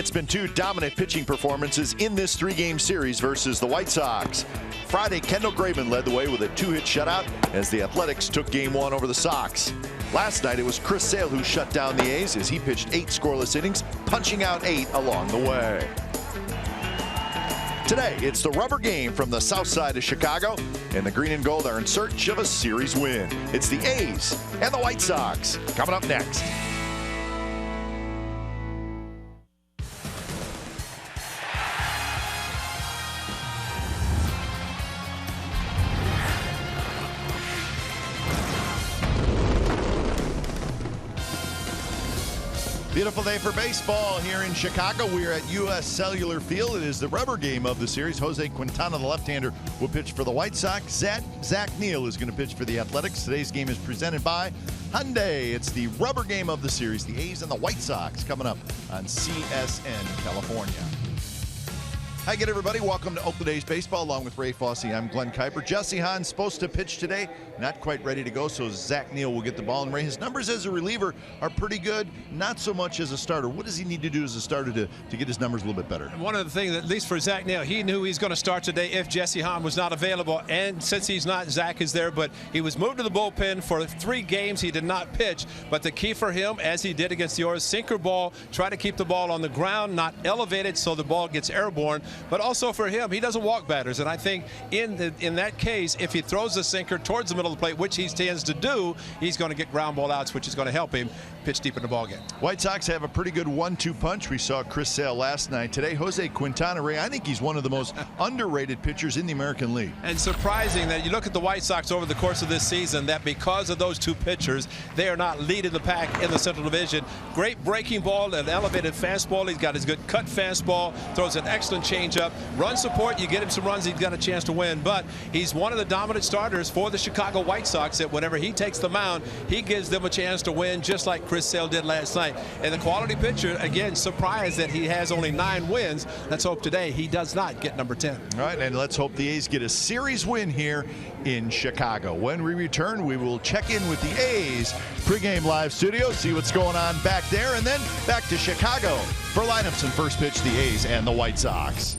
It's been two dominant pitching performances in this three-game series versus the White Sox. Friday, Kendall Graveman led the way with a two-hit shutout as the Athletics took game one over the Sox. Last night, it was Chris Sale who shut down the A's as he pitched 8 scoreless innings, punching out 8 along the way. Today, it's the rubber game from the south side of Chicago, and the green and gold are in search of a series win. It's the A's and the White Sox coming up next. Beautiful day for baseball here in Chicago. We're at U.S. Cellular Field. It is the rubber game of the series. Jose Quintana, the left-hander, will pitch for the White Sox. Zach Neal is going to pitch for the Athletics. Today's game is presented by Hyundai. It's the rubber game of the series. The A's and the White Sox coming up on CSN California. Hi again, everybody. Welcome to Oakland A's Baseball along with Ray Fosse. I'm Glenn Kuiper. Jesse Hahn's supposed to pitch today. Not quite ready to go, so Zach Neal will get the ball. And Ray, his numbers as a reliever are pretty good, not so much as a starter. What does he need to do as a starter to get his numbers a little bit better? One of the things, at least for Zach Neal, he knew he's going to start today if Jesse Hahn was not available. And since he's not, Zach is there. But he was moved to the bullpen for 3 games. He did not pitch. But the key for him, as he did against the Orioles, sinker ball, try to keep the ball on the ground, not elevated so the ball gets airborne. But also for him, he doesn't walk batters. And I think in that case, if he throws the sinker towards the middle of the plate, which he tends to do, he's going to get ground ball outs, which is going to help him pitch deep in the ball game. White Sox have a pretty good 1-2 punch. We saw Chris Sale last night. Today, Jose Quintana, Ray, I think he's one of the most underrated pitchers in the American League. And surprising that you look at the White Sox over the course of this season, that because of those 2 pitchers, they are not leading the pack in the Central Division. Great breaking ball, an elevated fastball. He's got his good cut fastball, throws an excellent changeup. Run support, you get him some runs, he's got a chance to win. But he's one of the dominant starters for the Chicago White Sox that whenever he takes the mound, he gives them a chance to win, just like Chris Sale did last night. And the quality pitcher, again, surprised that he has only 9 wins. Let's hope today he does not get number 10. All right, and let's hope the A's get a series win here in Chicago. When we return, we will check in with the A's pregame live studio, see what's going on back there, and then back to Chicago for lineups and first pitch, the A's and the White Sox.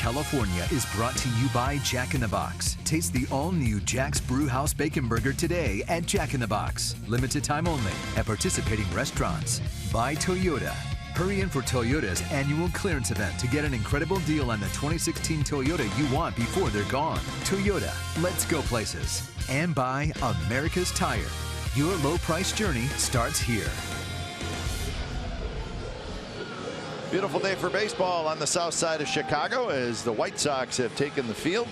California is brought to you by Jack in the Box. Taste the all-new Jack's Brewhouse Bacon Burger today at Jack in the Box. Limited time only at participating restaurants. By Toyota. Hurry in for Toyota's annual clearance event to get an incredible deal on the 2016 Toyota you want before they're gone. Toyota, let's go places. And by America's Tire. Your low-price journey starts here. Beautiful day for baseball on the south side of Chicago as the White Sox have taken the field.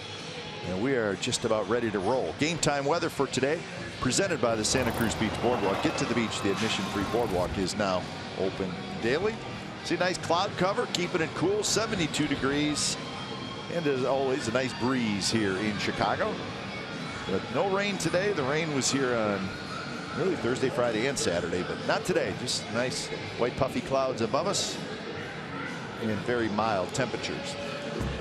And we are just about ready to roll. Game time weather for today presented by the Santa Cruz Beach Boardwalk. Get to the beach. The admission-free boardwalk is now open daily. See a nice cloud cover, keeping it cool, 72 degrees. And as always, a nice breeze here in Chicago. But no rain today. The rain was here on really Thursday, Friday, and Saturday, but not today. Just nice white puffy clouds above us and very mild temperatures.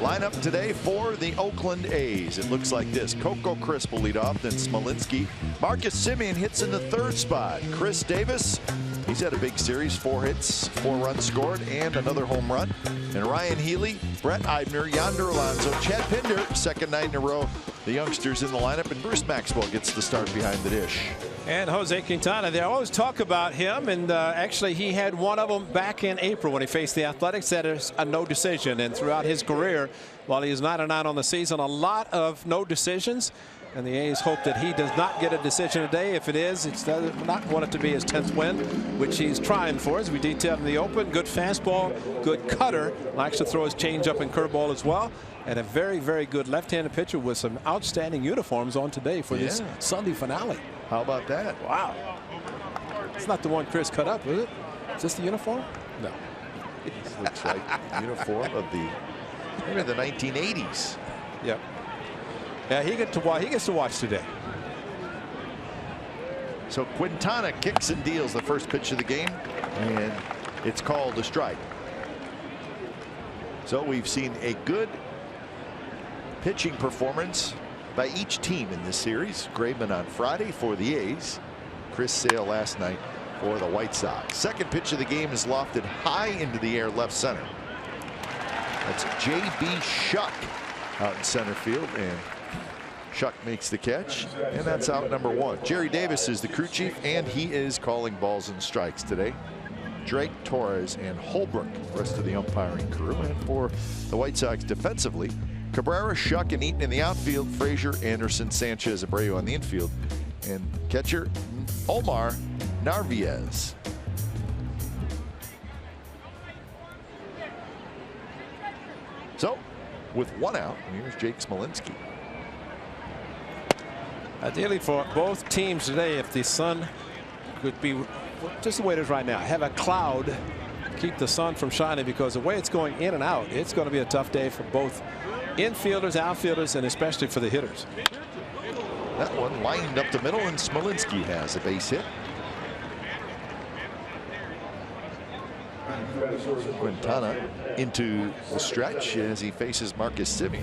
Lineup today for the Oakland A's. It looks like this. Coco Crisp will lead off, then Smolinski. Marcus Semien hits in the third spot. Chris Davis, he's had a big series, 4 hits, 4 runs scored, and another home run. And Ryan Healy, Brett Eibner, Yonder Alonso, Chad Pinder, second night in a row. The youngsters in the lineup, and Bruce Maxwell gets the start behind the dish. And Jose Quintana, they always talk about him, and actually he had one of them back in April when he faced the Athletics. That is a no decision, and throughout his career, while he is 9-9 on the season, a lot of no decisions. And the A's hope that he does not get a decision today. If it is, it's not want it to be his 10th win, which he's trying for, as we detailed in the open. Good fastball, good cutter, likes to throw his changeup and curveball as well. And a very, very good left-handed pitcher with some outstanding uniforms on today for this Sunday finale. How about that? Wow. It's not the one Chris cut up, is it? Is this the uniform? No. This looks like the uniform of maybe the 1980s. Yep. Yeah, he gets to watch today. So Quintana kicks and deals the first pitch of the game, and it's called a strike. So we've seen a good pitching performance by each team in this series. Graveman on Friday for the A's. Chris Sale last night for the White Sox. Second pitch of the game is lofted high into the air left center. That's J.B. Shuck out in center field, and Shuck makes the catch, and that's out number 1. Jerry Davis is the crew chief, and he is calling balls and strikes today. Drake, Torres, and Holbrook, rest of the umpiring crew. And for the White Sox defensively, Cabrera, Shuck, and Eaton in the outfield. Frazier, Anderson, Sanchez, Abreu on the infield. And catcher, Omar Narvaez. So, with 1 out, here's Jake Smolinski. Ideally for both teams today, if the sun could be just the way it is right now, have a cloud, keep the sun from shining, because the way it's going in and out, it's going to be a tough day for both infielders, outfielders, and especially for the hitters. That one lined up the middle, and Smolinski has a base hit. Quintana into the stretch as he faces Marcus Semien.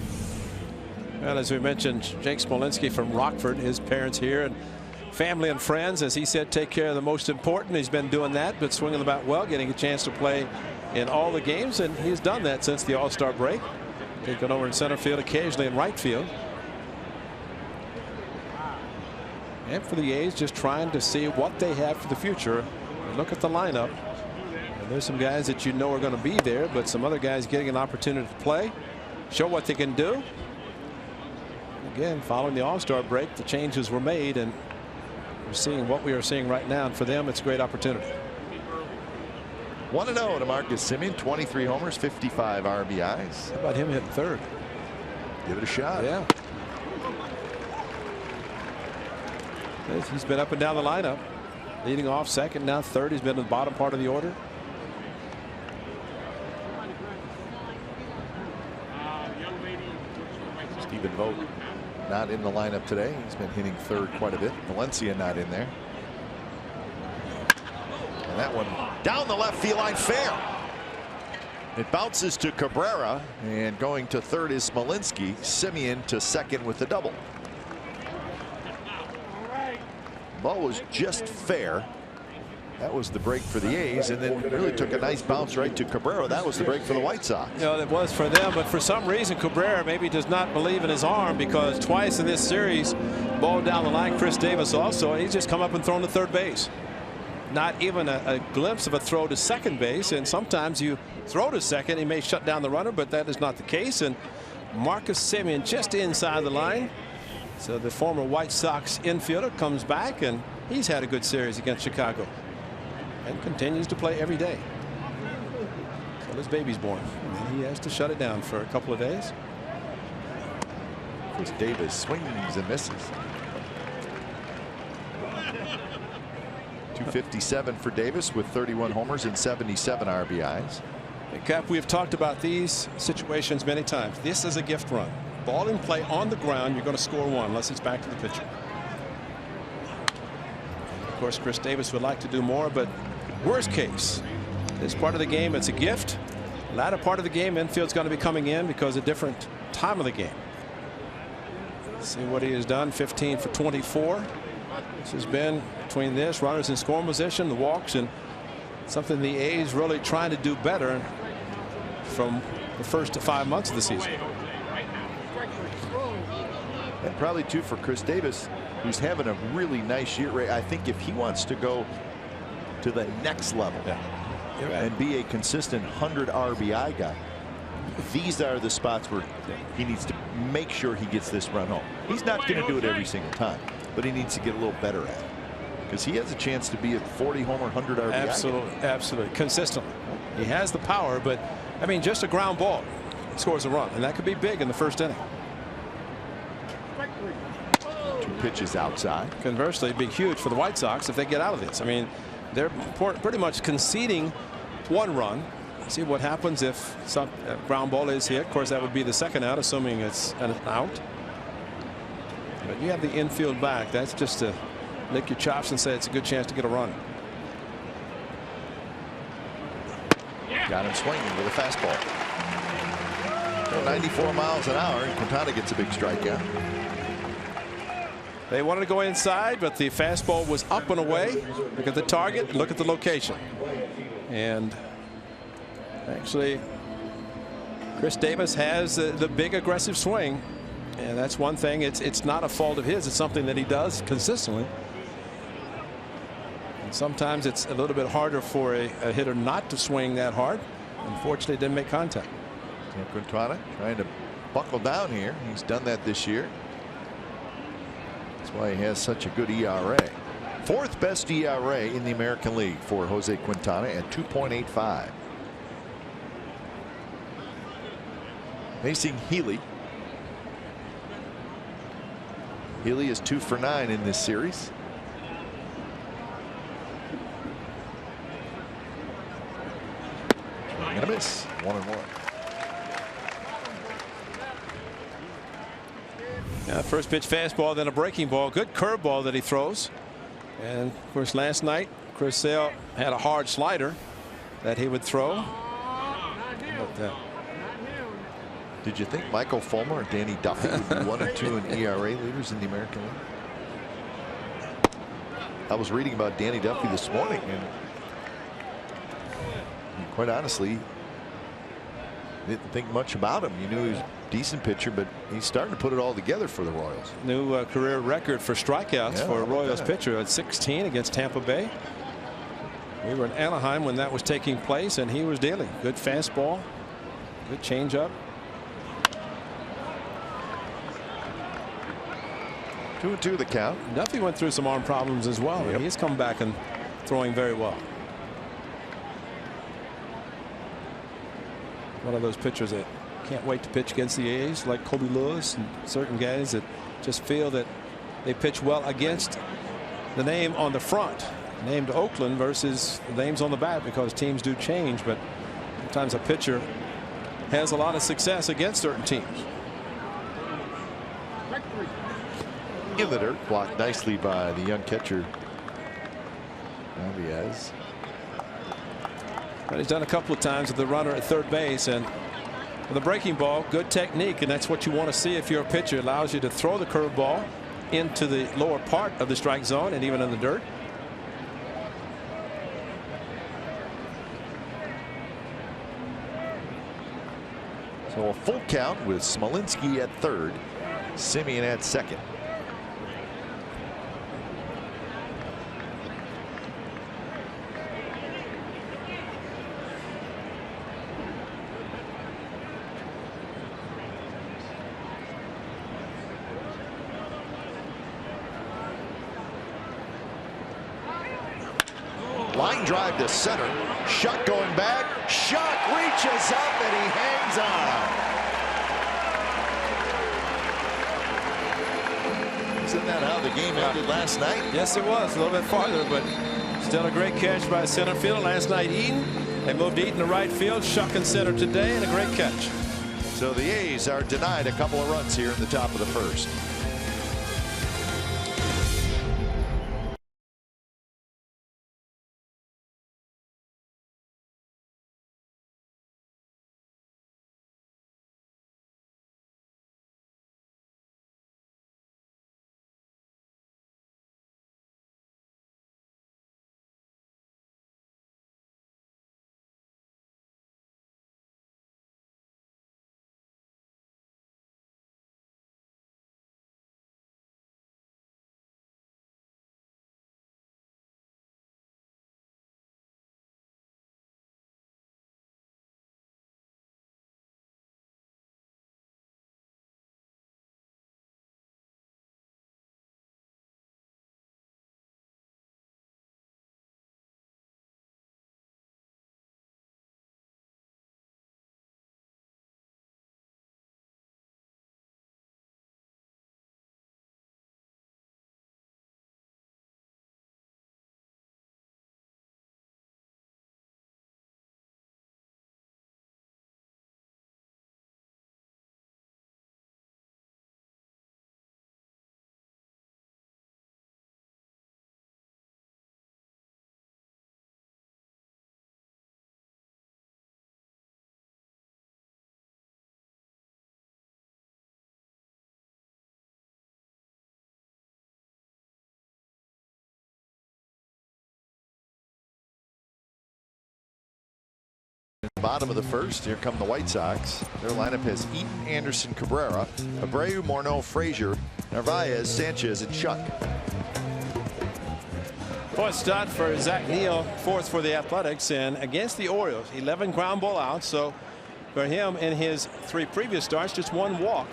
Well, as we mentioned, Jake Smolinski from Rockford, his parents here, and family and friends, as he said, take care of the most important. He's been doing that, but swinging the bat well, getting a chance to play in all the games, and he's done that since the All-Star break. Taking over in center field, occasionally in right field. And for the A's, just trying to see what they have for the future. Look at the lineup. And there's some guys that you know are going to be there, but some other guys getting an opportunity to play, show what they can do. Again, following the All-Star break, the changes were made, and we're seeing what we are seeing right now, and for them, it's a great opportunity. 1-0 to Marcus Semien, 23 homers, 55 RBIs. How about him hitting third? Give it a shot. Yeah. He's been up and down the lineup, leading off second, now third. He's been in the bottom part of the order. Stephen Vogt not in the lineup today. He's been hitting third quite a bit. Valencia not in there. And that one down the left field line, fair. It bounces to Cabrera, and going to third is Smolinski. Semien to second with the double. Ball was just fair. That was the break for the A's, and then really took a nice bounce right to Cabrera. That was the break for the White Sox. You know, it was for them, but for some reason Cabrera maybe does not believe in his arm, because twice in this series, ball down the line, Chris Davis also, and he's just come up and thrown to third base. Not even a glimpse of a throw to second base, and sometimes you throw to second, he may shut down the runner, but that is not the case. And Marcus Semien just inside the line. So the former White Sox infielder comes back, and he's had a good series against Chicago and continues to play every day. So his baby's born, and he has to shut it down for a couple of days. Chris Davis swings and misses. 257 for Davis with 31 homers and 77 RBIs. Cap, we have talked about these situations many times. This is a gift run. Ball in play on the ground, you're going to score one unless it's back to the pitcher. Of course, Chris Davis would like to do more, but worst case, this part of the game, it's a gift. Latter part of the game, infield's going to be coming in because a different time of the game. See what he has done. 15 for 24. This has been between this, runners in scoring position, the walks, and something the A's really trying to do better from the first 5 months of the season. And probably too for Chris Davis, who's having a really nice year. I think if he wants to go to the next level and be a consistent 100 RBI guy, these are the spots where he needs to make sure he gets this run home. He's not going to do it every single time, but he needs to get a little better at it, because he has a chance to be a 40 homer 100 RBI. Absolutely consistently. He has the power, but I mean, just a ground ball scores a run, and that could be big in the first inning. 2 pitches outside. Conversely, it'd be huge for the White Sox if they get out of this. I mean, they're pretty much conceding 1 run. See what happens if some ground ball is hit. Of course, that would be the second out, assuming it's an out. But you have the infield back. That's just to lick your chops and say it's a good chance to get a run. Got him swinging with a fastball. 94 miles an hour, and Quintana gets a big strikeout. They wanted to go inside, but the fastball was up and away. Look at the target, look at the location. And actually, Chris Davis has the big aggressive swing, and that's one thing. It's not a fault of his. It's something that he does consistently. And sometimes it's a little bit harder for a hitter not to swing that hard. Unfortunately, it didn't make contact. So Quintana trying to buckle down here. He's done that this year. That's why he has such a good ERA. 4th best ERA in the American League for Jose Quintana at 2.85. Facing Healy. Healy is 2 for 9 in this series. And a miss. 1-1. First pitch fastball, then a breaking ball. Good curveball that he throws. And of course, last night Chris Sale had a hard slider that he would throw. But, did you think Michael Fulmer or Danny Duffy would be 1 and 2 in ERA leaders in the American League? I was reading about Danny Duffy this morning, and quite honestly, didn't think much about him. You knew he was a decent pitcher, but he's starting to put it all together for the Royals. New career record for strikeouts for a Royals pitcher at 16 against Tampa Bay. We were in Anaheim when that was taking place, and he was dealing. Good fastball, good changeup. 2-2 the count. Duffy went through some arm problems as well. And he's come back and throwing very well. One of those pitchers that can't wait to pitch against the A's, like Kobe Lewis and certain guys that just feel that they pitch well against the name on the front, named Oakland, versus the names on the back, because teams do change. But sometimes a pitcher has a lot of success against certain teams. In the dirt, blocked nicely by the young catcher Narvaez. But he's done a couple of times with the runner at third base, and with a breaking ball, good technique, and that's what you want to see if you're a pitcher. It allows you to throw the curveball into the lower part of the strike zone and even in the dirt. So a full count with Smolinski at third, Semien at second. Line drive to center. Shuck going back. Shuck reaches up and he hangs on. Isn't that how the game ended last night? Yes, it was. A little bit farther, but still a great catch by center field last night. Eaton. They moved Eaton to right field. Shuck in center today, and a great catch. So the A's are denied a couple of runs here in the top of the first. Bottom of the first, here come the White Sox. Their lineup has Eaton, Anderson, Cabrera, Abreu, Morneau, Frazier, Narvaez, Sanchez, and Shuck. Fourth start for Zach Neal, fourth for the Athletics, and against the Orioles, 11 ground ball outs. So for him in his 3 previous starts, just 1 walk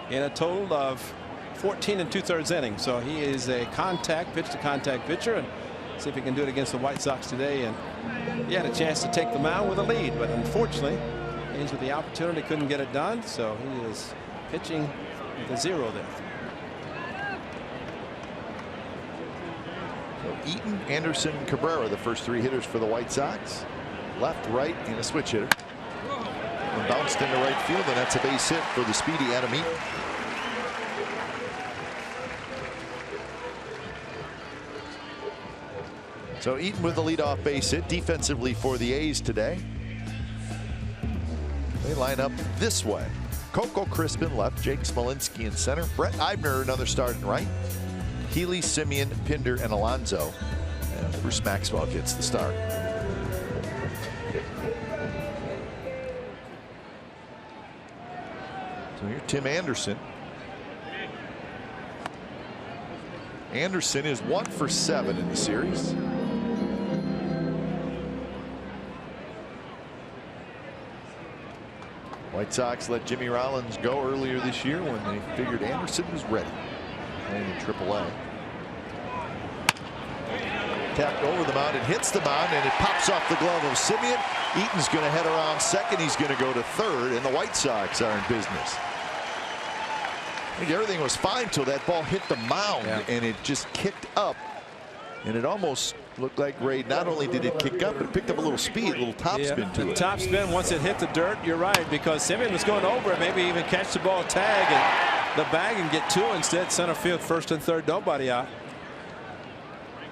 in a total of 14 2/3 innings. So he is a pitch to contact pitcher, and see if he can do it against the White Sox today. And he had a chance to take the mound with a lead, but unfortunately, A's with the opportunity couldn't get it done. So he is pitching with a 0 there. So Eaton, Anderson, Cabrera, the first 3 hitters for the White Sox. Left, right, and a switch hitter. And bounced into right field, and that's a base hit for the speedy Adam Eaton. So Eaton with the leadoff base hit defensively for the A's today. They line up this way. Coco Crispin left, Jake Smolinski in center, Brett Eibner another start in right, Healy, Semien, Pinder, and Alonso. And Bruce Maxwell gets the start. So here's Tim Anderson. Anderson is 1 for 7 in the series. White Sox let Jimmy Rollins go earlier this year when they figured Anderson was ready. Playing in AAA. Tapped over the mound and hits the mound, and it pops off the glove of Semien. Eaton's going to head around second. He's going to go to third, and the White Sox are in business. I think everything was fine until that ball hit the mound, and it just kicked up. And it almost looked like, Ray, not only did it kick up, but it picked up a little speed, a little topspin to it. Top spin once it hit the dirt, you're right, because Semien was going over it, maybe even catch the ball, tag, and the bag and get 2 instead. Center field, first and third, nobody out.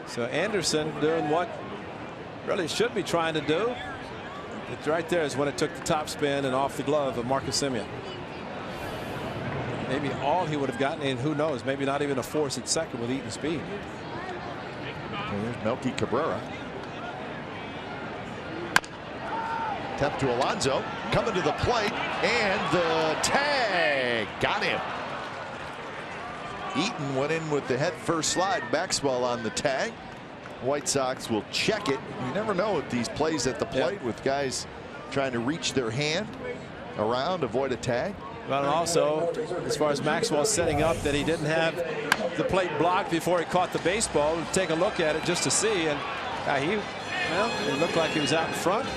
So Anderson doing what really should be trying to do. It's right there is when it took the top spin and off the glove of Marcus Semien. Maybe all he would have gotten, and who knows, maybe not even a force at second with Eaton speed. And there's Melky Cabrera. attempt to Alonso. Coming to the plate, and the tag. Got him. Eaton went in with the head first slide. Maxwell on the tag. White Sox will check it. You never know with these plays at the plate with guys trying to reach their hand around, avoid a tag. Well, and also, as far as Maxwell setting up, that he didn't have the plate blocked before he caught the baseball. Take a look at it just to see, and it looked like he was out in front.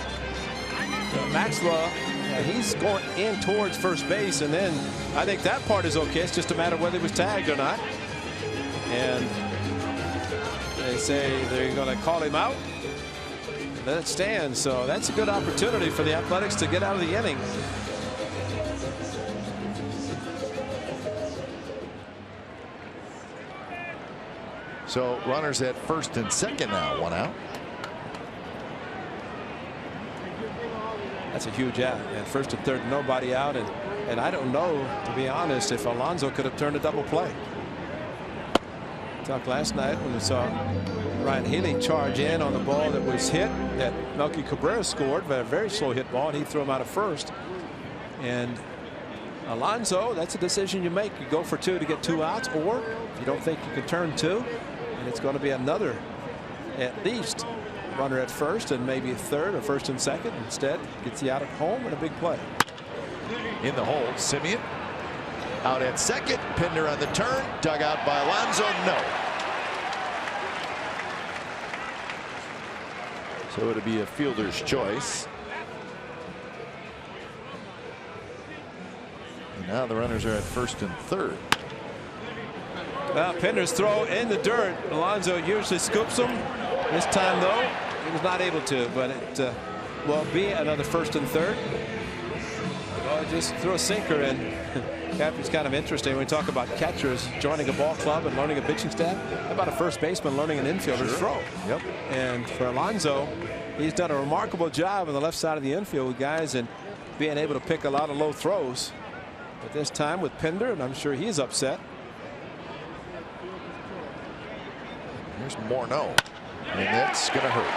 Maxwell, he's going in towards first base, and then I think that part is okay. It's just a matter of whether he was tagged or not. And they say they're going to call him out. Let it stand. So that's a good opportunity for the Athletics to get out of the inning. So runners at first and second now, 1 out. That's a huge out. And first and third, nobody out. And I don't know, to be honest, if Alonso could have turned a double play. Talked last night when we saw Ryan Healy charge in on the ball that was hit that Melky Cabrera scored, but a very slow hit ball, and he threw him out at first. And Alonso, that's a decision you make. You go for 2 to get 2 outs, or if you don't think you can turn 2, and it's going to be another, at least, runner at first and maybe a third or first and second. Instead, gets you out at home and a big play. In the hole, Simeon out at second. Pinder on the turn, dug out by Alonso. No. So it'll be a fielder's choice. And now the runners are at first and third. Well, Pinder's throw in the dirt. Alonso usually scoops him. This time, though, he was not able to, but it will be another first and third. Well, just throw a sinker in. It's kind of interesting when we talk about catchers joining a ball club and learning a pitching staff. How about a first baseman learning an infielder's throw? Yep. And for Alonso, he's done a remarkable job on the left side of the infield with guys and being able to pick a lot of low throws. But this time with Pinder, and I'm sure he's upset. Here's Morneau, and that's going to hurt.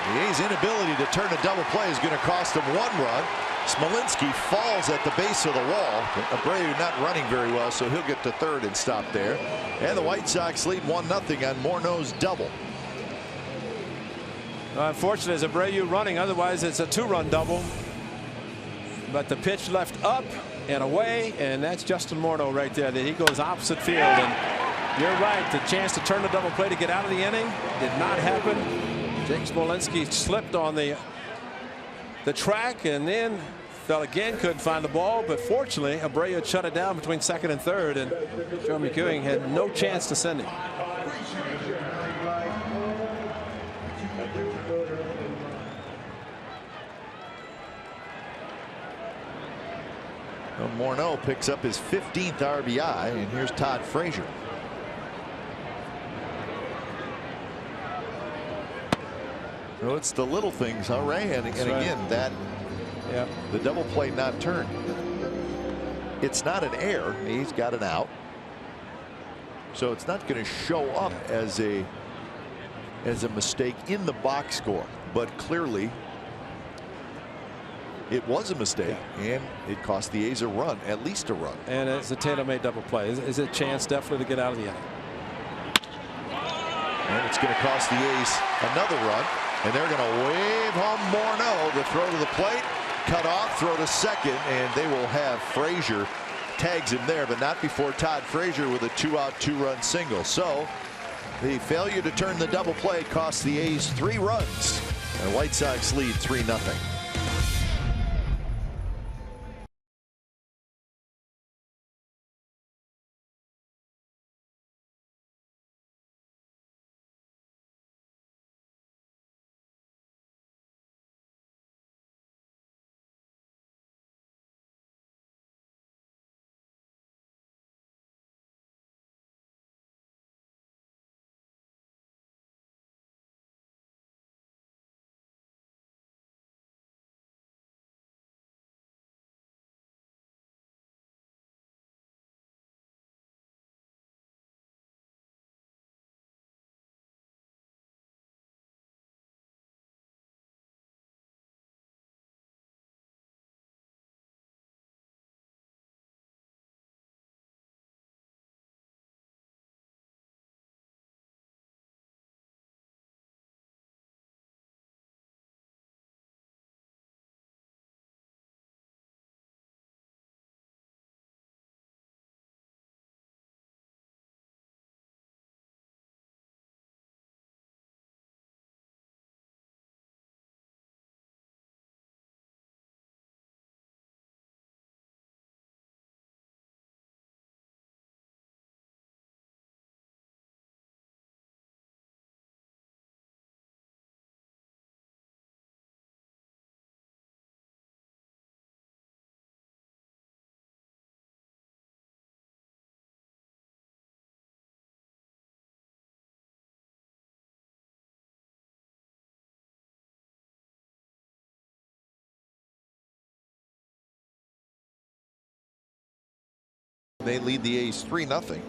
The A's inability to turn a double play is going to cost them 1 run. Smolinski falls at the base of the wall. Abreu not running very well, so he'll get to third and stop there. And the White Sox lead 1-0 on Morneau's double. Unfortunately, as Abreu running, otherwise it's a 2-run double. But the pitch left up and away, and that's Justin Morneau right there. That he goes opposite field, and you're right. The chance to turn the double play to get out of the inning did not happen. Jake Smolinski slipped on the track and then fell again, couldn't find the ball, but fortunately Abreu had shut it down between second and third, and Joe McEwing had no chance to send him. Well, Morneau picks up his 15th RBI, and here's Todd Frazier. Well, it's the little things, huh, Ray? And again, that the double play not turned. It's not an error. He's got an out, so it's not going to show up as a mistake in the box score. But clearly, it was a mistake, and it cost the A's a run, at least a run. And it's a tailor-made double play. Is a chance definitely to get out of the inning. And it's going to cost the A's another run. And they're going to wave home Morneau. The throw to the plate, cut off, throw to second, and they will have Frazier. Tags him there, but not before Todd Frazier with a 2-out, 2-run single. So the failure to turn the double play cost the A's 3 runs. And White Sox lead 3-0. they lead the A's 3-0.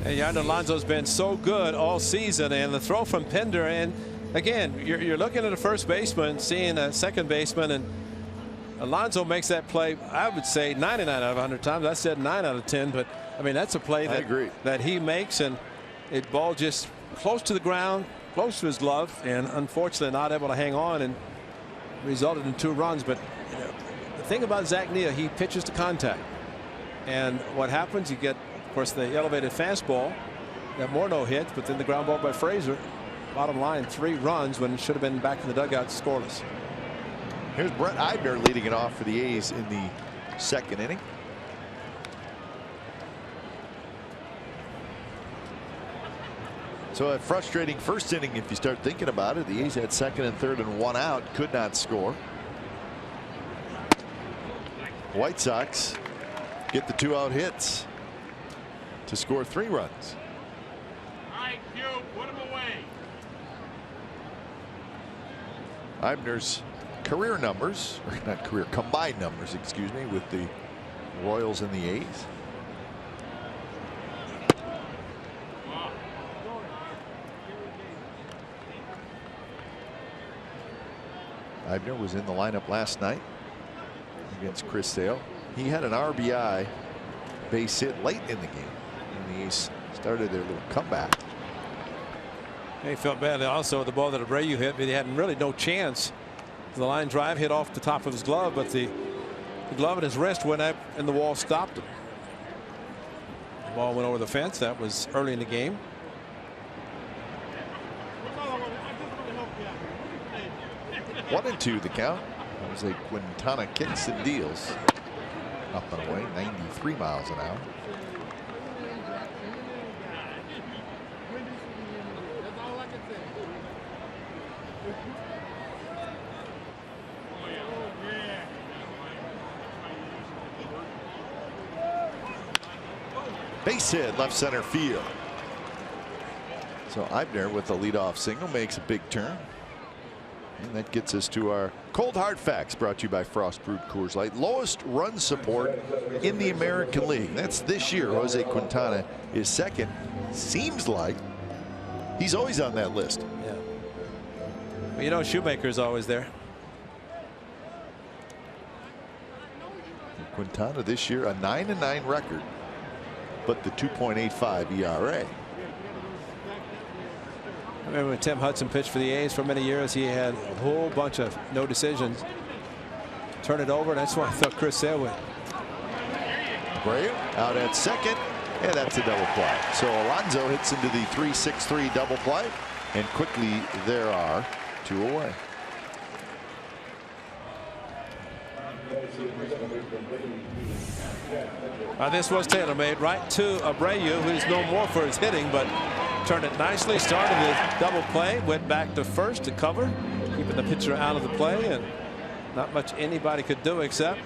And Yonder Alonso's been so good all season, and the throw from Pinder, and again, you're looking at a first baseman, seeing a second baseman, and Alonso makes that play, I would say 99 out of 100 times. I said 9 out of 10, but I mean, that's a play that he makes, and it ball just close to the ground, close to his glove, and unfortunately not able to hang on, and resulted in 2 runs. But you know, the thing about Zach Neal, he pitches to contact, and what happens, you get, of course, the elevated fastball. Got Morneau hits, but then the ground ball by Frazier. Bottom line, 3 runs when it should have been back in the dugout scoreless. Here's Brett Eibner leading it off for the A's in the 2nd inning. So a frustrating first inning if you start thinking about it. The A's had 2nd and 3rd and 1 out, could not score. White Sox get the 2 out hits to score 3 runs. Put him away. Eibner's career numbers, or not career, combined numbers, excuse me, with the Royals and the A's. Eibner was in the lineup last night against Chris Sale. He had an RBI base hit late in the game, and the A's started their little comeback. He felt badly also with the ball that Abreu hit, but he had really no chance. The line drive hit off the top of his glove, but the glove and his wrist went up and the wall stopped him. The ball went over the fence. That was early in the game. One and 2 the count. Jose Quintana kicks and deals up and away, 93 miles an hour. Base hit left center field. So Eibner with the leadoff single makes a big turn. And that gets us to our cold hard facts, brought to you by Frost Brewed Coors Light. Lowest run support in the American League. That's this year. Jose Quintana is 2nd. Seems like he's always on that list. Yeah. Well, you know, Shoemaker's always there. Quintana this year a 9-9 record, but the 2.85 ERA. I remember when Tim Hudson pitched for the A's for many years, he had a whole bunch of no decisions. Turn it over, and that's why I thought Chris Sale went. Abreu out at 2nd, and that's a double play. So Alonso hits into the 3-6-3 double play, and quickly there are 2 away. This was tailor-made right to Abreu, who's known more for his hitting, but turned it nicely, started the double play, went back to first to cover, keeping the pitcher out of the play, and not much anybody could do except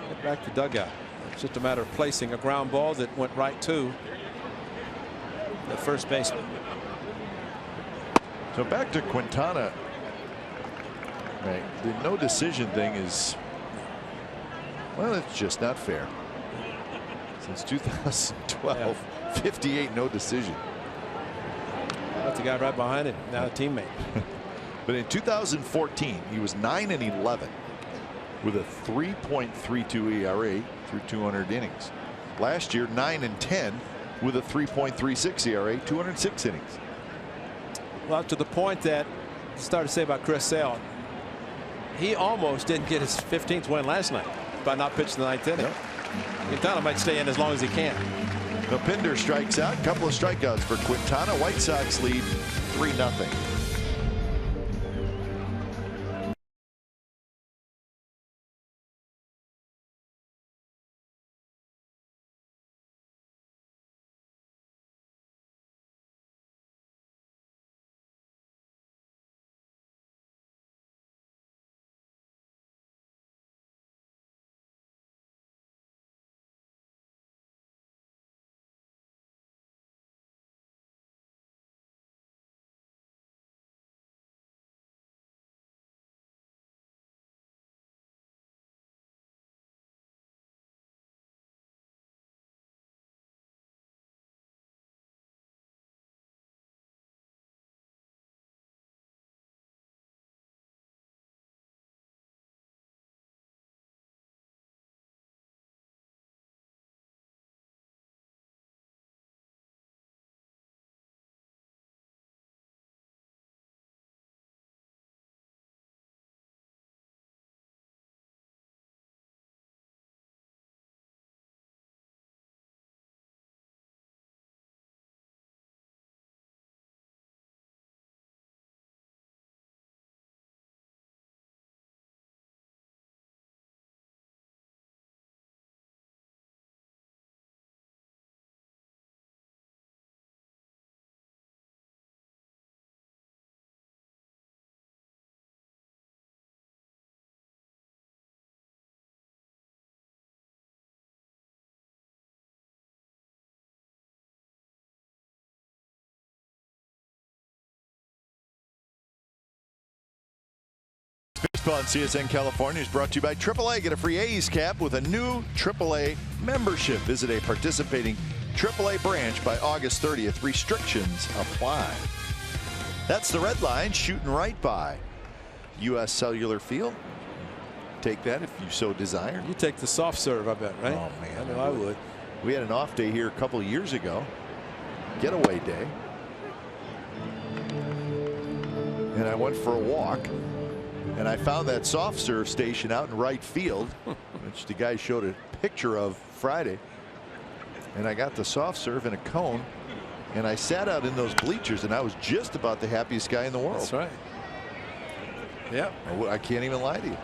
get back to dugout. It's just a matter of placing a ground ball that went right to the first baseman. So back to Quintana. Right, the no decision thing is, well, it's just not fair. Since 2012, 58 no decision. That's the guy right behind him, now a teammate. But in 2014, he was 9-11 with a 3.32 ERA through 200 innings. Last year, 9-10 with a 3.36 ERA, 206 innings. Well, to the point that I started to say about Chris Sale, he almost didn't get his 15th win last night by not pitching the 9th inning. Quintana might stay in as long as he can. Pinder strikes out, a couple of strikeouts for Quintana. White Sox lead 3-0. Baseball on CSN California is brought to you by AAA. Get a free A's cap with a new AAA membership. Visit a participating AAA branch by August 30th. Restrictions apply. That's the red line, shooting right by U.S. Cellular Field. Take that if you so desire. You take the soft serve, I bet, right? Oh, man. I know I would. We had an off day here a couple of years ago. Getaway day. And I went for a walk. And I found that soft serve station out in right field, which the guy showed a picture of Friday. And I got the soft serve in a cone. And I sat out in those bleachers, and I was just about the happiest guy in the world. That's right. Yeah. I can't even lie to you.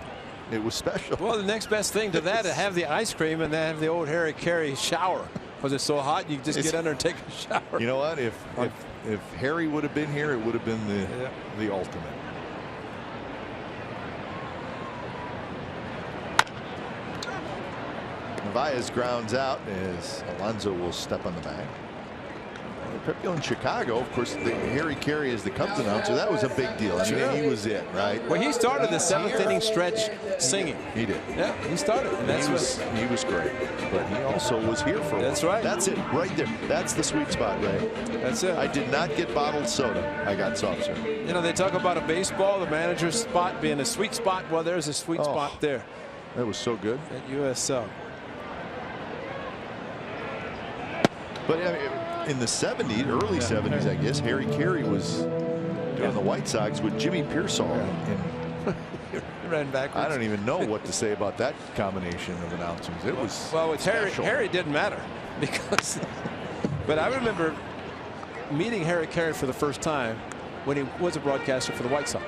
It was special. Well, the next best thing to that is have the ice cream and then have the old Harry Carey shower. Because it's so hot, you just get under and take a shower. You know what? If Harry would have been here, it would have been the ultimate. Narvaez grounds out as Alonso will step on the bag. Pepio in Chicago, of course, Harry Carey is the Cubs announcer. That was a big deal. I mean, he was it, right? Well, he started the 7th inning stretch singing. He did. Yeah, he started. And he was great. But he also was here for a while. That's right. That's it, right there. That's the sweet spot, Ray. That's it. I did not get bottled soda. I got soft serve. You know, they talk about a baseball, the manager's spot being a sweet spot. Well, there's a sweet spot there. That was so good. At USL. But I mean, in the 70s, early 70s, I guess, Harry Carey was doing the White Sox with Jimmy Pearsall. He ran backwards. I don't even know what to say about that combination of announcers. It was well, with special. Harry didn't matter because. But I remember meeting Harry Carey for the first time when he was a broadcaster for the White Sox.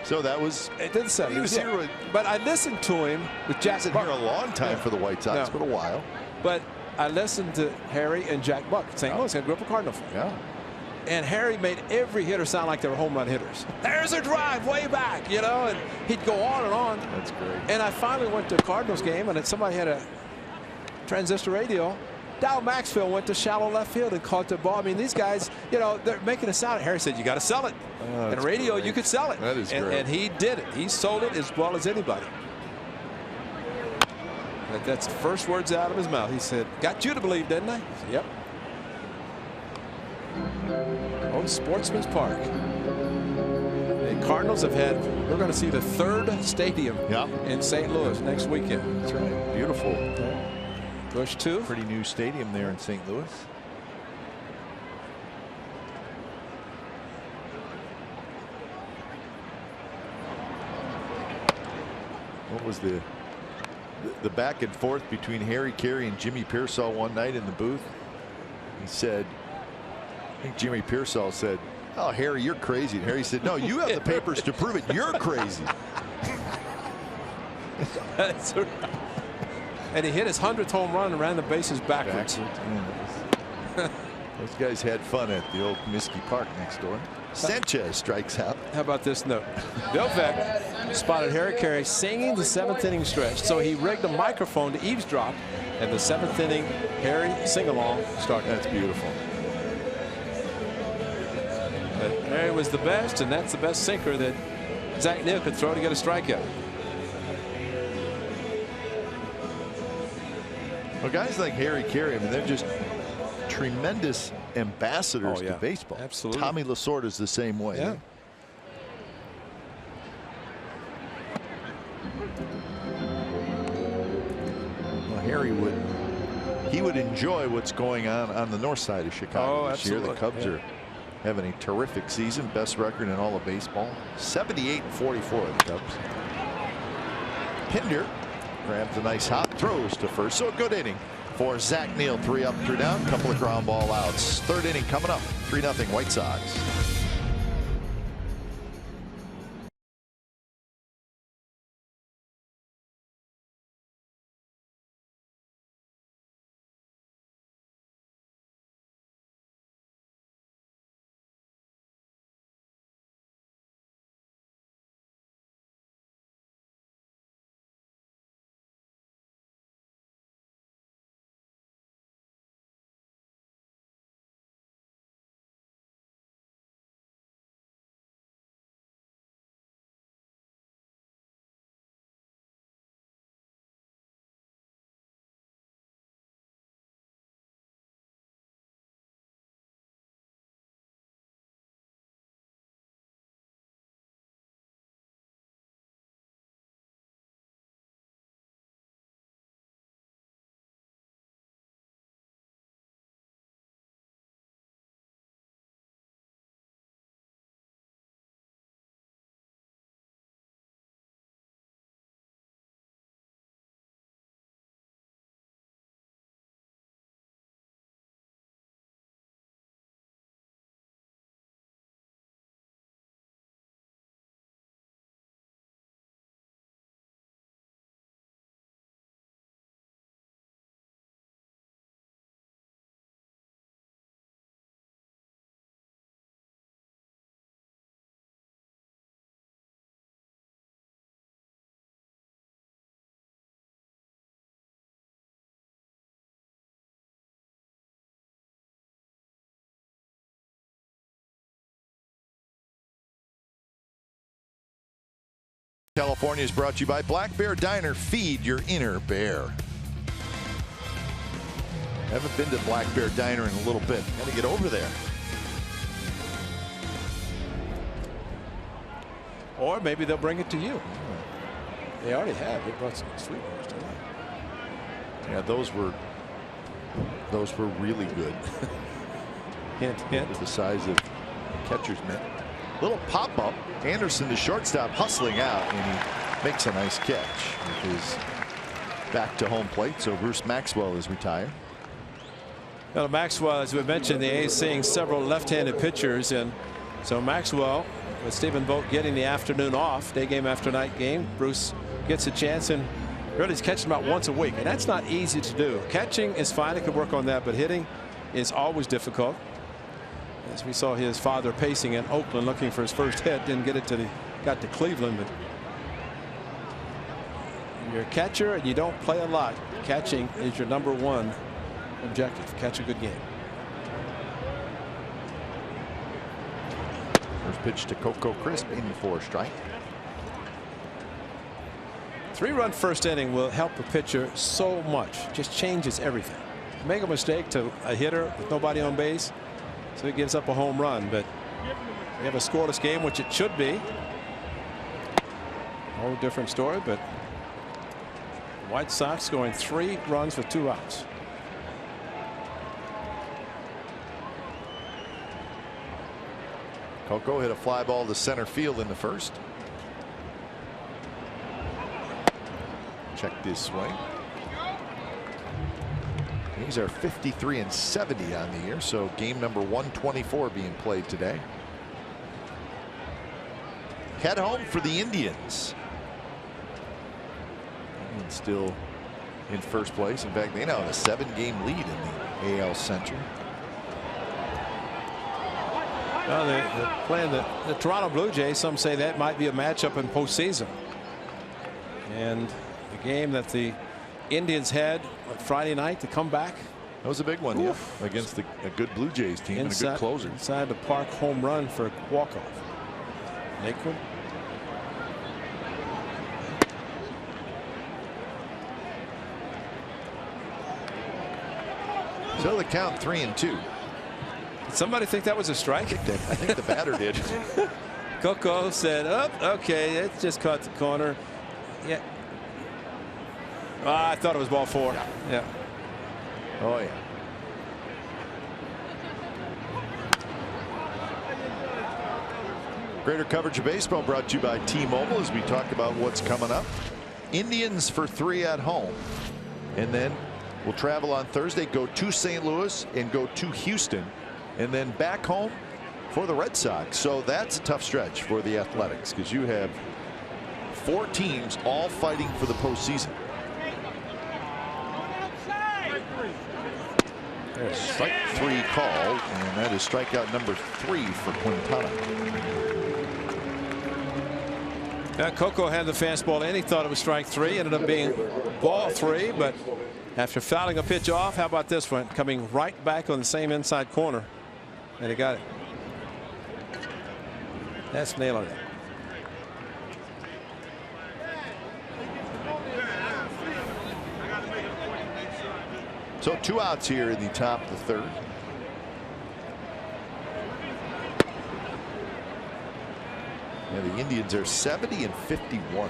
So that was. It didn't say. He was here with, but I listened to him with Jack. He wasn't here a long time for the White Sox, but a while. But I listened to Harry and Jack Buck at St. Louis. I grew up a Cardinal fan. Yeah. And Harry made every hitter sound like they were home run hitters. There's a drive way back, you know, and he'd go on and on. That's great. And I finally went to a Cardinals game, and somebody had a transistor radio. Dow Maxfield went to shallow left field and caught the ball. I mean, these guys, you know, they're making a sound. Harry said, you got to sell it. And radio, great. You could sell it. That is great. And he did it. He sold it as well as anybody. That's the first words out of his mouth. He said, got you to believe, didn't I? He said, yep. Old Sportsman's Park. The Cardinals have had, we're going to see the 3rd stadium in St. Louis next weekend. That's right. Beautiful. Busch 2. Pretty new stadium there in St. Louis. What was the back and forth between Harry Carey and Jimmy Pearsall one night in the booth? He said, I think Jimmy Pearsall said, oh, Harry, you're crazy. And Harry said, no, you have the papers to prove it. You're crazy. That's right. And he hit his 100th home run and ran the bases backwards. Those guys had fun at the old Comiskey Park next door. Sanchez strikes out. How about this note? Bill Veeck spotted Harry Carey singing the 7th inning stretch, so he rigged a microphone to eavesdrop at the 7th inning Harry sing-along started. That's beautiful. But Harry was the best, and that's the best sinker that Zach Neal could throw to get a strikeout. Well, guys like Harry Carey, I mean, they're just tremendous ambassadors to baseball. Absolutely. Tommy Lasorda is the same way. Yeah. Well, Harry would enjoy what's going on the north side of Chicago this year. The Cubs are having a terrific season, best record in all of baseball. 78-44 of the Cubs. Pinder grabs a nice hop, throws to first. So a good inning for Zach Neal. 3 up, 3 down, couple of ground ball outs. 3rd inning coming up. 3-0 White Sox. California is brought to you by Black Bear Diner. Feed your inner bear. Haven't been to Black Bear Diner in a little bit. Got to get over there. Or maybe they'll bring it to you. They already have. They brought some sweet ones tonight. Yeah, those were really good. Hint, hint. The size of catcher's mitt. Little pop up. Anderson, the shortstop, hustling out, and he makes a nice catch with his back to home plate. So Bruce Maxwell is retired. Well, Maxwell, as we mentioned, the A's seeing several left-handed pitchers, and so Maxwell, with Stephen Vogt getting the afternoon off, day game after night game, Bruce gets a chance, and really he's catching about once a week, and that's not easy to do. Catching is fine, he could work on that, but hitting is always difficult. As we saw his father pacing in Oakland looking for his first hit, didn't get it till he got to Cleveland. But you're a catcher and you don't play a lot. Catching is your #1 objective. Catch a good game. First pitch to Coco Crisp in for a strike. 3-run first inning will help a pitcher so much. Just changes everything. Make a mistake to a hitter with nobody on base, so he gives up a home run. But we have a scoreless game, which it should be. A whole different story, but White Sox going 3 runs with 2 outs. Coco hit a fly ball to center field in the first. Check this swing. These are 53 and 70 on the year, so game number 124 being played today. Head home for the Indians. And still in first place. In fact, they now have a 7-game lead in the AL Central. Well, they're playing the Toronto Blue Jays. Some say that might be a matchup in postseason. And the game that the Indians had Friday night to come back. That was a big one, yeah, against a good Blue Jays team and a good closer. Inside the park home run for a walk-off. Lakewood. So the count 3-2. Did somebody think that was a strike? I think the batter did. Coco said, "Oh, okay, it just caught the corner." Yeah. I thought it was ball 4. Yeah. Oh, yeah. Greater coverage of baseball brought to you by T-Mobile as we talk about what's coming up. Indians for 3 at home. And then we'll travel on Thursday, go to St. Louis and go to Houston. And then back home for the Red Sox. So that's a tough stretch for the Athletics because you have 4 teams all fighting for the postseason. There's strike 3 called, and that is strikeout number 3 for Quintana. Yeah, Coco had the fastball and he thought it was strike 3. Ended up being ball 3, but after fouling a pitch off, how about this one? Coming right back on the same inside corner. And he got it. That's nailing it. So 2 outs here in the top of the 3rd. Yeah, the Indians are 70 and 51.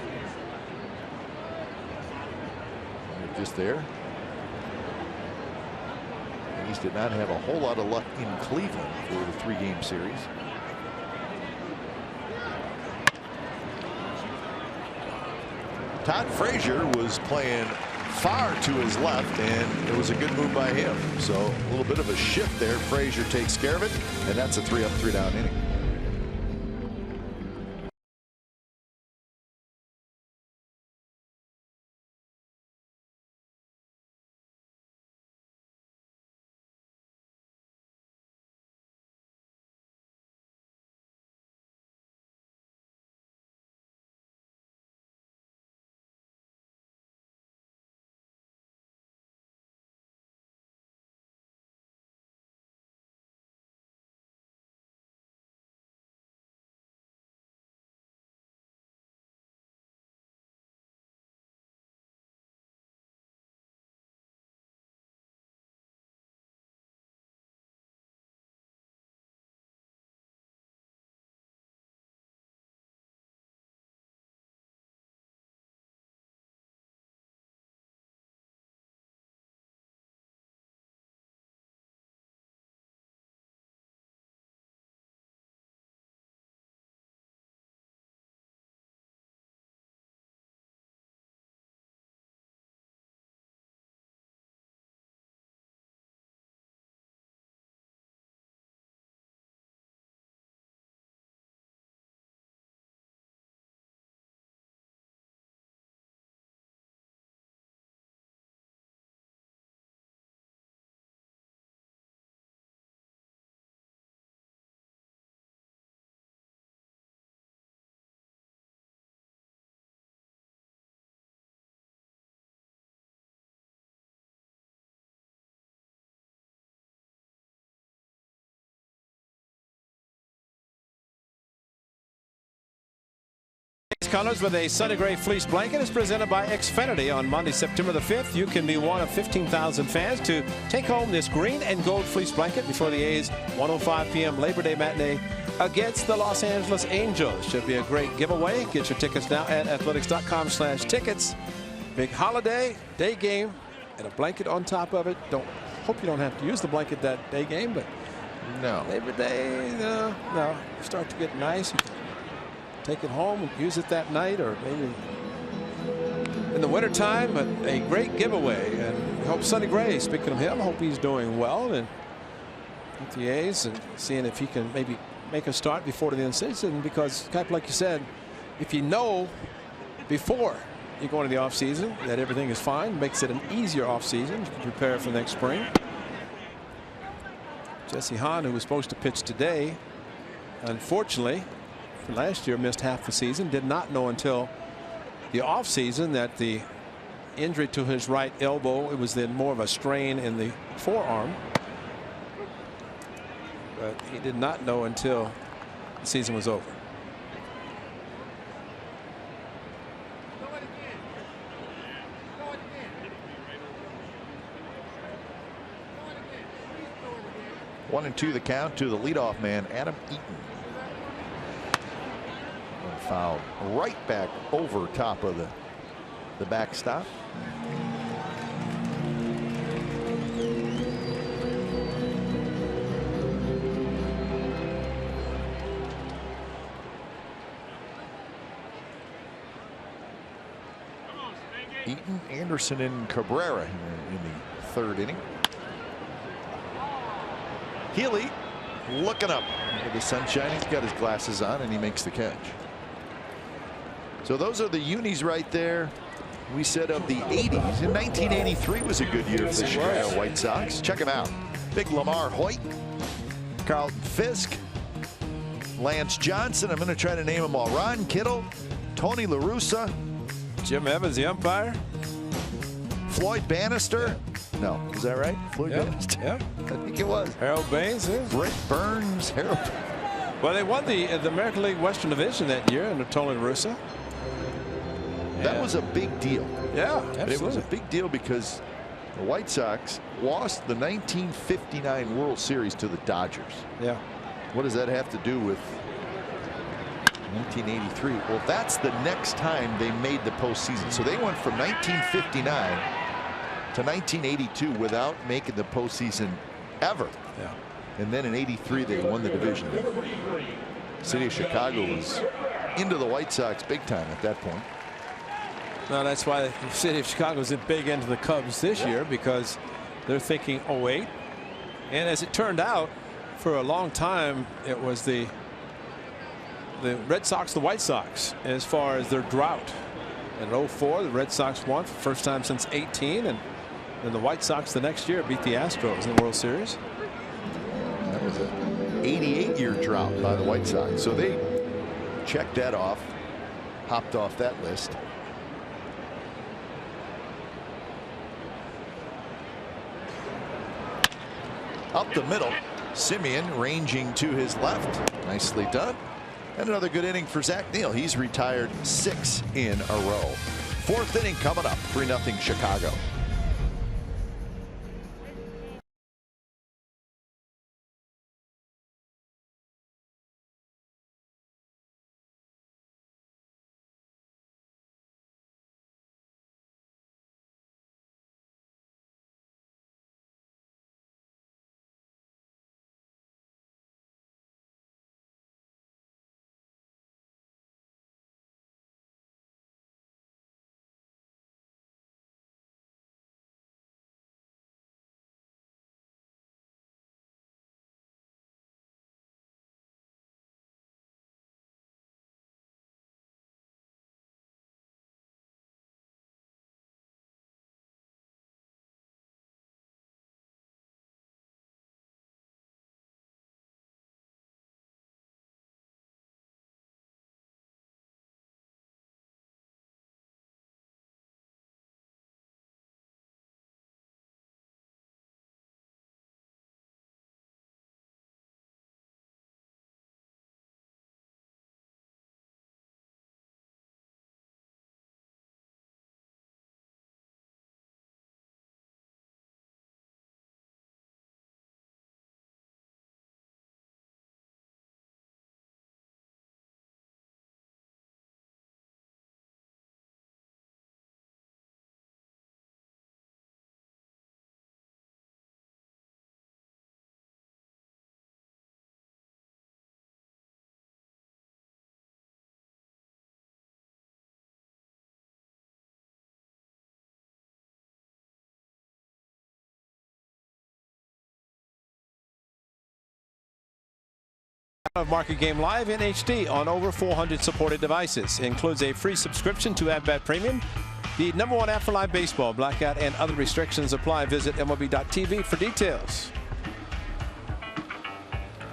They're just there. A's did not have a whole lot of luck in Cleveland for the 3-game series. Todd Frazier was playing far to his left, and it was a good move by him. So a little bit of a shift there. Frazier takes care of it, and that's a 3-up, 3-down inning. colors with a Sunny Gray fleece blanket is presented by Xfinity. On Monday, September the 5th, you can be one of 15,000 fans to take home this green and gold fleece blanket before the A's 1:05 p.m. Labor Day matinee against the Los Angeles Angels. Should be a great giveaway. Get your tickets now at athletics.com/tickets. Big holiday day game and a blanket on top of it. Hope you don't have to use the blanket that day game, but No. Labor Day, no. Start to get nice. You can take it home and use it that night, or maybe in the wintertime. But a great giveaway. And hope Sonny Gray, speaking of him, hope he's doing well and with the A's and seeing if he can maybe make a start before the end of the season. Because, kind of like you said, if you know before you go into the offseason that everything is fine, makes it an easier offseason. You can prepare for next spring. Jesse Hahn, who was supposed to pitch today, unfortunately, for last year missed half the season. Did not know until the offseason that the injury to his right elbow, it was then more of a strain in the forearm. But he did not know until the season was over. One and two the count to the leadoff man, Adam Eaton. And fouled right back over top of the backstop. Eaton, Anderson, and Cabrera in the third inning. Healy looking up into the sunshine. He's got his glasses on and he makes the catch. So those are the unis right there. We said of the 80s. In 1983 was a good year for the Chicago White Sox. Check him out. Big Lamar Hoyt, Carlton Fisk, Lance Johnson. I'm going to try to name them all. Ron Kittle, Tony La Russa, Jim Evans, the umpire. Floyd Bannister. No, is that right? Floyd Bannister. Yeah, I think it was. Harold Baines. Yeah. Brett Burns, Harold. Well, they won the American League Western Division that year under Tony La Russa. That was a big deal. Yeah, absolutely. It was a big deal because the White Sox lost the 1959 World Series to the Dodgers. Yeah. What does that have to do with 1983? Well, that's the next time they made the postseason. So they went from 1959 to 1982 without making the postseason ever. Yeah. And then in '83 they won the division. The city of Chicago was into the White Sox big time at that point. Now that's why the city of Chicago is big into the Cubs this year, because they're thinking '08. And as it turned out, for a long time it was the Red Sox, the White Sox, as far as their drought. In '04 the Red Sox won for the first time since '18, and then the White Sox the next year beat the Astros in the World Series. That was an 88-year drought by the White Sox. So they checked that off, hopped off that list. Up the middle, Simeon ranging to his left. Nicely done. And another good inning for Zach Neal. He's retired 6 in a row. Fourth inning coming up, 3-0 Chicago. of Market Game Live in HD on over 400 supported devices. It includes a free subscription to AtBat Premium, the #1 app for live baseball. Blackout and other restrictions apply. Visit MLB.tv for details.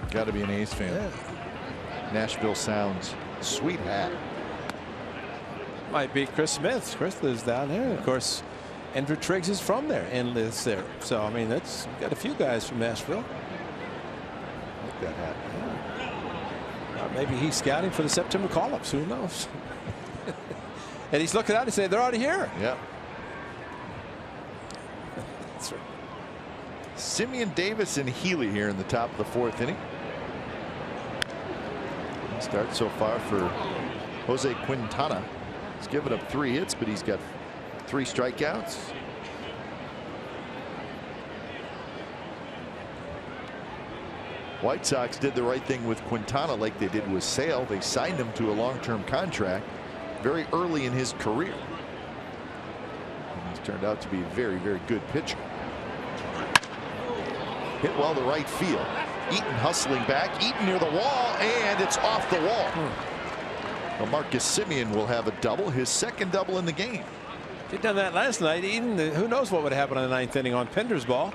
Got to be an A's fan. Yeah. Nashville Sounds sweet hat. Might be Chris Smith. Chris lives down there. Of course, Andrew Triggs is from there and lives there. So, I mean, that's got a few guys from Nashville. Like that hat. Maybe he's scouting for the September call-ups. Who knows? And he's looking out and saying, they're already here. Yeah. That's right. Simeon, Davis, and Healy here in the top of the 4th inning. Start so far for Jose Quintana. He's given up 3 hits, but he's got 3 strikeouts. White Sox did the right thing with Quintana like they did with Sale. They signed him to a long-term contract very early in his career. And he's turned out to be a very, very good pitcher. Hit well to right field. Eaton hustling back. Eaton near the wall, and it's off the wall. Well, Marcus Semien will have a double, his 2nd double in the game. If he'd done that last night, Eaton, who knows what would happen in the 9th inning on Pender's ball.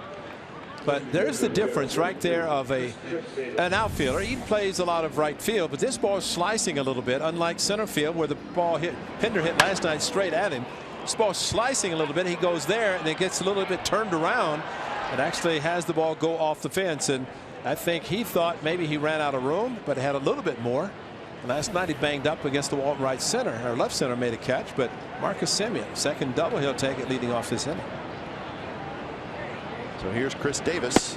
But there's the difference right there of an outfielder. Eaton plays a lot of right field, but this ball is slicing a little bit, unlike center field where the ball Pender hit last night straight at him. This ball is slicing a little bit. He goes there and it gets a little bit turned around and actually has the ball go off the fence. And I think he thought maybe he ran out of room, but had a little bit more. Last night he banged up against the wall right center, or left center made a catch, but Marcus Semien, 2nd double, he'll take it leading off this inning. So here's Chris Davis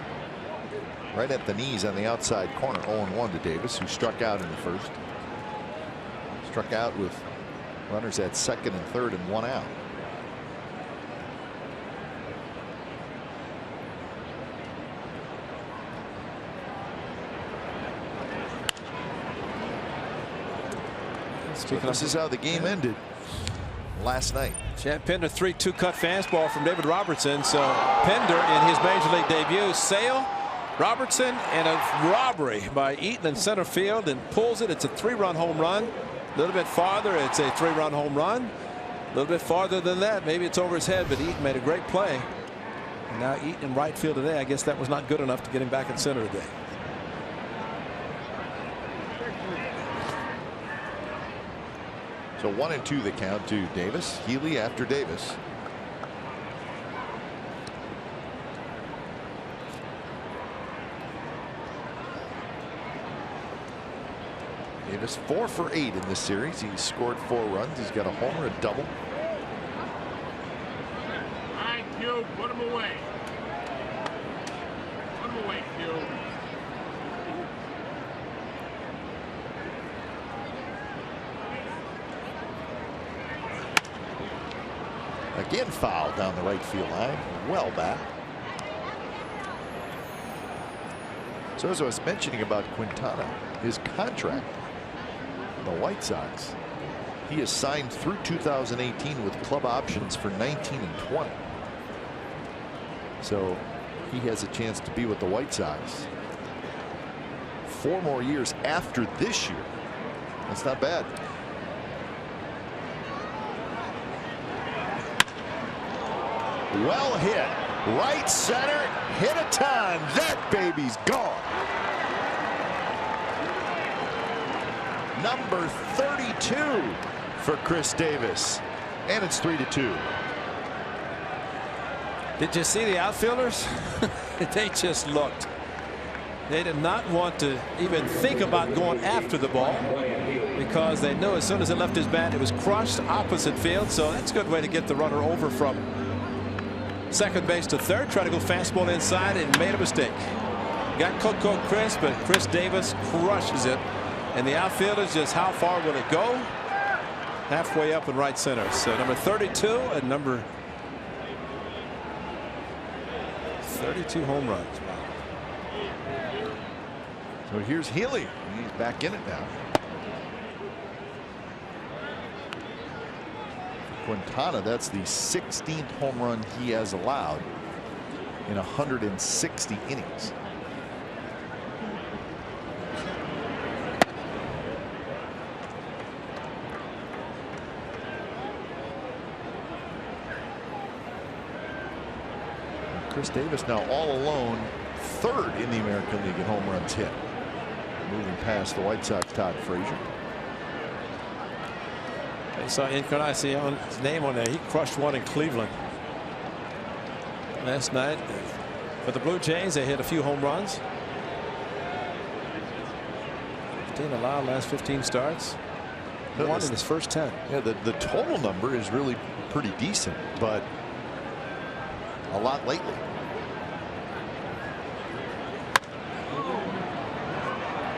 right at the knees on the outside corner. 0-1 to Davis, who struck out in the 1st. Struck out with runners at 2nd and 3rd and 1 out. So this is how the game ended last night. Chad Pinder, 3-2 cut fastball from David Robertson. So Pinder in his major league debut. Sale, Robertson, and a robbery by Eaton in center field, and pulls it. It's a 3-run home run. A little bit farther, it's a 3-run home run. A little bit farther than that, maybe it's over his head, but Eaton made a great play. And now Eaton in right field today. I guess that was not good enough to get him back in center today. So 1-2 the count to Davis. Healy after Davis. Davis 4 for 8 in this series. He's scored 4 runs. He's got a homer, a double. All right, Q, put him away. Put him away, Q. Again foul down the right field line. Well back. So as I was mentioning about Quintana, his contract, the White Sox, he is signed through 2018 with club options for 19 and 20. So he has a chance to be with the White Sox 4 more years after this year. That's not bad. Well hit. Right center. Hit a ton. That baby's gone. Number 32 for Chris Davis. And it's 3-2. Did you see the outfielders? They just looked. They did not want to even think about going after the ball because they knew as soon as it left his bat it was crushed opposite field. So that's a good way to get the runner over from second base to third. Try to go fastball inside and made a mistake. Got Coco Chris, but Chris Davis crushes it. And the outfielders just how far will it go? Halfway up in right center. So number 32 and number 32 home runs. So here's Healy. He's back in it now. Quintana, that's the 16th home run he has allowed in 160 innings. Chris Davis now all alone, 3rd in the American League in home runs hit. Moving past the White Sox Todd Frazier. I saw Encarnacion's name on there. He crushed one in Cleveland last night. For the Blue Jays, they hit a few home runs. 15 allowed last 15 starts. One in his first 10. Yeah, the total number is really pretty decent, but a lot lately.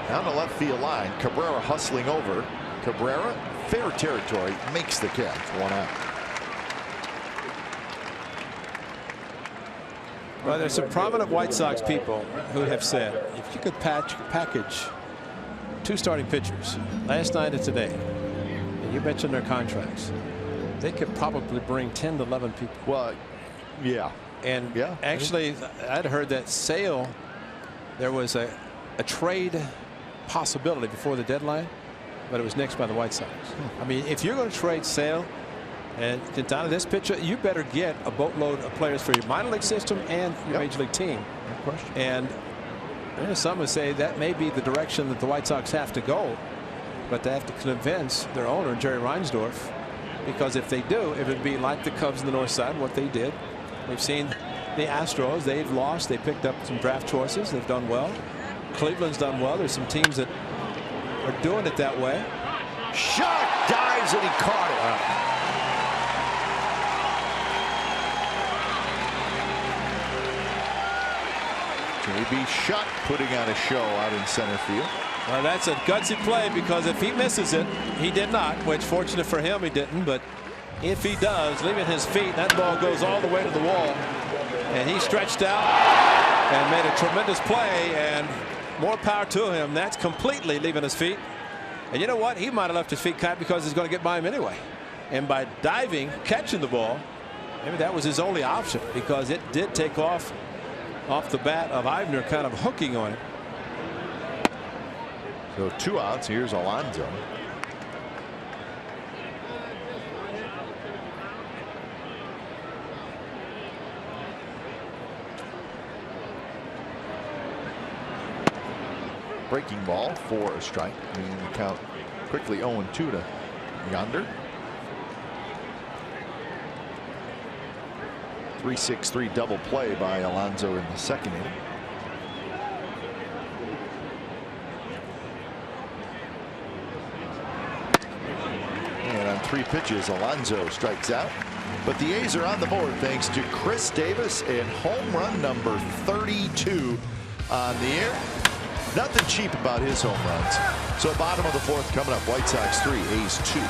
Down the left field line, Cabrera hustling over. Cabrera, fair territory, makes the catch. 1 out. Well, there's some prominent White Sox people who have said if you could package 2 starting pitchers last night and today, and you mentioned their contracts, they could probably bring 10 to 11 people. Well, yeah. And actually, I'd heard that Sale, there was a trade possibility before the deadline, but it was nixed by the White Sox. I mean, if you're going to trade Sale and Quintana, this pitcher, you better get a boatload of players for your minor league system and your major league team. No question. And some would say that may be the direction that the White Sox have to go, but they have to convince their owner, Jerry Reinsdorf, because if they do, it would be like the Cubs on the north side, what they did. We've seen the Astros, they've lost, they picked up some draft choices, they've done well. Cleveland's done well. There's some teams that are doing it that way. Shot, dives, and he caught it. J.B. Shutt putting on a show out in center field. Well, that's a gutsy play, because if he misses it, he did not, which fortunate for him he didn't, but if he does, leaving his feet, that ball goes all the way to the wall, and he stretched out and made a tremendous play, and more power to him. That's completely leaving his feet. And you know what? He might have left his feet cut because he's going to get by him anyway. And by diving, catching the ball, maybe that was his only option, because it did take off the bat of Eibner, kind of hooking on it. So 2 outs. Here's Alonso. Breaking ball for a strike. Meaning the count quickly 0-2 to Yonder. 3-6-3 double play by Alonso in the 2nd inning. And on 3 pitches, Alonso strikes out. But the A's are on the board thanks to Chris Davis and home run number 32 on the air. Nothing cheap about his home runs. So bottom of the 4th coming up. White Sox 3, A's 2.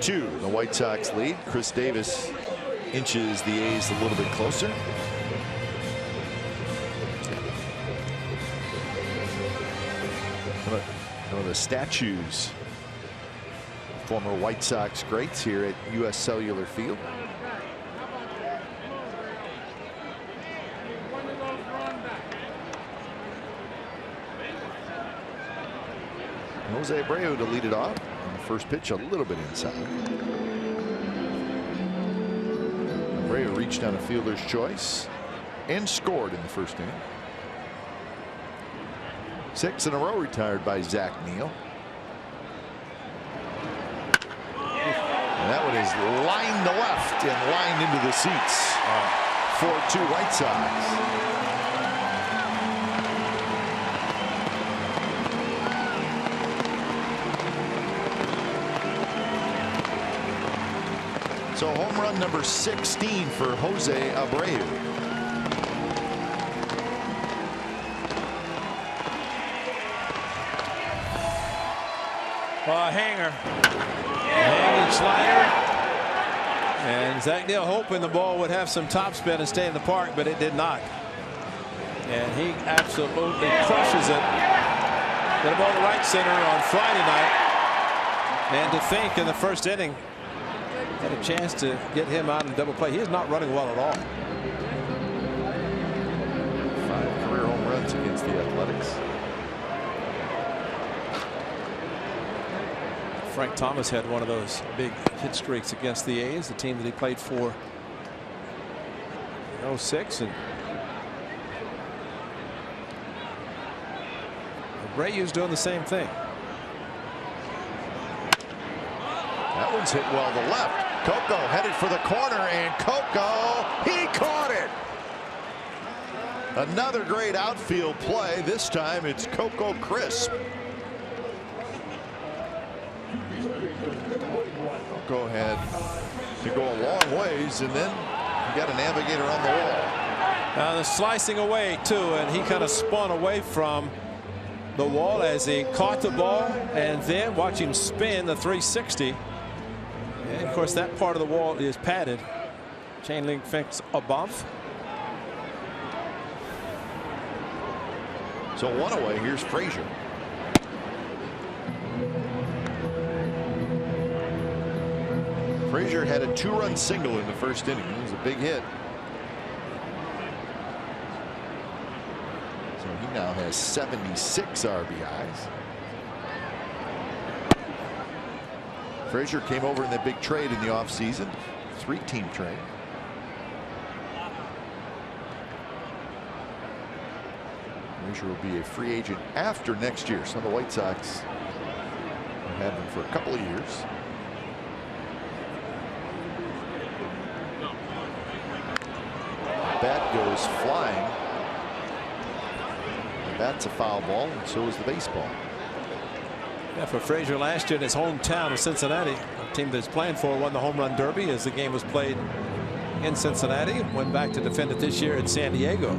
Two, the White Sox lead. Chris Davis inches the A's a little bit closer. Some of the statues former White Sox greats here at U.S. Cellular Field. Jose Abreu to lead it off. And the first pitch a little bit inside. Abreu reached on a fielder's choice and scored in the first inning. 6 in a row retired by Zach Neal. And that one is lined to left and lined into the seats. 4-2 White Sox. So home run number 16 for Jose Abreu. Hanger. Hanging slider. And Zach Neal hoping the ball would have some topspin and stay in the park, but it did not. And he absolutely crushes it. Got a ball to right center on Friday night. And to think in the first inning, had a chance to get him out in double play. He is not running well at all. 5 career home runs against the Athletics. Frank Thomas had one of those big hit streaks against the A's, the team that he played for in 06. And Abreu's doing the same thing. That one's hit well to left. Coco headed for the corner, and Coco, he caught it. Another great outfield play. This time it's Coco Crisp. Coco had to go a long ways, and then he got a navigator on the wall. The slicing away too, and he kind of spun away from the wall as he caught the ball, and then watch him spin the 360. And of course, that part of the wall is padded. Chain link fence above. So 1 away. Here's Frazier. Frazier had a 2-run single in the first inning. It was a big hit. So he now has 76 RBIs. Frazier came over in that big trade in the offseason, 3-team trade. Frazier will be a free agent after next year. So the White Sox will have him for a couple of years. Bat goes flying. And that's a foul ball, and so is the baseball. Yeah, for Frazier last year in his hometown of Cincinnati, a team that's playing for won the home run derby as the game was played in Cincinnati. Went back to defend it this year in San Diego.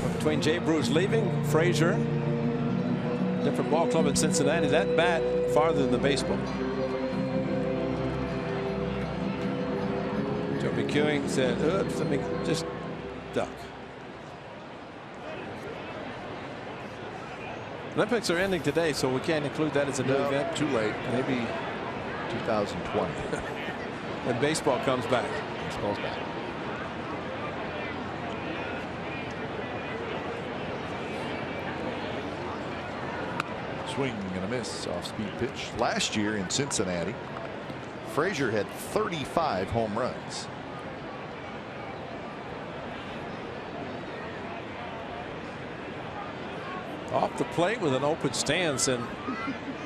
But between Jay Bruce leaving, Frazier, different ball club in Cincinnati, that bat farther than the baseball. Joe McEwing said, oops, let me just duck. Olympics are ending today, so we can't include that as a new event. Too late. Maybe 2020. When baseball comes back. Baseball's back. Swing and a miss. Off-speed pitch. Last year in Cincinnati, Frazier had 35 home runs. Off the plate with an open stance, and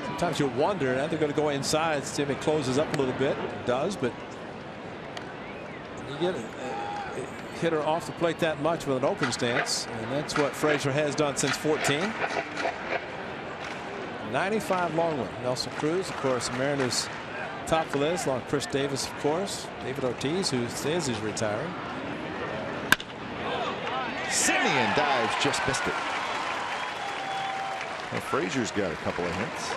sometimes you wonder, now they're going to go inside, see if it closes up a little bit. It does, but you get a hitter off the plate that much with an open stance, and that's what Frazier has done since 14. 95 long one. Nelson Cruz, of course, Mariners top of the list, along Chris Davis, of course. David Ortiz, who says he's retiring. Simeon dives, just missed it. Well, Frazier's got a couple of hits.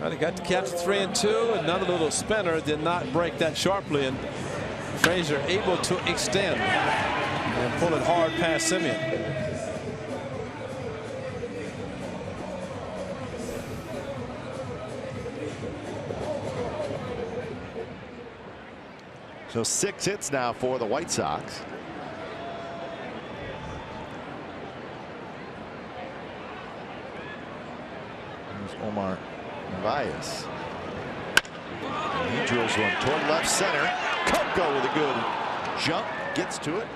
Well, he got to catch 3-2. Another little spinner did not break that sharply, and Frazier able to extend and pull it hard past Simeon. So 6 hits now for the White Sox. There's Omar Narvaez. And he drills one toward left center. Coco with a good jump, gets to it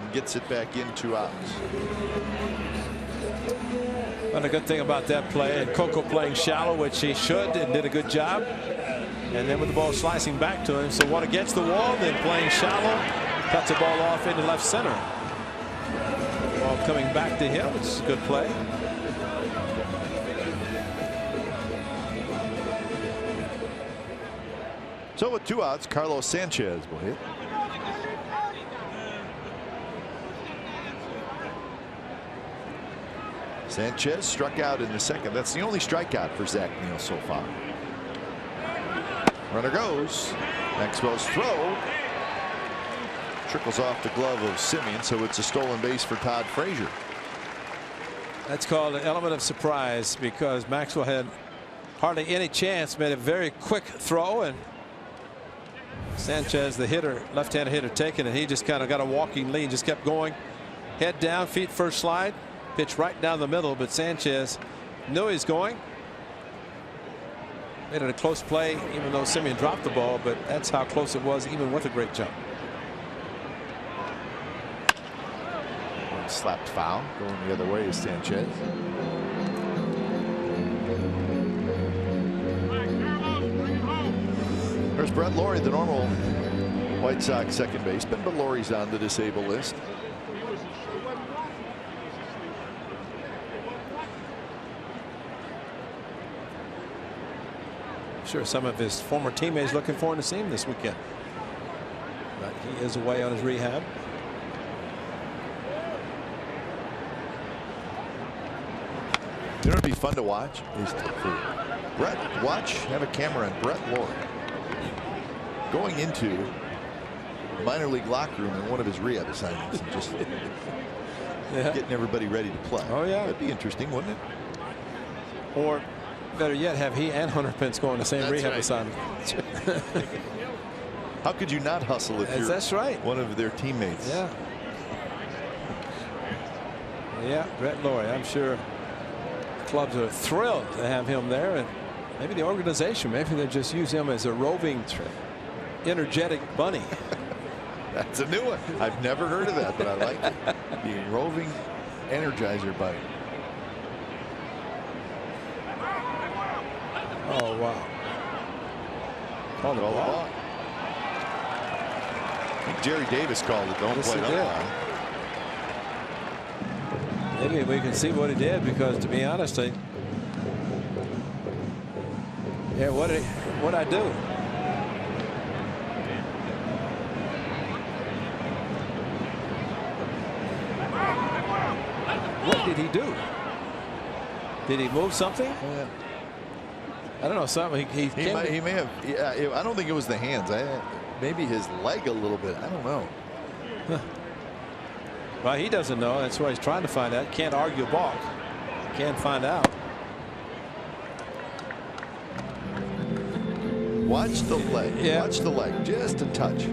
and gets it back in, 2 outs. Well, the good thing about that play, and Coco playing shallow, which he should, and did a good job. And then with the ball slicing back to him, so one against the wall, then playing shallow, cuts the ball off into left center. Ball coming back to him, which is a good play. So with 2 outs, Carlos Sanchez will hit. Sanchez struck out in the second. That's the only strikeout for Zach Neal so far. Runner goes. Maxwell's throw trickles off the glove of Simeon, so it's a stolen base for Todd Frazier. That's called an element of surprise, because Maxwell had hardly any chance, made a very quick throw, and Sanchez, the hitter, left-handed hitter, taking it. He just kind of got a walking lead, just kept going, head down, feet first slide, pitch right down the middle, but Sanchez knew he's going. Made it a close play, even though Simeon dropped the ball, but that's how close it was, even with a great jump. Slapped foul, going the other way is Sanchez. There's Brett Lawrie, the normal White Sox second baseman, but Laurie's on the disabled list. Sure, some of his former teammates looking forward to seeing him this weekend, but he is away on his rehab. You know, it'd be fun to watch is for Brett. Have a camera on Brett Lawrie going into the minor league locker room in one of his rehab assignments and just getting everybody ready to play. Oh yeah, that'd be interesting, wouldn't it? Or better yet, have he and Hunter Pence go on the same rehab assignment. How could you not hustle if you're one of their teammates? Yeah. Yeah, Brett Lawrie, I'm sure clubs are thrilled to have him there, and maybe the organization, maybe they just use him as a roving, energetic bunny. That's a new one. I've never heard of that, but I like it. The roving energizer bunny. Oh wow! Called the ball. I think Jerry Davis called it. Don't play that. Maybe we can see what he did, because to be honest, what I do? What did he do? Did he move something? Yeah. I don't know, something. He may have. Yeah, I don't think it was the hands. Maybe his leg a little bit. I don't know. Huh. Well, he doesn't know. That's why he's trying to find out. Can't argue balk. Can't find out. Watch the leg. Yeah. Watch the leg. Just a touch.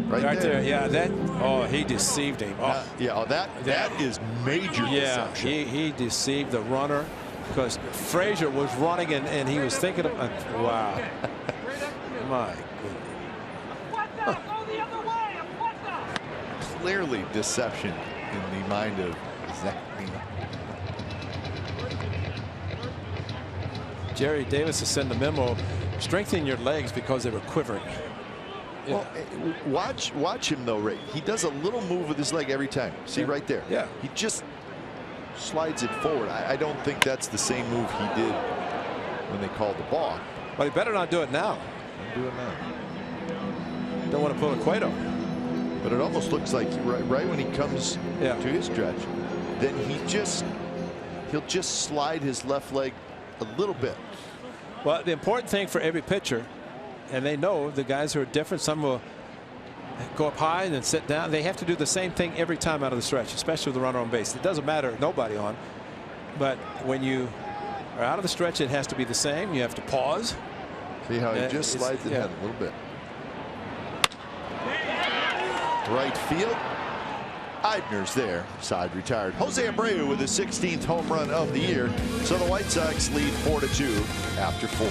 Right there. Yeah. That. Oh, he deceived him. Oh. That is major deception. He deceived the runner, because Frazier was running and he was thinking of. Wow. My goodness. Huh. Clearly deception in the mind of Zach Neal. Jerry Davis has sent a memo, strengthen your legs, because they were quivering. Well, watch him though, Ray. He does a little move with his leg every time. See right there. Yeah. He just slides it forward. I don't think that's the same move he did when they called the ball. But he better not do it now. Don't do it now. Don't want to pull a Cueto. But it almost looks like right when he comes to his stretch, then he'll just slide his left leg a little bit. Well, the important thing for every pitcher, and they know the guys who are different, some will go up high and then sit down. They have to do the same thing every time out of the stretch, especially with the runner on base. It doesn't matter, nobody on. But when you are out of the stretch, it has to be the same. You have to pause. See how he just slides it in a little bit. right field. Eibner's there, side retired. Jose Abreu with his 16th home run of the year. So the White Sox lead 4-2 after 4.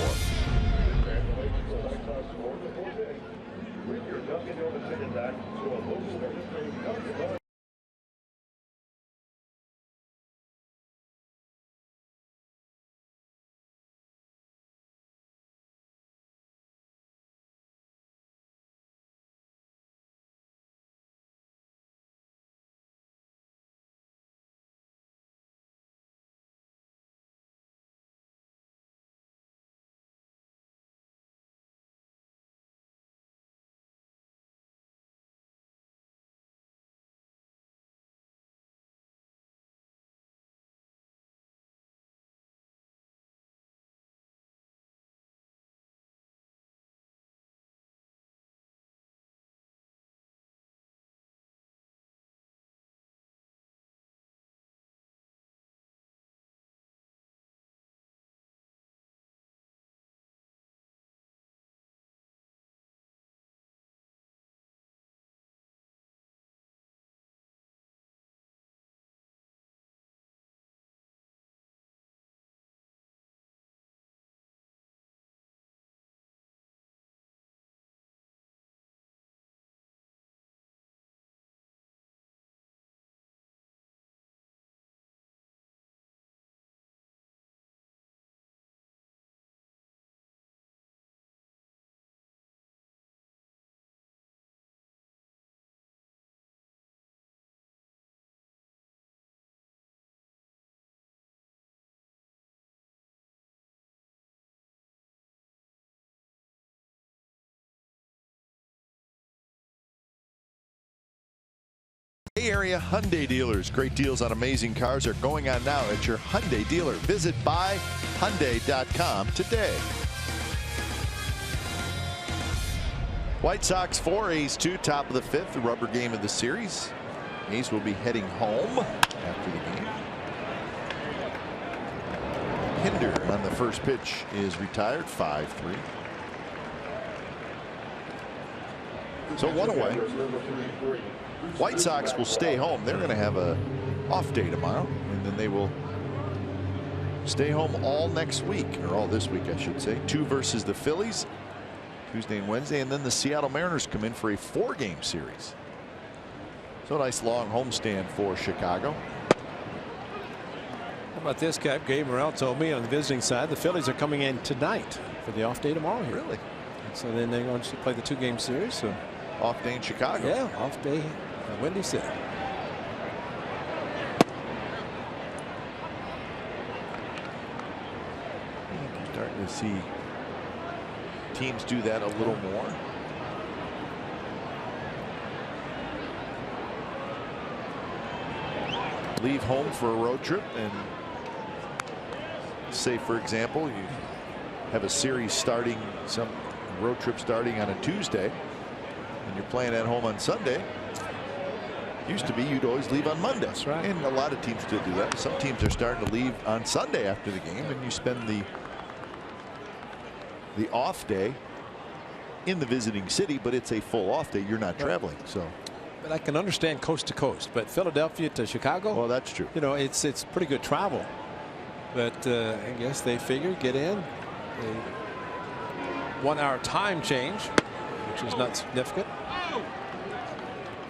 Bay Area Hyundai dealers. Great deals on amazing cars are going on now at your Hyundai dealer. Visit buyhyundai.com today. White Sox 4, A's 2, top of the 5th, the rubber game of the series. A's will be heading home after the game. Hinder on the first pitch is retired, 5-3. So 1 away. White Sox will stay home. They're going to have a off day tomorrow, and then they will stay home all next week, or all this week I should say. 2 versus the Phillies Tuesday and Wednesday, and then the Seattle Mariners come in for a 4-game series. So a nice long homestand for Chicago. How about this guy? Gabe Morrell told me on the visiting side the Phillies are coming in tonight for the off day tomorrow here. Really? So then they're going to play the 2-game series. So off day in Chicago. Yeah, off day at Windy City. You're starting to see teams do that a little more. Leave home for a road trip, and say for example you have a series starting, some road trip starting on a Tuesday, and you're playing at home on Sunday. Used to be you'd always leave on Monday. That's right. And a lot of teams still do that. Some teams are starting to leave on Sunday after the game, and you spend the off day in the visiting city, but it's a full off day. You're not traveling. So But I can understand coast to coast, but Philadelphia to Chicago, well, that's true. You know, it's pretty good travel. But I guess they figure get in a 1-hour time change, which is not significant.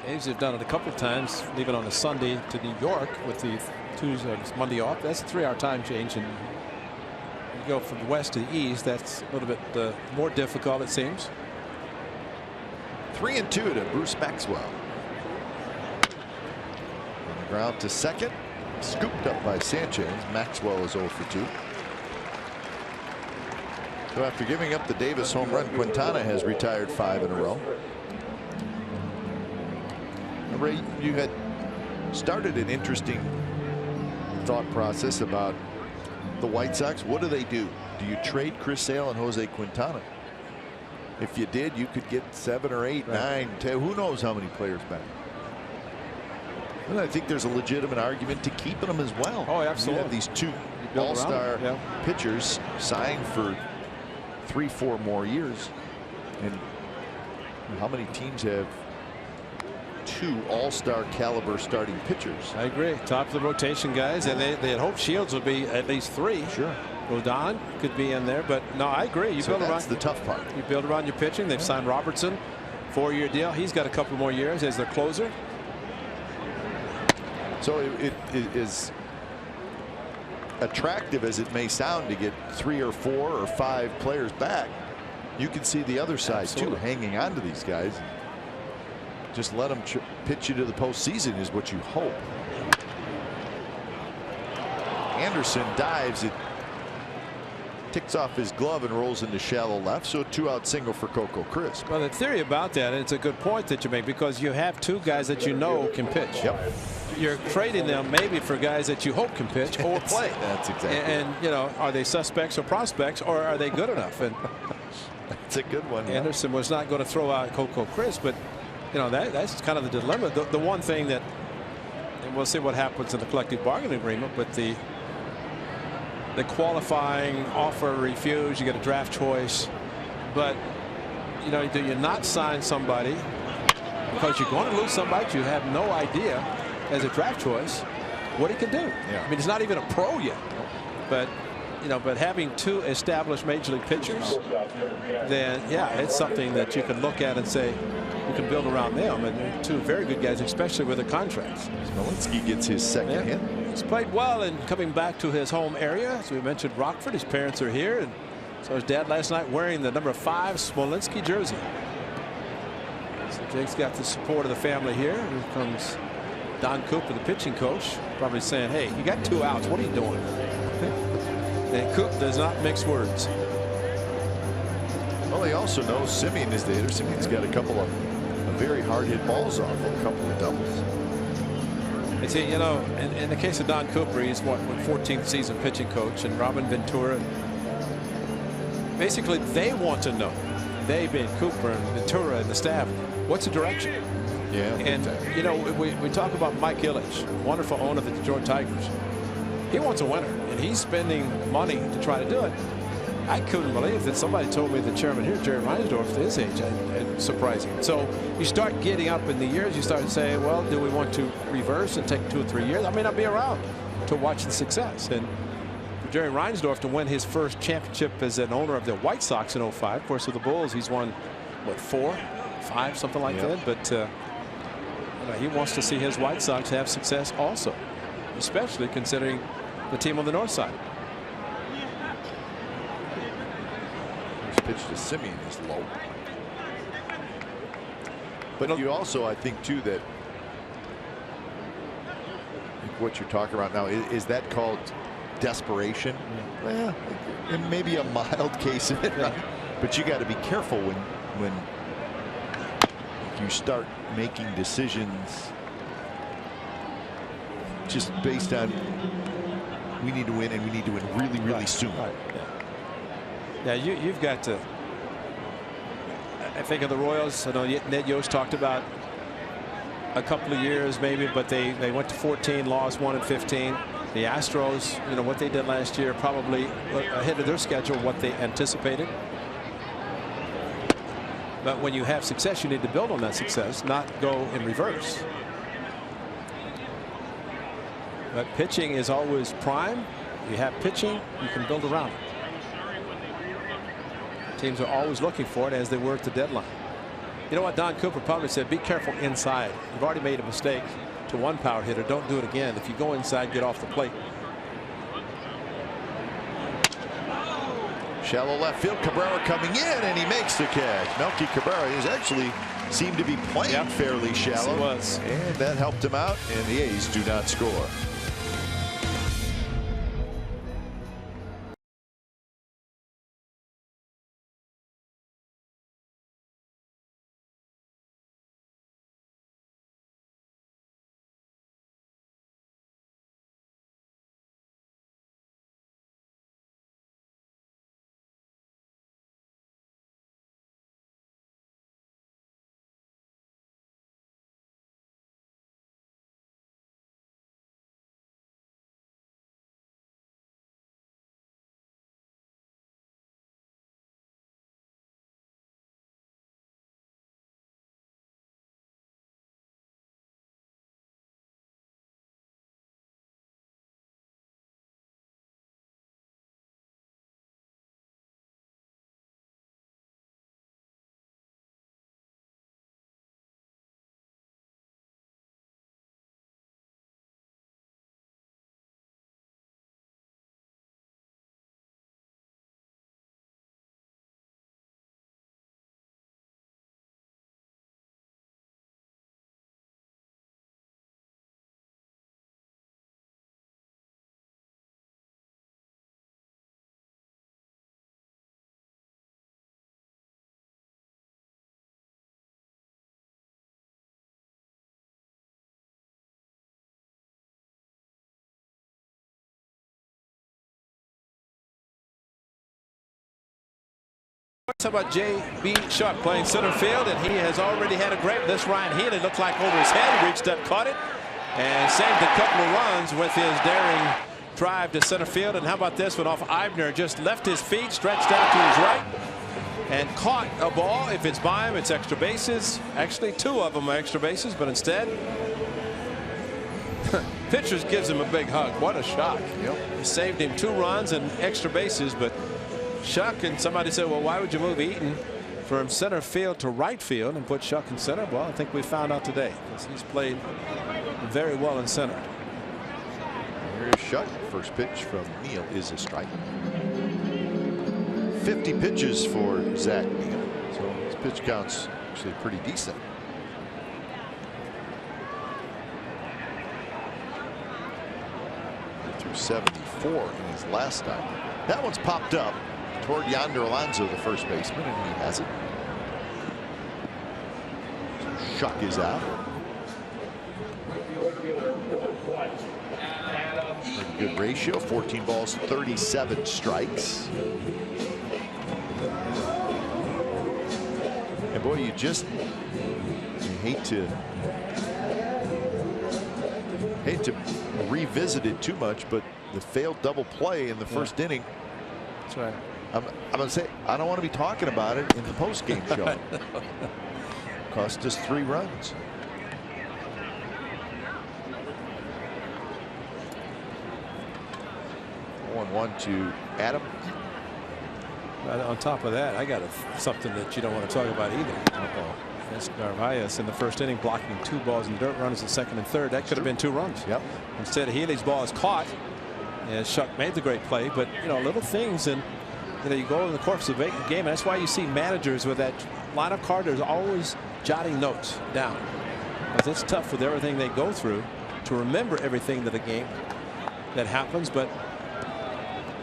A's have done it a couple of times, leaving on a Sunday to New York with the Tuesday, Monday off. That's a 3-hour time change, and you go from the west to the east. That's a little bit more difficult, it seems. 3-2 to Bruce Maxwell. On the ground to second, scooped up by Sanchez. Maxwell is 0 for 2. So after giving up the Davis home run, Quintana has retired 5 in a row. Ray, you had started an interesting thought process about the White Sox. What do they do? Do you trade Chris Sale and Jose Quintana? If you did, you could get 7 or 8, 9, 10, who knows how many players back. And I think there's a legitimate argument to keeping them as well. Oh, absolutely. You have these 2 all-star pitchers signed for 3-4 more years. And how many teams have 2 all-star caliber starting pitchers. I agree. Top of the rotation guys, and they had hoped Shields would be at least 3. Sure. Rodon could be in there, but no, I agree. You So build that's around the tough part. You build around your pitching. They've signed Robertson, 4-year deal. He's got a couple more years as their closer. So it is attractive as it may sound to get 3 or 4 or 5 players back. You can see the other side too, hanging on to these guys. Just let them pitch you to the postseason is what you hope. Anderson dives, it ticks off his glove and rolls into shallow left, so a 2-out single for Coco Crisp. Well, the theory about that, and it's a good point that you make, because you have 2 guys that you know can pitch. Yep. You're trading them maybe for guys that you hope can pitch or play. That's exactly. And you know, are they suspects or prospects, or are they good enough? And it's a good one. Anderson was not going to throw out Coco Crisp, but you know, that's kind of the dilemma. The one thing that, and we'll see what happens in the collective bargaining agreement, but the qualifying offer refused, you get a draft choice, but you know, do you not sign somebody because you're going to lose somebody you have no idea as a draft choice what he can do? Yeah. I mean, he's not even a pro yet, but you know, but having 2 established major league pitchers, then yeah, it's something that you can look at and say you can build around them, and they're 2 very good guys, especially with their contracts. Smolinski gets his second hit. He's played well and coming back to his home area. As we mentioned, Rockford, his parents are here, and so his dad last night wearing the number 5 Smolinski jersey. So Jake's got the support of the family here. Here comes Don Cooper, the pitching coach, probably saying, hey, you got 2 outs. What are you doing? And Coop does not mix words. Well, they also know Simeon is the hitter. Simeon's got a couple of very hard hit balls off, a couple of doubles. And see, you know, in the case of Don Cooper, he's what 14th season pitching coach, and Robin Ventura. Basically, they want to know, they being Cooper and Ventura and the staff, what's the direction? Yeah. And you know, we talk about Mike Ilitch, wonderful owner of the Detroit Tigers. He wants a winner, and he's spending money to try to do it. I couldn't believe that somebody told me the chairman here, Jerry Reinsdorf, at his age. It's surprising. So you start getting up in the years, you start saying, well, do we want to reverse and take 2 or 3 years? I may not be around to watch the success. And for Jerry Reinsdorf to win his first championship as an owner of the White Sox in 05, of course, with the Bulls, he's won, what, 4, 5, something like that. But you know, he wants to see his White Sox have success also, especially considering the team on the north side. Pitch to Simeon is low. But you also, I think, too, that what you're talking about now is that called desperation? Well, it may be a mild case of it, right? But you got to be careful when you start making decisions just based on we need to win, and we need to win really, really soon. Right. Yeah, you've got to. I think of the Royals. I know Ned Yost talked about a couple of years maybe, but they went to 14, lost 1 and 15. The Astros, you know what they did last year, probably ahead of their schedule, what they anticipated. But when you have success, you need to build on that success, not go in reverse. But pitching is always prime. You have pitching, you can build around it. Teams are always looking for it, as they were at the deadline. You know what Don Cooper probably said, be careful inside. You've already made a mistake to one power hitter. Don't do it again. If you go inside, get off the plate. Shallow left field, Cabrera coming in, and he makes the catch. Melky Cabrera is actually seemed to be playing fairly shallow. Yes, he was. And that helped him out, and the A's do not score. How about J.B. Shuck playing center field, and he has already had a great. This Ryan Healy looked like over his head, reached up, caught it, and saved a couple of runs with his daring drive to center field. And how about this one off Eibner? Just left his feet, stretched out to his right, and caught a ball. If it's by him, it's extra bases. Actually, 2 of them are extra bases, but instead, pitchers gives him a big hug. What a shock. Yep. He saved him 2 runs and extra bases, but Shuck, and somebody said, well, why would you move Eaton from center field to right field and put Shuck in center? Well, I think we found out today, because he's played very well in center. Here's Shuck. First pitch from Neal is a strike. 50 pitches for Zach Neal, so his pitch count's actually pretty decent. Through 74 in his last start. That one's popped up toward Yonder Alonso, the first baseman, and he has it. So Shuck is out. Pretty good ratio, 14 balls, 37 strikes. And boy, you hate to revisit it too much, but the failed double play in the first inning. That's right. I'm going to say, I don't want to be talking about it in the post-game show. Cost us 3 runs. One to Adam. On top of that, I got something that you don't want to talk about either. That's Narvaez in the first inning blocking 2 balls and dirt runners in second and third. That could have been 2 runs. Yep. Instead, Healy's ball is caught, and Shuck made the great play. But little things, and you go in the course of the game, and that's why you see managers with that lineup card. There's always jotting notes down, because it's tough with everything they go through to remember everything that a game that happens. But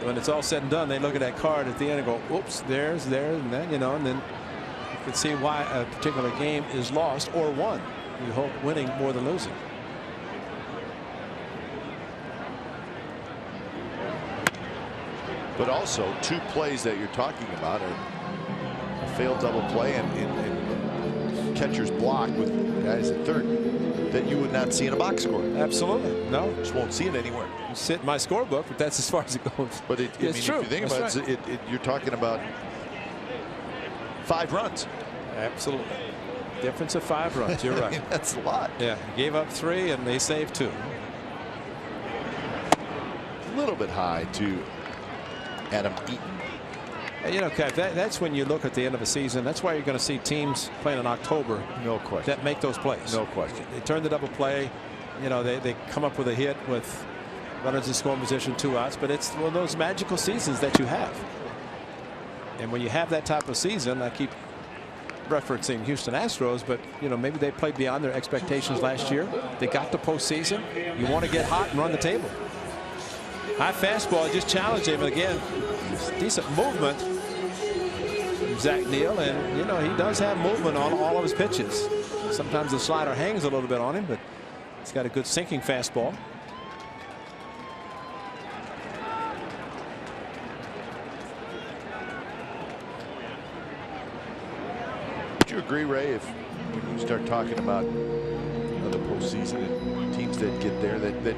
when it's all said and done, they look at that card at the end and go, "Oops, there's," and then and then you can see why a particular game is lost or won. You hope winning more than losing. But also 2 plays that you're talking about are a failed double play and catcher's block with guys at third that you would not see in a box score. Absolutely. No. Just won't see it anywhere. You sit in my scorebook, but that's as far as it goes. But it's true. If you think about it, you're talking about 5 runs. Absolutely. Difference of 5 runs. You're right. That's a lot. Yeah. Gave up 3 and they saved 2. A little bit high to Adam Eaton. And Kev, that's when you look at the end of a season. That's why you're going to see teams playing in October. No question. That make those plays. No question. They turn the double play. They come up with a hit with runners in scoring position, 2 outs. But it's one of those magical seasons that you have. And when you have that type of season, I keep referencing Houston Astros, but maybe they played beyond their expectations last year. They got the postseason. You want to get hot and run the table. High fastball just challenged him again. Decent movement from Zach Neal, and he does have movement on all of his pitches. Sometimes the slider hangs a little bit on him, but he's got a good sinking fastball. Would you agree, Ray, if when you start talking about the postseason and teams that get there, that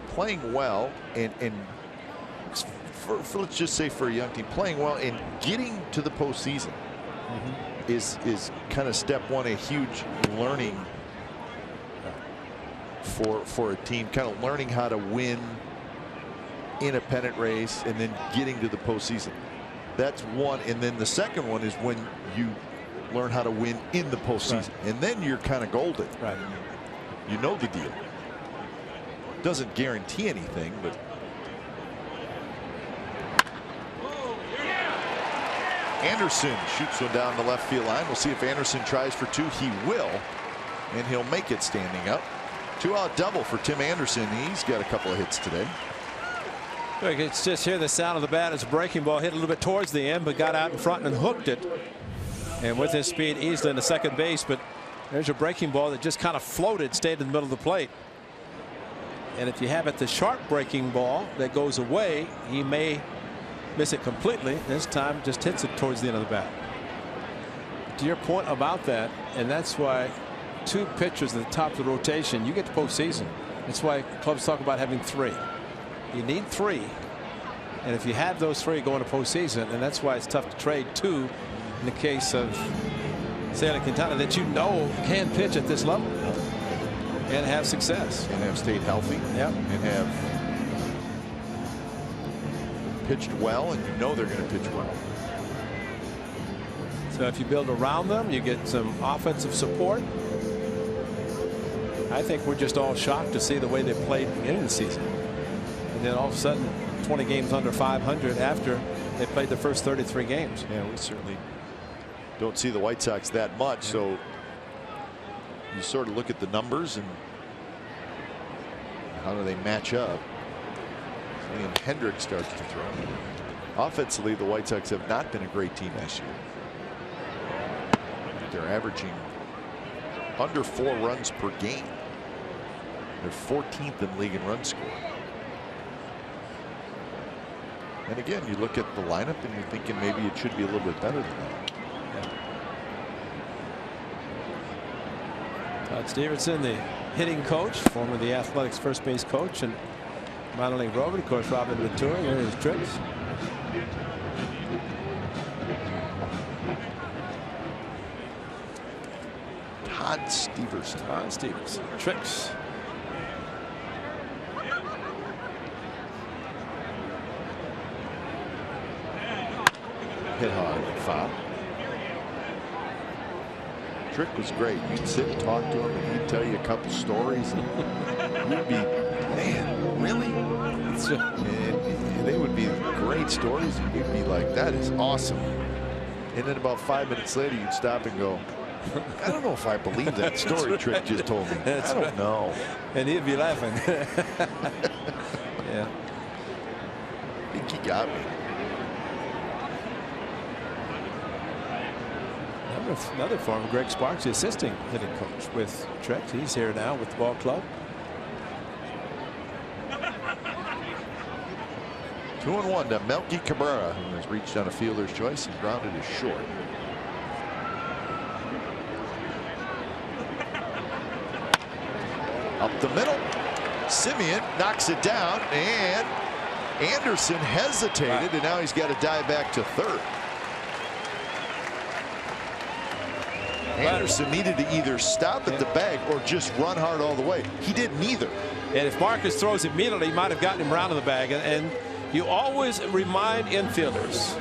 playing well and for let's just say for a young team, playing well and getting to the postseason is kind of step 1, a huge learning for a team, kind of learning how to win in a pennant race and then getting to the postseason. That's one. And then the second one is when you learn how to win in the postseason. Right. And then you're kind of golden. Right. You know the deal. Doesn't guarantee anything, but Anderson shoots one down the left field line. We'll see if Anderson tries for 2. He will, and he'll make it standing up. 2-out double for Tim Anderson. He's got a couple of hits today. It's just hear the sound of the bat as a breaking ball hit a little bit towards the end, but got out in front and hooked it. And with his speed easily into second base, but there's a breaking ball that just kind of floated, stayed in the middle of the plate. And if you have it the sharp breaking ball that goes away, he may miss it completely. This time just hits it towards the end of the bat. To your point about that, and that's why 2 pitchers at the top of the rotation, you get to postseason. That's why clubs talk about having 3. You need 3. And if you have those 3 going to postseason, and that's why it's tough to trade 2 in the case of Sale Quintana that you know can pitch at this level and have success. And have stayed healthy. Yep. And have pitched well, and you know they're going to pitch well. So if you build around them, you get some offensive support. I think we're just all shocked to see the way they played in the season. And then all of a sudden 20 games under 500 after they played the first 33 games. Yeah, we certainly don't see the White Sox that much. Yeah. So you sort of look at the numbers and how do they match up. Liam Hendriks starts to throw. Offensively, the White Sox have not been a great team this year. They're averaging under 4 runs per game. They're 14th in league in runs scored. And again, you look at the lineup and you're thinking maybe it should be a little bit better than that. Todd Stevenson, the hitting coach, former the Athletics first base coach, and minor league Robert, of course, Robin Ventura. Here are his tricks. Todd Stevenson. Todd Stevenson. Tricks. Hit hard. Foul. Trick was great. You'd sit and talk to him and he'd tell you a couple stories and you'd be, man, really? And they would be great stories and you'd be like, that is awesome. And then about 5 minutes later you'd stop and go, I don't know if I believe that story Trick just told me. I don't know. And he'd be laughing. Yeah. I think he got me. Another former, Greg Sparks, the assistant hitting coach with Trick. He's here now with the ball club. 2-1 to Melky Cabrera, who has reached on a fielder's choice and grounded it short. Up the middle. Simeon knocks it down, and Anderson hesitated, and now he's got to dive back to third. Anderson needed to either stop at the bag or just run hard all the way. He did neither. And if Marcus throws immediately, he might have gotten him round in the bag. And you always remind infielders,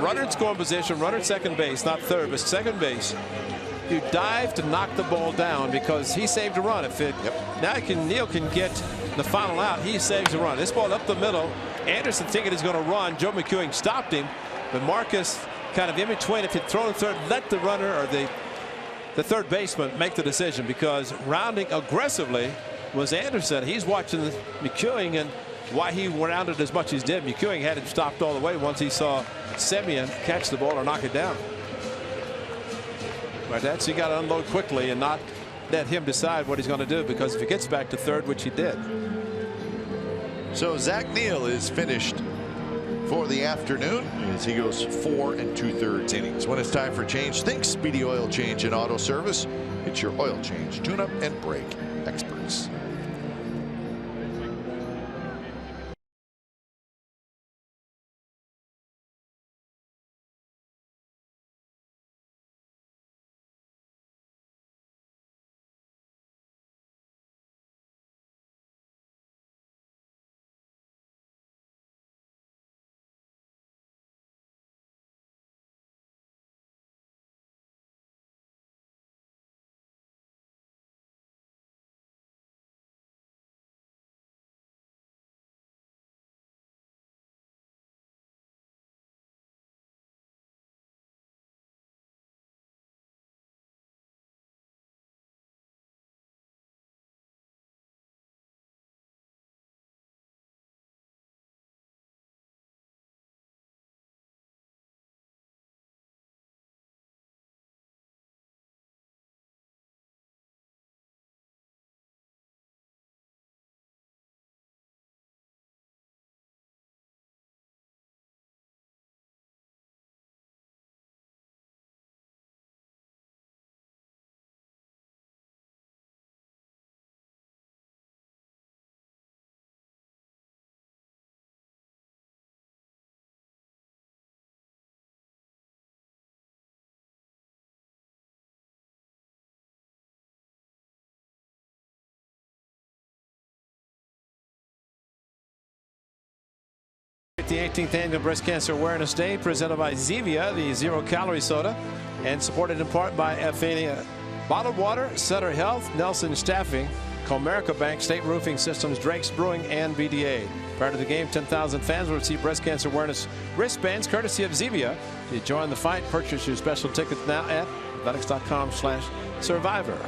runner in scoring position, runner at second base, not third, but second base. You dive to knock the ball down because he saved a run. If it now Neal can get the final out, he saves a run. This ball up the middle. Anderson thinking he's going to run. Joe McEwing stopped him, but Marcus kind of in between. If he'd thrown to third, let the runner or the third baseman make the decision, because rounding aggressively was Anderson. He's watching McEwing and why he rounded as much as he did. McEwing had him stopped all the way once he saw Semien catch the ball or knock it down. But that's, you got to unload quickly and not let him decide what he's going to do, because if he gets back to third, which he did. So Zach Neal is finished for the afternoon as he goes 4 2/3 innings. When it's time for change, think Speedy Oil Change and Auto Service. It's your oil change, tune-up, and brake experts. the 18th Annual Breast Cancer Awareness Day, presented by Zevia, the zero-calorie soda, and supported in part by Athenia Bottled Water, Sutter Health, Nelson Staffing, Comerica Bank, State Roofing Systems, Drake's Brewing, and BDA. Prior to the game, 10,000 fans will receive breast cancer awareness wristbands courtesy of Zevia. To join the fight, purchase your special tickets now at athletics.com/survivor.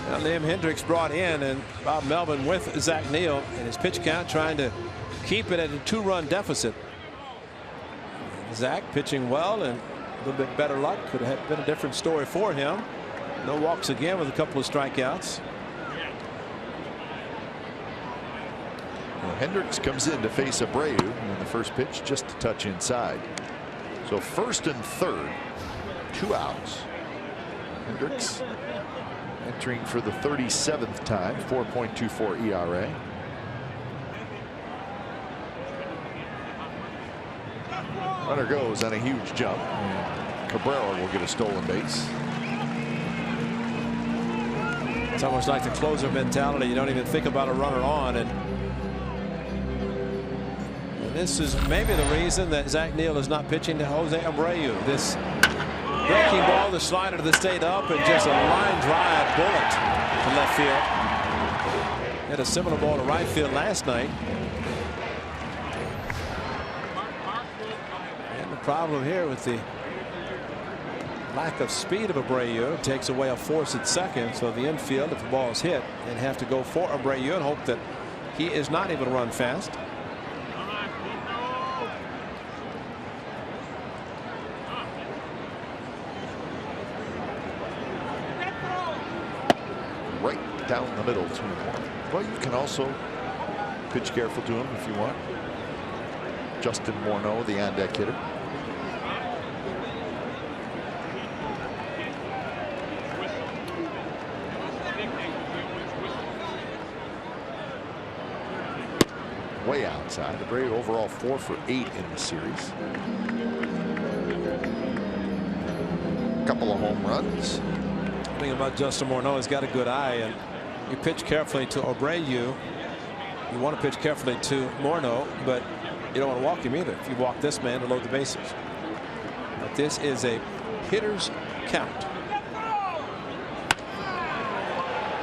Now, Liam Hendriks brought in, and Bob Melvin with Zach Neal in his pitch count, trying to keep it at a 2-run deficit. Zach pitching well, and a little bit better luck could have been a different story for him. No walks again with a couple of strikeouts. Well, Hendriks comes in to face Abreu, and the first pitch just a touch inside. So first and third, 2 outs. Hendriks entering for the 37th time, 4.24 ERA. Runner goes on a huge jump, and Cabrera will get a stolen base. It's almost like the closer mentality. You don't even think about a runner on, and this is maybe the reason that Zach Neal is not pitching to Jose Abreu. This breaking ball, the slider to the state up, and just a line drive bullet to left field. Had a similar ball to right field last night. And the problem here with the lack of speed of Abreu takes away a force at second. So the infield, if the ball is hit, and have to go for Abreu and hope that he is not able to run fast. Right down the middle to him. Well, you can also pitch careful to him if you want. Justin Morneau, the on-deck hitter. Way outside. Abreu overall 4 for 8 in the series. Couple of home runs. The thing about Justin Morneau, he's got a good eye, and you pitch carefully to Abreu. You want to pitch carefully to Morneau, but you don't want to walk him either. If you walk this man to load the bases. But this is a hitter's count.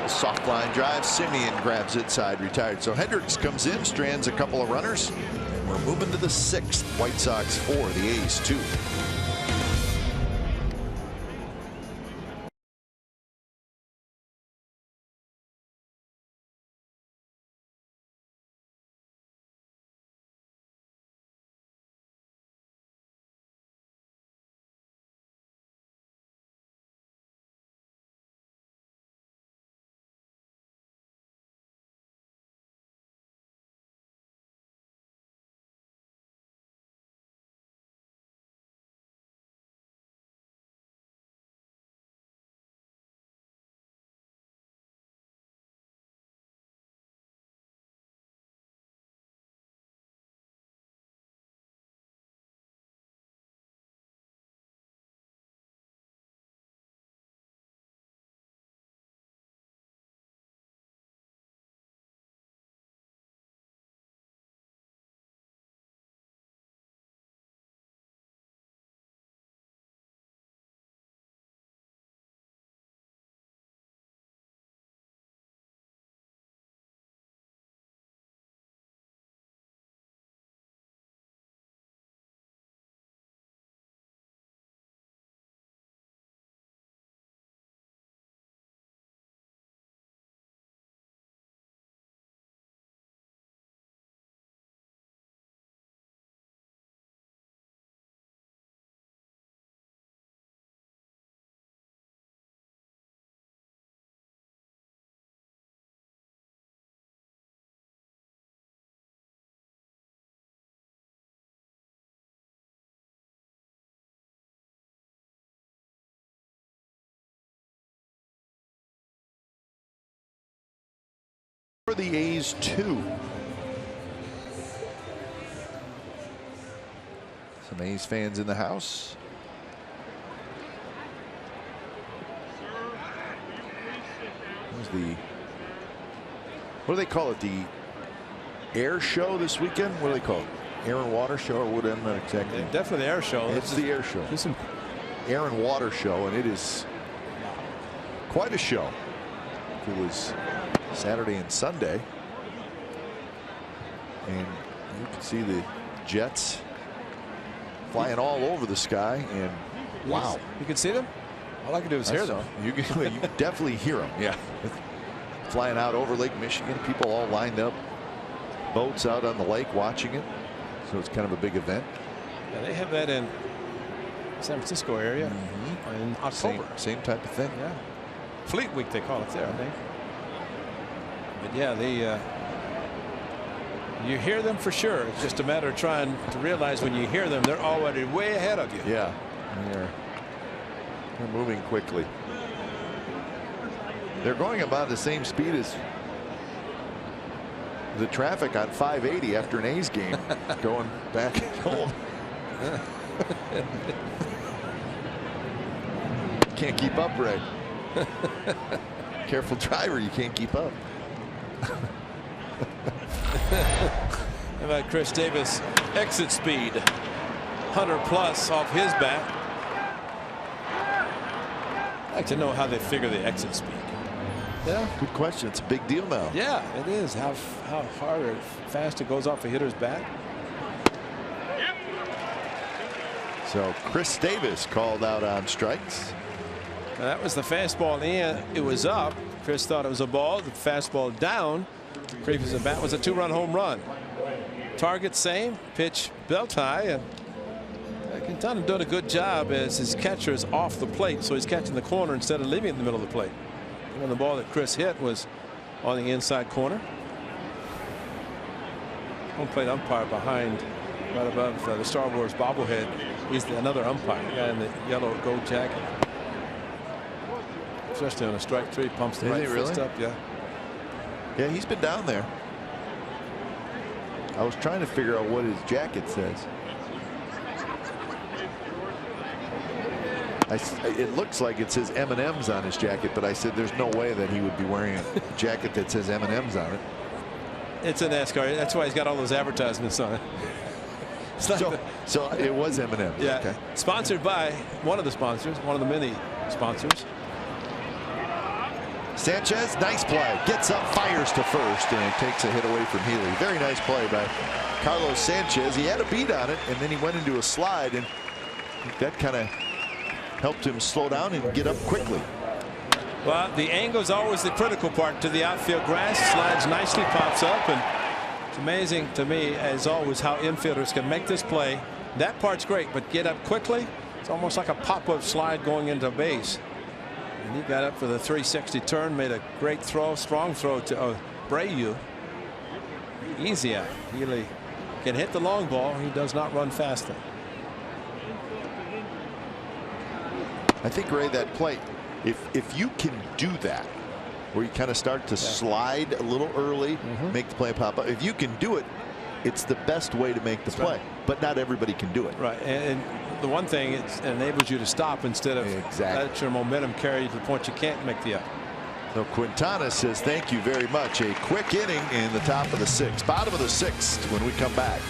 Soft line drive. Simeon grabs it, side retired. So Hendriks comes in, strands a couple of runners. We're moving to the 6th. White Sox 4, the A's 2. For the A's 2. Some A's fans in the house. What do they call it? The air show this weekend. What do they call it? Air and water show, or what? I'm not exactly. Yeah, definitely the air show. It's the air show. Some Air and water show, and it is quite a show. It was Saturday and Sunday, and you can see the jets flying all over the sky, and wow. You can see them? All I can do is hear them. You can definitely hear them. Yeah. Flying out over Lake Michigan, people all lined up, boats out on the lake watching it. So it's kind of a big event. Yeah, they have that in San Francisco area in October. Same type of thing. Yeah. Fleet Week they call it there, I think. But yeah, you hear them for sure. It's just a matter of trying to realize when you hear them, they're already way ahead of you. Yeah, they're moving quickly. They're going about the same speed as the traffic on 580 after an A's game going back home. Can't keep up, Ray. Careful driver, you can't keep up. How about Chris Davis exit speed 100 plus off his bat. I'd like to know how they figure the exit speed. Yeah, good question. It's a big deal now. Yeah, it is. How hard or fast it goes off a hitter's bat. So Chris Davis called out on strikes. Now that was the fastball in. It was up. Chris thought it was a ball. The fastball down. Previous at bat was a 2-run home run. Target same. Pitch belt high. And Quintana doing a good job as his catcher is off the plate, so he's catching the corner instead of leaving it in the middle of the plate. And the ball that Chris hit was on the inside corner. Home plate umpire behind, right above the Star Wars bobblehead. He's another umpire, the guy in the yellow gold jacket. Especially on a strike three, pumps the right fist up. Yeah. Yeah, he's been down there. I was trying to figure out what his jacket says. It looks like it says M&M's on his jacket, but I said there's no way that he would be wearing a jacket that says M&M's on it. It's a NASCAR. That's why he's got all those advertisements on it. So it was M&M. Yeah. Okay. Sponsored by one of the sponsors, one of the many sponsors. Sanchez, nice play. Gets up, fires to first, and takes a hit away from Healy. Very nice play by Carlos Sanchez. He had a beat on it, and then he went into a slide, and that kind of helped him slow down and get up quickly. Well, the angle is always the critical part to the outfield grass. Slides nicely, pops up, and it's amazing to me, as always, how infielders can make this play. That part's great, but get up quickly. It's almost like a pop-up slide going into base. And he got up for the 360 turn, made a great throw, strong throw to Abreu. Easy out. Healy can hit the long ball. He does not run fast though. I think, Ray, that play, if you can do that, where you kind of start to slide a little early, make the play pop up, if you can do it, it's the best way to make the play. Right. But not everybody can do it. Right. And the one thing, it enables you to stop instead of let your momentum carry you to the point you can't make the out. So Quintana says thank you very much. A quick inning in the top of the sixth. Bottom of the sixth when we come back.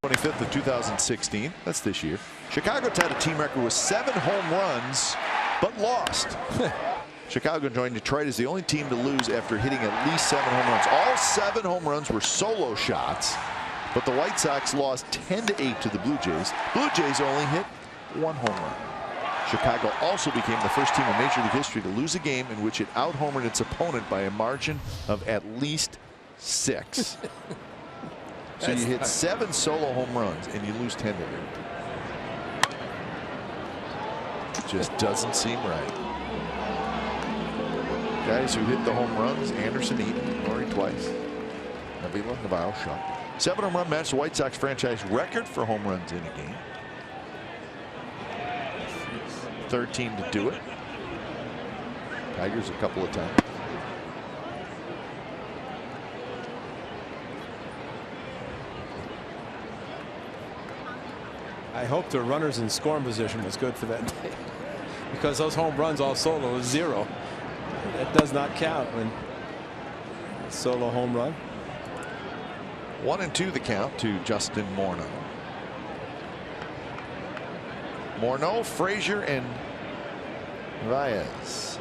25th of 2016. That's this year. Chicago tied a team record with 7 home runs, but lost. Chicago joined Detroit as the only team to lose after hitting at least 7 home runs. All 7 home runs were solo shots, but the White Sox lost 10-8 to the Blue Jays. Blue Jays only hit 1 home run. Chicago also became the first team in Major League history to lose a game in which it out-homered its opponent by a margin of at least 6. So you hit 7 solo home runs and you lose 10-8. Just doesn't seem right. Guys who hit the home runs: Anderson, Eaton, Norrie twice, Avila, Navarro, Shaw. 7 home run match the White Sox franchise record for home runs in a game. 3rd team to do it. Tigers a couple of times. I hope the runners in scoring position was good for that day, because those home runs all solo is 0. That does not count when solo home run. 1-2 the count to Justin Morneau. Morneau, Frazier, and Baez.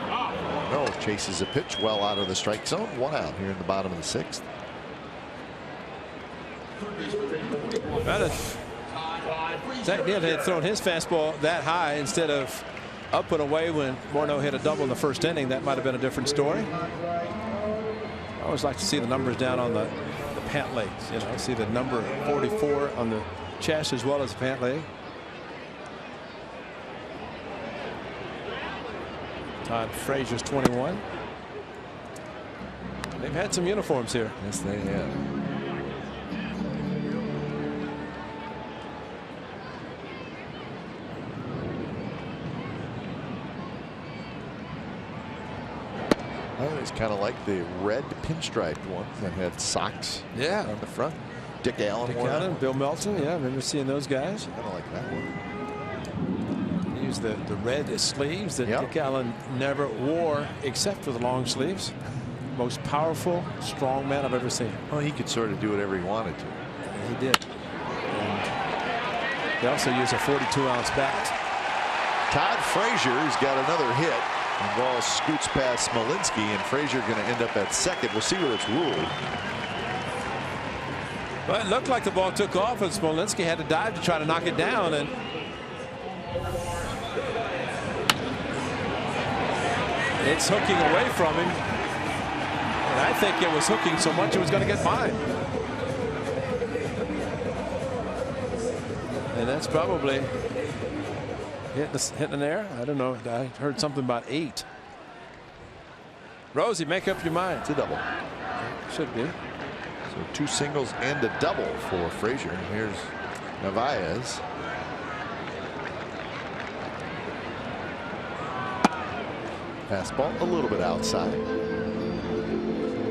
Morneau chases a pitch well out of the strike zone. 1 out here in the bottom of the 6th. Zach Neal had thrown his fastball that high instead of up and away when Morneau hit a double in the 1st inning. That might have been a different story. I always like to see the numbers down on the pant legs. You know, see the number 44 on the chest as well as the pant leg. Todd Frazier's 21. They've had some uniforms here. Yes, they have. It's kind of like the red pinstriped one that had socks on the front. Dick Allen, Bill Melton. Yeah, I remember seeing those guys. Kind of like that one. Use the red sleeves that Dick Allen never wore except for the long sleeves. Most powerful, strong man I've ever seen. Well, he could sort of do whatever he wanted to. He did. And they also use a 42-ounce bat. Todd Frazier has got another hit. The ball scoots past Smolinski, and Frazier going to end up at 2nd. We'll see where it's ruled. Well, it looked like the ball took off, and Smolinski had to dive to try to knock it down. And it's hooking away from him. And I think it was hooking so much it was going to get by. And that's probably hitting an air. I don't know. I heard something about 8. Rosie, make up your mind. It's a double. Should be. So 2 singles and a double for Frazier. And here's Narvaez. Fastball a little bit outside.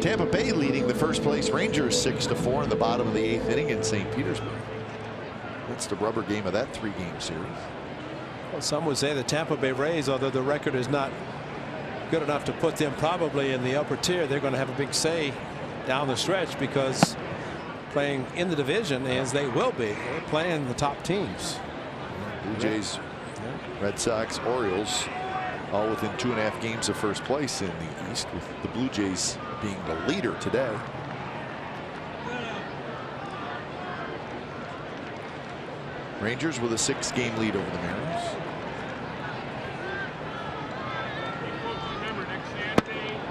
Tampa Bay leading the 1st place Rangers 6-4 in the bottom of the 8th inning in St. Petersburg. That's the rubber game of that 3-game series. Well, some would say the Tampa Bay Rays, although the record is not good enough to put them probably in the upper tier, they're going to have a big say down the stretch, because playing in the division, as they will be, they're playing the top teams. Blue Jays, Red Sox, Orioles, all within 2.5 games of 1st place in the East, with the Blue Jays being the leader today. Rangers with a 6-game lead over the Mariners.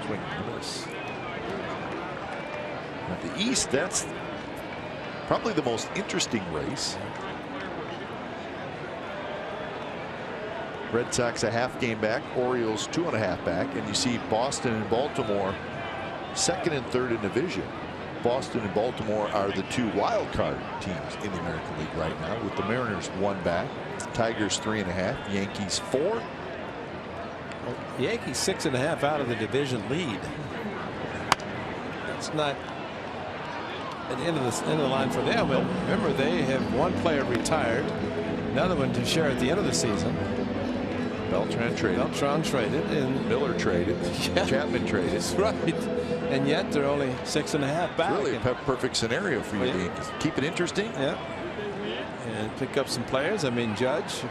Swing and miss. At the East, that's probably the most interesting race. Red Sox a 1/2 game back, Orioles 2.5 back, and you see Boston and Baltimore 2nd and 3rd in division. Boston and Baltimore are the 2 wild card teams in the American League right now, with the Mariners 1 back, Tigers 3.5, Yankees 4. Well, Yankees 6.5 out of the division lead. It's not at the end of the line for them. But remember, they have 1 player retired, another one to share at the end of the season. Beltran traded. Beltran traded. And Miller traded. Yeah. Chapman traded. that's right. And yet they're only 6.5 back. Really a perfect scenario for you. Yeah. Keep it interesting. Yeah. And pick up some players. I mean, Judge.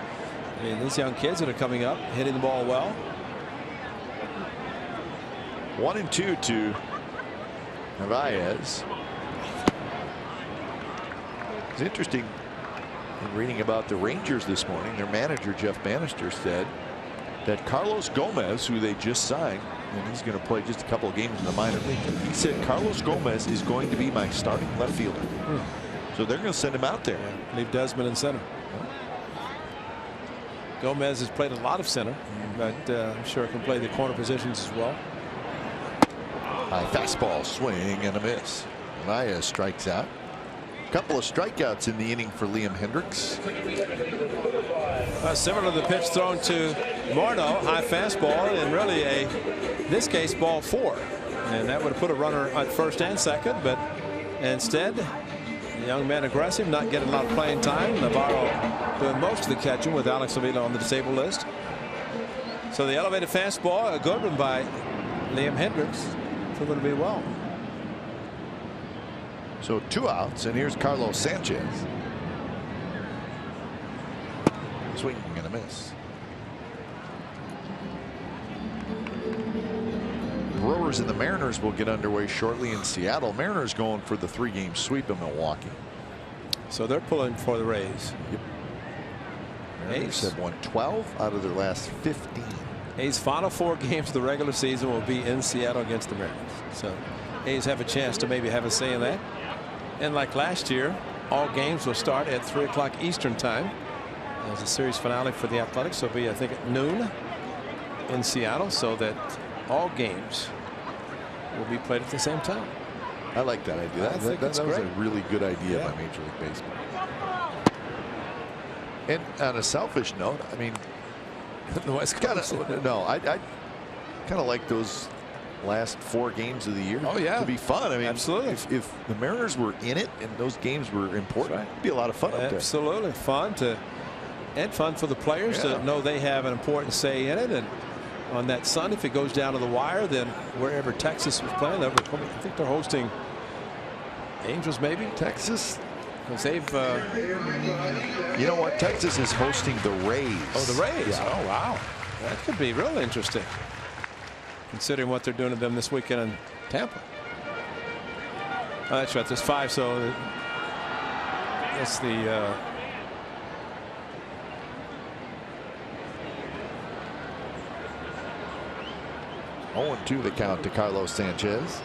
I mean, these young kids that are coming up, hitting the ball well. 1-2 to Narvaez. It's interesting in reading about the Rangers this morning. Their manager, Jeff Bannister, said that Carlos Gomez, who they just signed, and he's going to play just a couple of games in the minor league, he said Carlos Gomez is going to be my starting left fielder. So they're going to send him out there. Yeah, leave Desmond in center. Gomez has played a lot of center, but I'm sure can play the corner positions as well. High fastball swing and a miss. Narvaez strikes out. A couple of strikeouts in the inning for Liam Hendriks. Similar to the pitch thrown to Morneau, high fastball, and really in this case, ball 4. And that would have put a runner at first and second, but instead, the young man aggressive, not getting a lot of playing time. Navarro doing most of the catching with Alex Avila on the disabled list. So the elevated fastball, a good one by Liam Hendriks. Going to be well. So 2 outs, and here's Carlos Sanchez. Swing and a miss. Brewers and the Mariners will get underway shortly in Seattle. Mariners going for the 3-game sweep of Milwaukee. So they're pulling for the Rays. Yep. Mariners have won 12 out of their last 15. A's final 4 games of the regular season will be in Seattle against the Mariners. So A's have a chance to maybe have a say in that. And like last year, all games will start at 3 o'clock Eastern time. There's a series finale for the Athletics. It'll be, I think, at noon in Seattle, so that all games will be played at the same time. I like that idea. That was great. a really good idea by Major League Baseball. And on a selfish note, I mean, The West Coast. I kind of like those last 4 games of the year. Oh, yeah. To be fun. I mean, absolutely. If the Mariners were in it and those games were important, it'd be a lot of fun up there. Absolutely fun for the players to know they have an important say in it. And on that Sunday, if it goes down to the wire, then wherever Texas was playing, I think they're hosting Angels, maybe Texas. Because they've, you know what? Texas is hosting the Rays. Oh, the Rays. Yeah. Oh, wow. That could be real interesting, considering what they're doing to them this weekend in Tampa. Oh, that's right. There's 5, so that's the. 0-2 the count to Carlos Sanchez.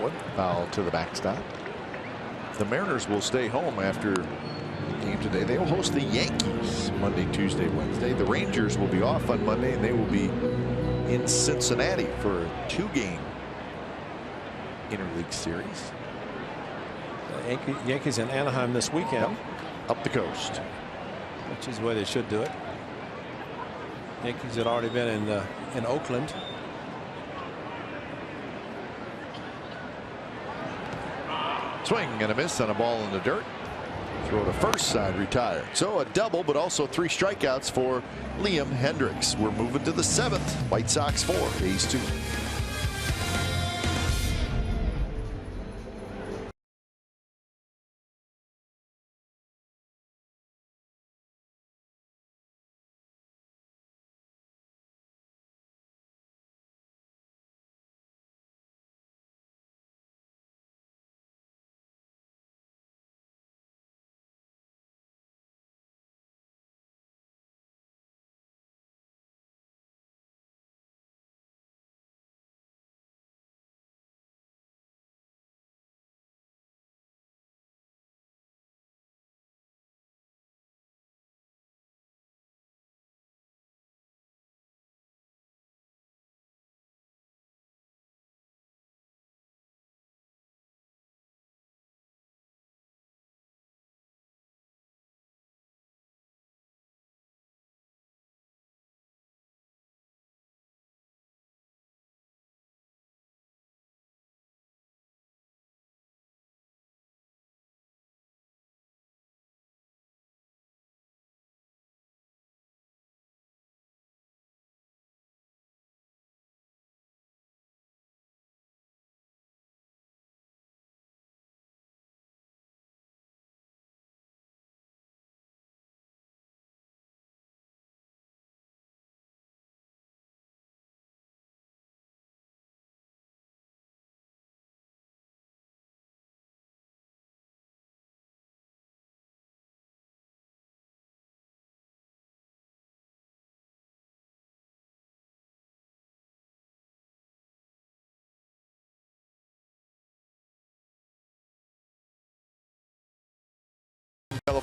One foul to the backstop. The Mariners will stay home after the game today. They will host the Yankees Monday, Tuesday, Wednesday. The Rangers will be off on Monday, and they will be in Cincinnati for a 2-game interleague series. Yankees in Anaheim this weekend. Up the coast, which is the way they should do it. Yankees had already been in Oakland. Swing and a miss on a ball in the dirt. Throw to first, side retired. So a double, but also 3 strikeouts for Liam Hendriks. We're moving to the 7th. White Sox 4, A's 2.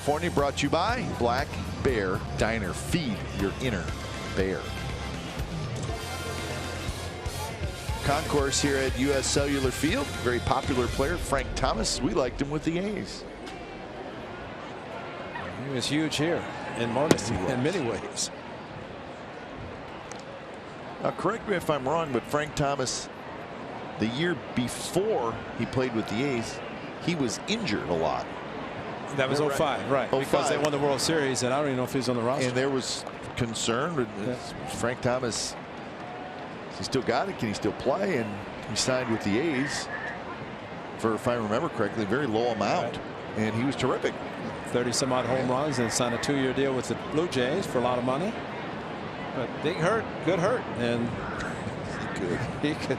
California, brought to you by Black Bear Diner. Feed your inner bear. Concourse here at U.S. Cellular Field. Very popular player, Frank Thomas. We liked him with the A's. He was huge here in many ways. Now, correct me if I'm wrong, but Frank Thomas, the year before he played with the A's, he was injured a lot. That was 05, right? Because they won the World Series, and I don't even know if he was on the roster. And there was concern. Frank Thomas, he still got it. Can he still play? And he signed with the A's for, if I remember correctly, a very low amount. And he was terrific. 30-some-odd home runs, and signed a 2-year deal with the Blue Jays for a lot of money. But big hurt, good hurt, and he could.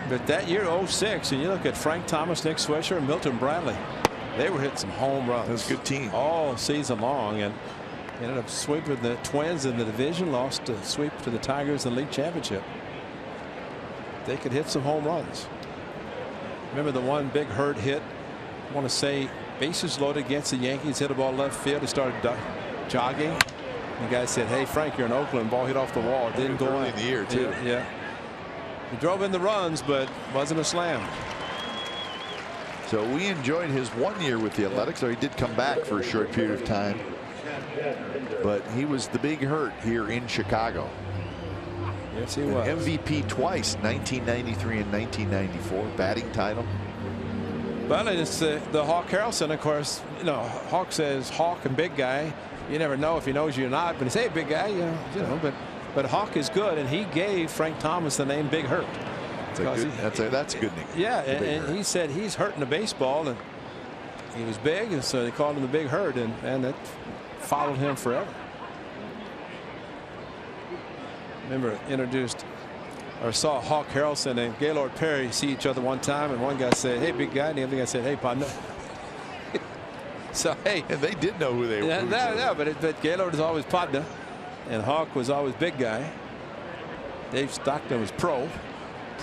But that year, 06, and you look at Frank Thomas, Nick Swisher, and Milton Bradley. They were hitting some home runs. It was a good team all season long, and ended up sweeping the Twins in the division. Lost a sweep to the Tigers in the league championship. They could hit some home runs. Remember the one big hurt hit? I want to say bases loaded against the Yankees. Hit a ball left field. He started jogging. The guy said, "Hey Frank, you're in Oakland." Ball hit off the wall. It didn't go early in the year too. Yeah. He drove in the runs, but wasn't a slam. So we enjoyed his 1 year with the Athletics. So he did come back for a short period of time, but he was the big hurt here in Chicago. Yes, he was. MVP twice, 1993 and 1994, batting title. Well, it's the Hawk Harrelson, of course. You know, Hawk says Hawk and big guy. You never know if he knows you or not, but he say big guy, you know. But Hawk is good, and he gave Frank Thomas the name Big Hurt. That's a good name. Yeah, and he said he's hurting the baseball, and he was big, and so they called him the Big Hurt, and that followed him forever. Remember, introduced or saw Hawk Harrelson and Gaylord Perry see each other one time, and one guy said, "Hey, big guy," and the other guy said, "Hey, partner." So hey, and they did know who they were. Yeah, but Gaylord is always partner, and Hawk was always big guy. Dave Stockton was pro.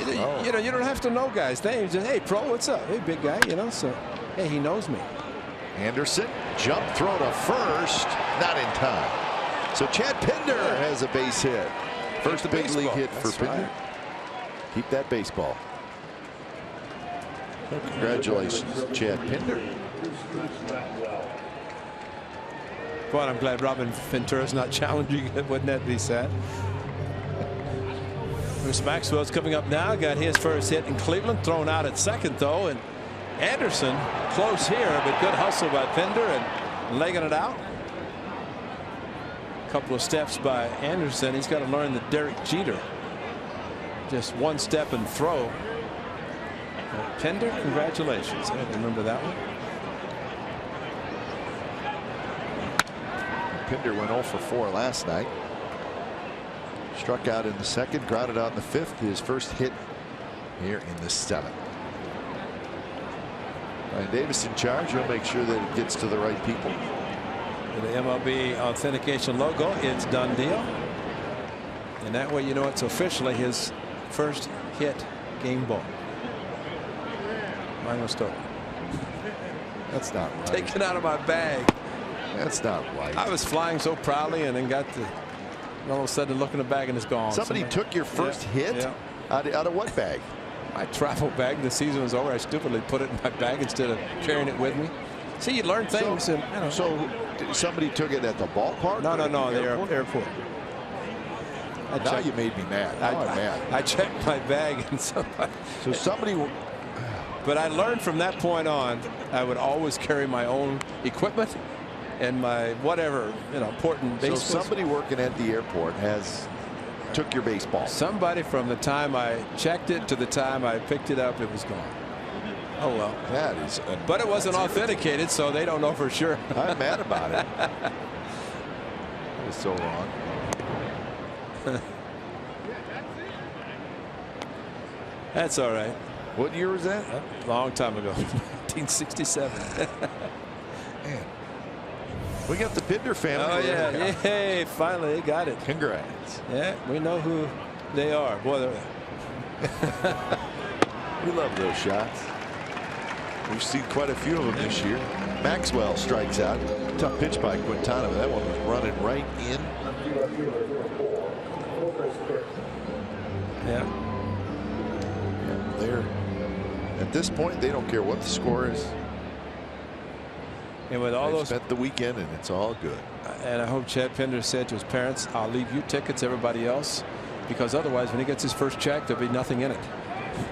You know, you don't have to know guys' names. Just, hey, pro, what's up? Hey, big guy, you know. So hey, he knows me. Anderson, jump throw to first, not in time. So Chad Pinder has a base hit. First big league hit for Pinder. Right. Keep that baseball. Congratulations, Chad Pinder. Boy, I'm glad Robin Ventura's not challenging it. Wouldn't that be sad? Bruce Maxwell's coming up now. Got his first hit in Cleveland. Thrown out at second, though. And Anderson close here, but good hustle by Pinder and legging it out. A couple of steps by Anderson. He's got to learn the Derek Jeter. Just one step and throw. Pinder, congratulations. I remember that one. Pinder went 0 for 4 last night. Struck out in the second, grounded out in the fifth. His first hit here in the seventh. Ryan Davis in charge. He'll make sure that it gets to the right people. The MLB authentication logo, it's done deal. And that way you know it's officially his first hit game ball. Mine was stolen. That's not right. Taken out of my bag. That's not right. I was flying so proudly and then got to all of a sudden look in the bag and it's gone. Somebody took your first hit out of what bag? My travel bag. The season was over. I stupidly put it in my bag instead of carrying it with me. See, you learn things. So, so somebody took it at the ballpark? No, the airport. Now you made me mad. Now I'm mad. I checked my bag and somebody. So somebody. But I learned from that point on, I would always carry my own equipment and my whatever, important baseball. So somebody working at the airport took your baseball. Somebody from the time I checked it to the time I picked it up, it was gone. Oh well. That is. But it wasn't authenticated, so they don't know for sure. I'm mad about it. That is so wrong. That's all right. What year was that? A long time ago. 1967. Man. We got the Pinder family. Oh yeah. Yay, finally they got it. Congrats. Yeah, we know who they are. Boy, we love those shots. We've seen quite a few of them this year. Maxwell strikes out. Tough pitch by Quintana, but that one was running right in. Yeah. They're at this point, they don't care what the score is. And with all They those, spent the weekend, and it's all good. and I hope Chad Pinder said to his parents, "I'll leave you tickets, everybody else," because otherwise, when he gets his first check, there'll be nothing in it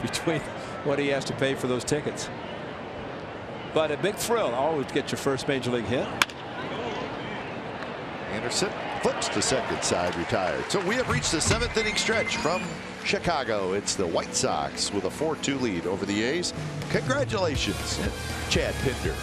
between what he has to pay for those tickets. But a big thrill, always get your first major league hit. Anderson flips to second side, retired. So we have reached the 7th inning stretch from Chicago. It's the White Sox with a 4-2 lead over the A's. Congratulations, Chad Pinder.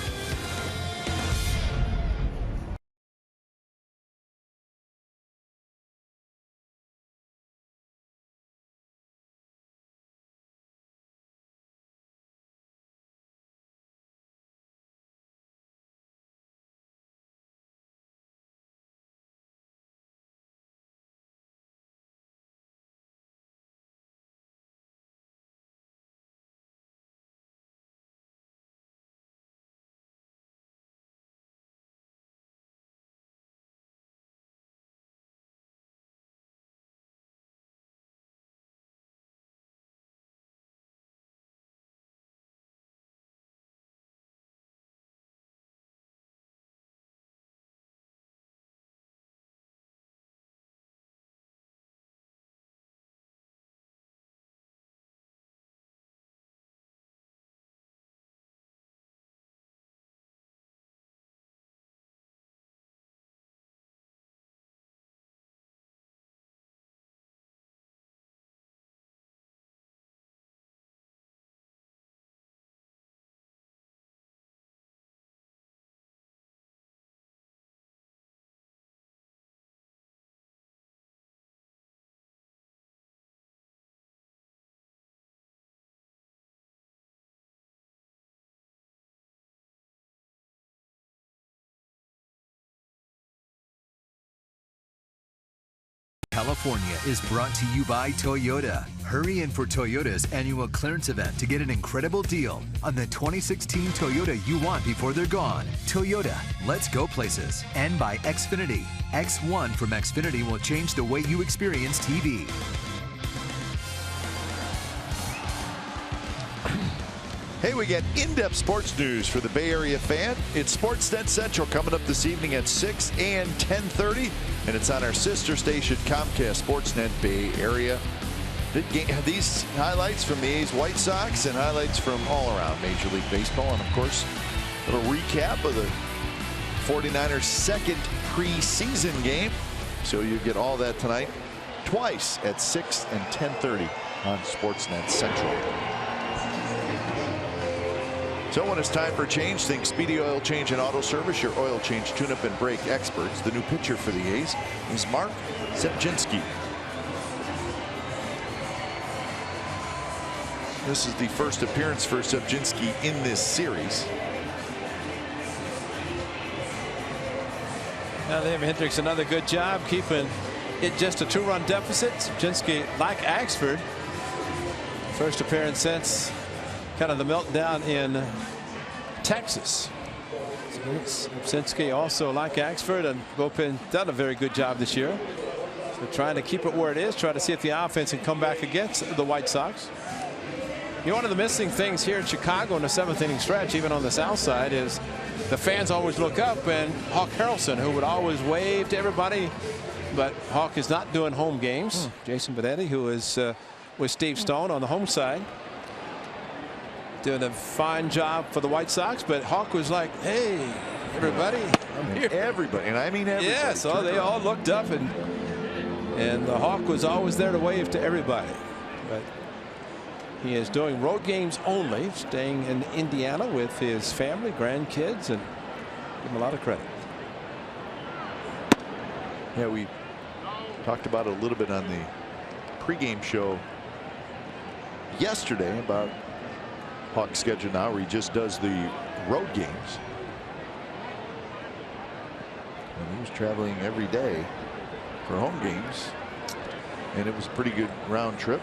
California is brought to you by Toyota. Hurry in for Toyota's annual clearance event to get an incredible deal on the 2016 Toyota you want before they're gone. Toyota, let's go places. And by Xfinity. X1 from Xfinity will change the way you experience TV. Hey, we get in-depth sports news for the Bay Area fan. It's Sportsnet Central coming up this evening at 6 and 10:30, and it's on our sister station Comcast Sportsnet Bay Area. These highlights from the A's White Sox and highlights from all around Major League Baseball, and of course a little recap of the 49ers' second preseason game. So you get all that tonight twice at 6 and 10:30 on Sportsnet Central. So when it's time for change, think Speedy Oil Change and Auto Service, your oil change, tune-up, and brake experts. The new pitcher for the A's is Mark Sepczynski. This is the first appearance for Sepczynski in this series. Now they have Hendricks another good job keeping it just a 2-run deficit. Sepczynski, like Axford, first appearance since kind of the meltdown in Texas. Sepczynski also, like Axford and bullpen, done a very good job this year. So trying to keep it where it is, try to see if the offense can come back against the White Sox. You know, one of the missing things here in Chicago in the 7th inning stretch, even on the south side, is the fans always look up, and Hawk Harrelson, who would always wave to everybody, but Hawk is not doing home games. Jason Benetti, who is with Steve Stone on the home side, doing a fine job for the White Sox, but Hawk was like, "Hey, everybody, I'm here." Everybody, and I mean everybody. Yeah, so they all looked up, and the Hawk was always there to wave to everybody. But he is doing road games only, staying in Indiana with his family, grandkids, and give him a lot of credit. Yeah, we talked about it a little bit on the pregame show yesterday about Hawk's schedule now, where he just does the road games. And he was traveling every day for home games, and it was a pretty good round trip.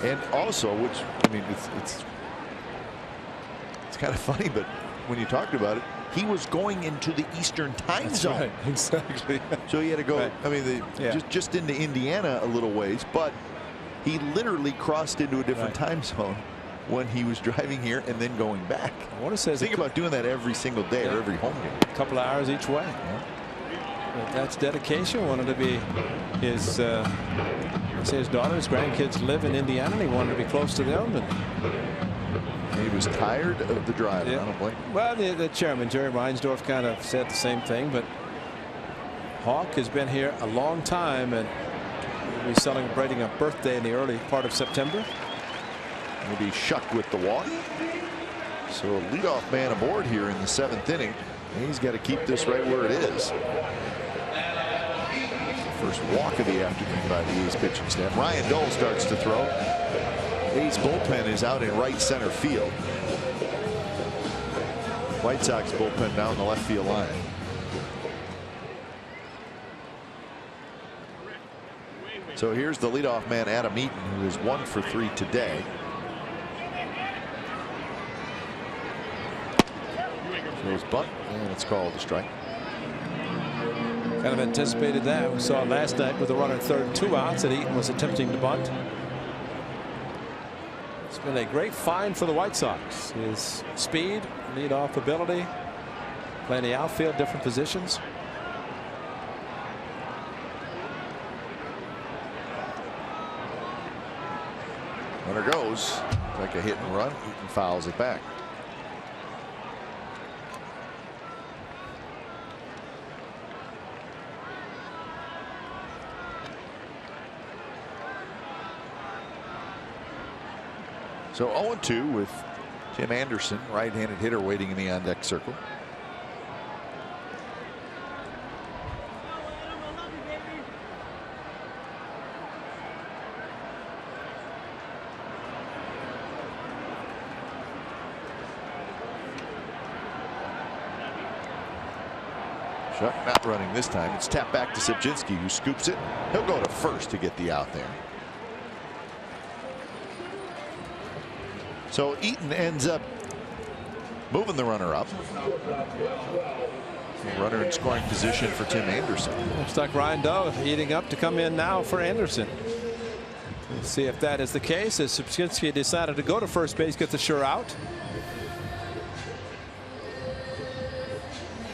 And also, which, I mean, it's kind of funny, but when you talked about it, he was going into the Eastern time zone. Right, exactly. So he had to go, Right. I mean, just into Indiana a little ways, but he literally crossed into a different time zone when he was driving here and then going back. I want to say Think about doing that every single day or every home game. a couple of hours each way. But that's dedication. Wanted to be his daughters, grandkids live in Indiana, and he wanted to be close to them. And he was tired of the drive. I don't blame him. Well, the chairman, Jerry Reinsdorf, kind of said the same thing, but Hawk has been here a long time, and we'll be celebrating a birthday in the early part of September. Will be Shuck with the walk. So a leadoff man aboard here in the 7th inning. He's got to keep this right where it is. First walk of the afternoon by the A's pitching staff. Ryan Dole starts to throw. A's bullpen is out in right center field. White Sox bullpen down the left field line. So here's the leadoff man, Adam Eaton, who is 1 for 3 today. Throws bunt, and it's called a strike. Kind of anticipated that. We saw last night with a runner at third and 2 outs that Eaton was attempting to bunt. It's been a great find for the White Sox. His speed, leadoff ability, playing the outfield, different positions. Runner goes like a hit and run. Eaton fouls it back. So 0-2 with Tim Anderson, right-handed hitter, waiting in the on-deck circle. Shuck not running this time. It's tapped back to Sipczynski, who scoops it. He'll go to first to get the out there. So Eaton ends up moving the runner up. Runner in scoring position for Tim Anderson. Looks like Ryan Dole eating up to come in now for Anderson. Let's see if that is the case, as Sipczynski decided to go to first base, get the sure out.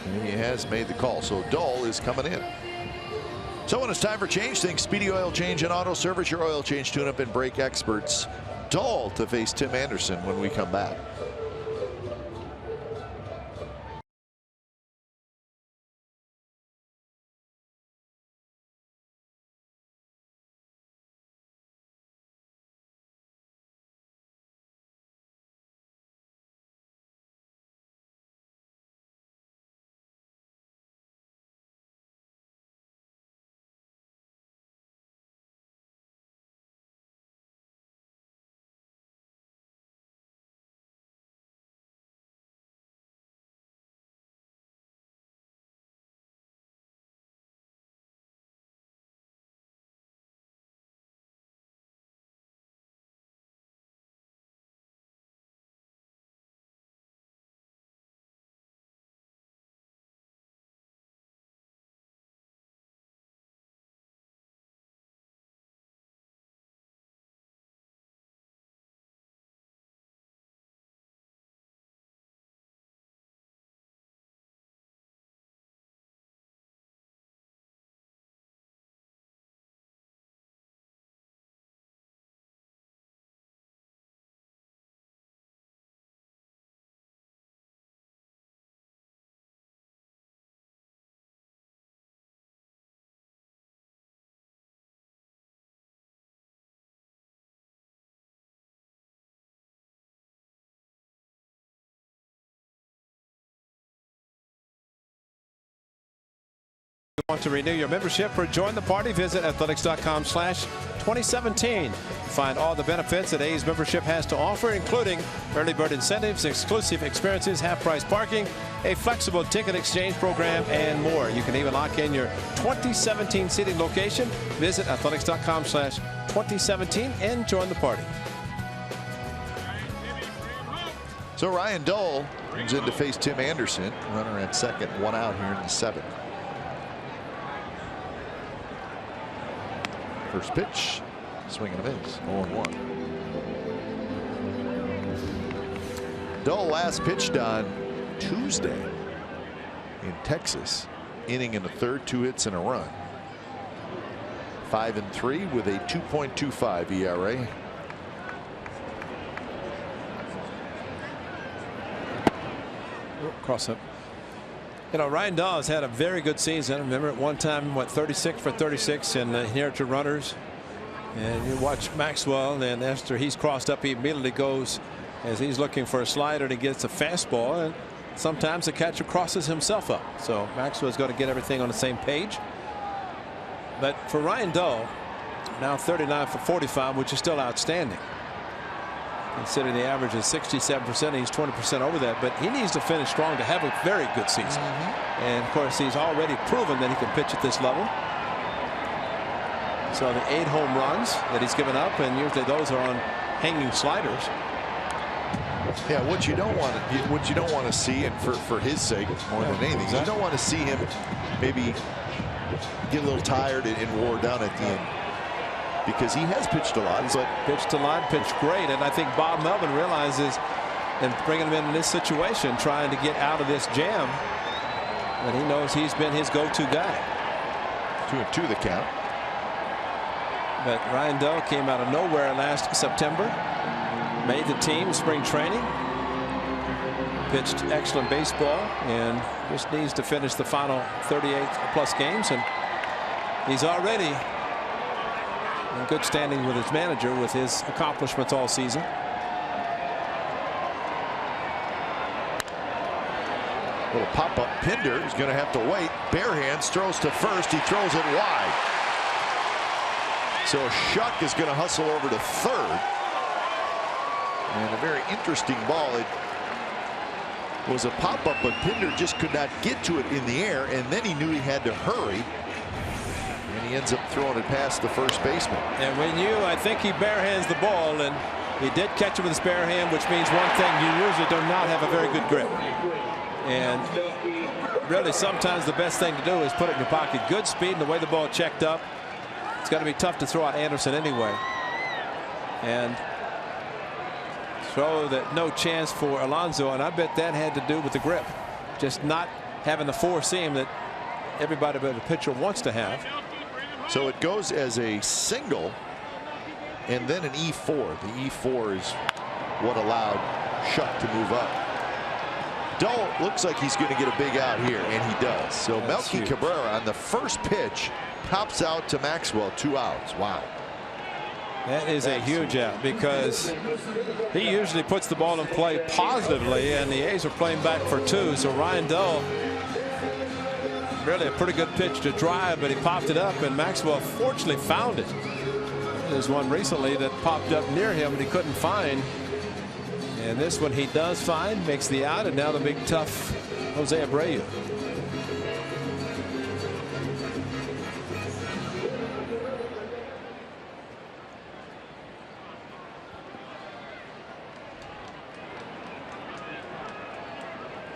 And he has made the call. So Dole is coming in. So when it's time for change, think Speedy Oil Change and Auto Service, your oil change, tune-up, and brake experts. Dole to face Tim Anderson when we come back. Want to renew your membership or join the party? Visit athletics.com/2017. Find all the benefits that A's membership has to offer, including early bird incentives, exclusive experiences, half-price parking, a flexible ticket exchange program, and more. You can even lock in your 2017 seating location. Visit athletics.com/2017 and join the party. So Ryan Dole Comes in to face Tim Anderson. Runner at second, 1 out here in the 7th. First pitch, swing and a miss, 0-1. Dull last pitched on Tuesday in Texas. Inning in the 3rd, 2 hits and a run. 5-3 with a 2.25 ERA. Cross up. You know, Ryan Dahl has had a very good season. Remember at one time, what, 36 for 36 in inherited runners. And you watch Maxwell, and after he's crossed up, he immediately goes as he's looking for a slider and he gets a fastball. And sometimes the catcher crosses himself up. So Maxwell's got to get everything on the same page. But for Ryan Dahl, now 39 for 45, which is still outstanding. Considering the average is 67%, he's 20% over that, but he needs to finish strong to have a very good season. And of course, he's already proven that he can pitch at this level. So the 8 home runs that he's given up, and usually those are on hanging sliders. Yeah, what you don't want to see, and for his sake more than anything, you don't want to see him maybe get a little tired and wore down at the end. Because he has pitched a lot. He's pitched a lot, pitched great. And I think Bob Melvin realizes, and bringing him in this situation, trying to get out of this jam, that he knows he's been his go-to guy. 2-2 the count. But Ryan Dahl came out of nowhere last September, made the team spring training, pitched excellent baseball, and just needs to finish the final 38+ games. And he's already in good standing with his manager with his accomplishments all season. Little pop-up. Pinder is going to have to wait. Bare hands, throws to first. He throws it wide. So Shuck is going to hustle over to third. And a very interesting ball. It was a pop-up, but Pinder just could not get to it in the air, and then he knew he had to hurry. And he ends up throwing it past the first baseman. And I think he barehands the ball, and he did catch it with his bare hand, which means one thing: you usually do not have a very good grip. And really, sometimes the best thing to do is put it in your pocket. Good speed, and the way the ball checked up, it's got to be tough to throw out Anderson anyway. And throw that no chance for Alonso, and I bet that had to do with the grip, just not having the four seam that everybody but the pitcher wants to have. So it goes as a single and then an E4. The E4 is what allowed Shuck to move up. Dahl looks like he's going to get a big out here, and he does. So Melky Cabrera on the first pitch pops out to Maxwell, 2 outs. Wow. That is a huge out, because he usually puts the ball in play positively, and the A's are playing back for 2. So Ryan Dahl, really a pretty good pitch to drive, but he popped it up, and Maxwell fortunately found it. There's one recently that popped up near him and he couldn't find, and this one he does find, makes the out, and now the big tough Jose Abreu.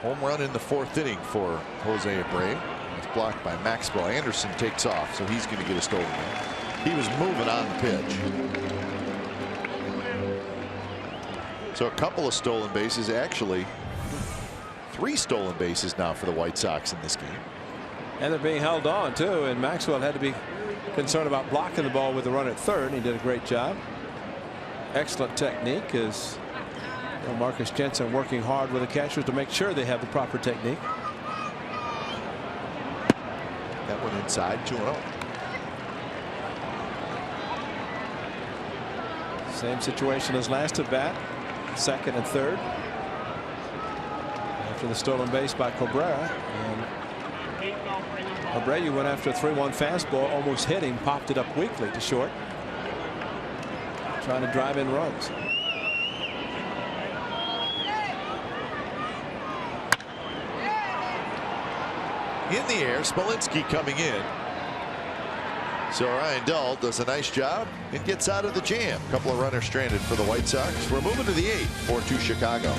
Home run in the 4th inning for Jose Abreu. It's blocked by Maxwell. Anderson takes off, so he's going to get a stolen base. He was moving on the pitch. So a couple of stolen bases, actually 3 stolen bases now for the White Sox in this game. And they're being held on too, and Maxwell had to be concerned about blocking the ball with the run at third. He did a great job. Excellent technique, as Marcus Jensen working hard with the catchers to make sure they have the proper technique. That one inside, 2-0. Same situation as last at bat, second and third. After the stolen base by Cabrera, and Abreu went after a 3-1 fastball, almost hit him, popped it up weakly to short, trying to drive in runs. In the air, Smolinski coming in. So Ryan Dahl does a nice job and gets out of the jam. A couple of runners stranded for the White Sox. We're moving to the 8th, 4-2 Chicago.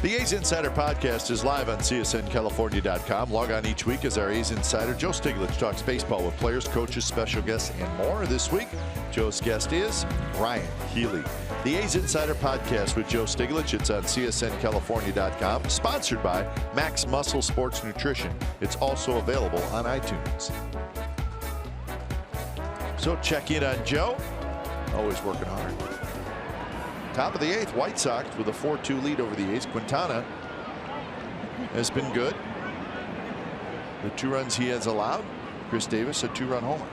The A's Insider Podcast is live on CSNCalifornia.com. Log on each week as our A's Insider, Joe Stiglitz, talks baseball with players, coaches, special guests, and more. This week, Joe's guest is Ryan Healy. The A's Insider Podcast with Joe Stiglitz. It's on CSNCalifornia.com. Sponsored by Max Muscle Sports Nutrition. It's also available on iTunes. So check in on Joe. Always working hard. Top of the 8th, White Sox with a 4-2 lead over the A's. Quintana has been good. The 2 runs he has allowed. Chris Davis, a 2-run homer.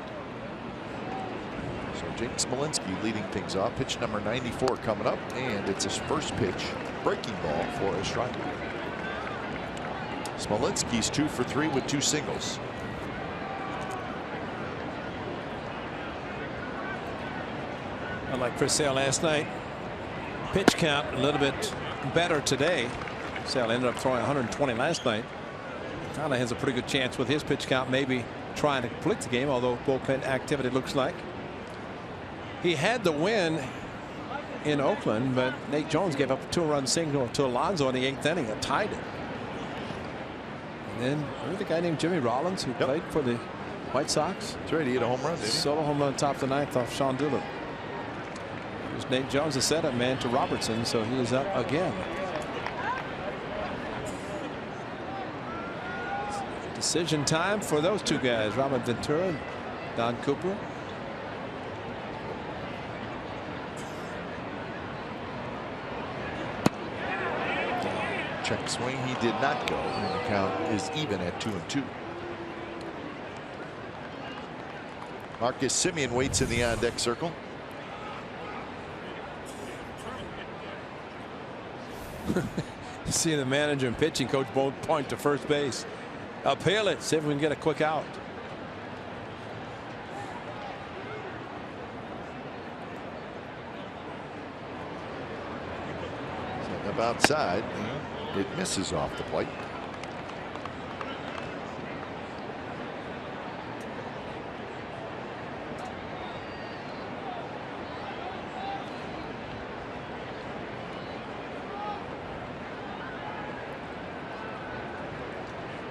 So Jake Smolinski leading things off. Pitch number 94 coming up, and it's his first pitch. Breaking ball for a strikeout. Smolinski's 2 for 3 with 2 singles. Unlike Chris Sale last night, pitch count a little bit better today. Sale ended up throwing 120 last night. Kind of has a pretty good chance with his pitch count, maybe trying to complete the game, although bullpen activity looks like. He had the win in Oakland, but Nate Jones gave up a 2-run single to Alonso in the 8th inning and tied it. And then there's a guy named Jimmy Rollins who played for the White Sox. That's right, he hit a home run, didn't he? Solo home run top of the 9th off Sean Doolittle. Nate Jones, the setup man to Robertson, so he is up again. Decision time for those 2 guys, Robin Ventura and Don Cooper. Check swing, he did not go, and the count is even at 2-2. Marcus Semien waits in the on-deck circle. See the manager and pitching coach both point to first base. Uphill it, see if we can get a quick out. Setting up outside, it misses off the plate.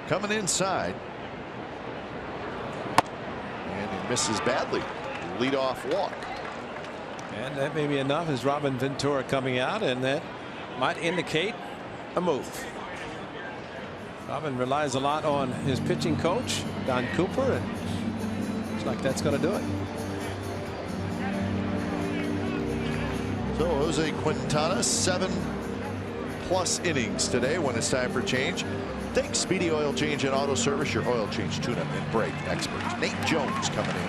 Coming inside, and it misses badly. Leadoff walk. And that may be enough as Robin Ventura coming out, and that might indicate a move. Robin relies a lot on his pitching coach, Don Cooper, and looks like that's going to do it. So Jose Quintana, 7+ innings today when it's time for change. Thanks Speedy Oil Change and Auto Service, your oil change, tune-up, and brake experts. Nate Jones coming in.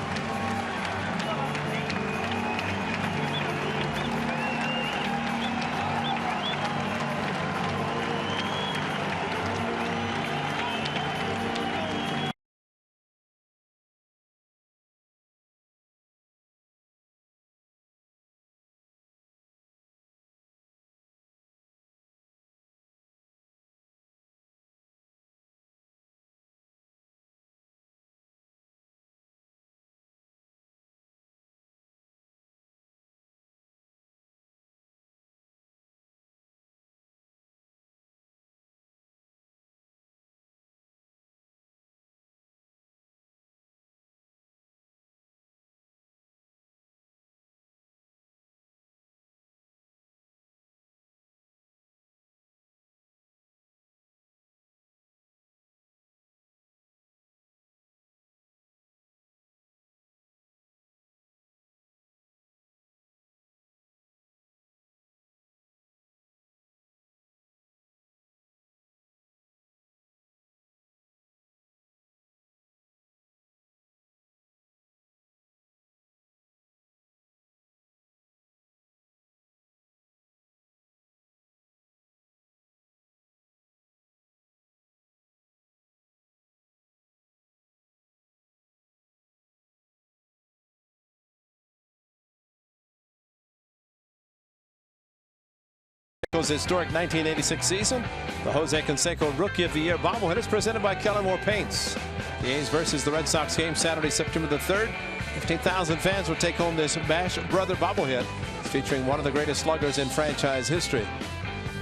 Historic 1986 season. The Jose Canseco Rookie of the Year bobblehead is presented by Kellanmore Paints. The A's versus the Red Sox game Saturday, September the 3rd. 15,000 fans will take home this Bash Brother bobblehead featuring one of the greatest sluggers in franchise history.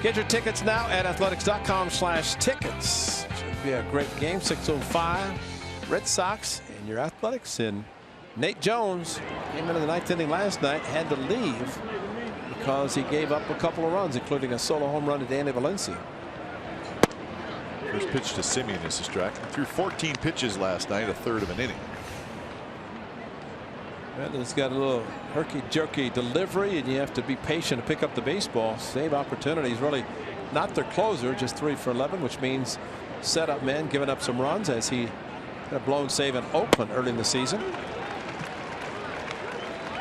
Get your tickets now at athletics.com/tickets. Should be a great game. 6:05. Red Sox and your Athletics. And Nate Jones came into the 9th inning last night, had to leave because he gave up a couple of runs, including a solo home run to Danny Valencia. First pitch to Simeon is a strike. Threw 14 pitches last night, a third of an inning. Well, it's got a little herky-jerky delivery, and you have to be patient to pick up the baseball. Save opportunities, really not their closer, just 3 for 11, which means setup men giving up some runs, as he had a blown save in Oakland early in the season.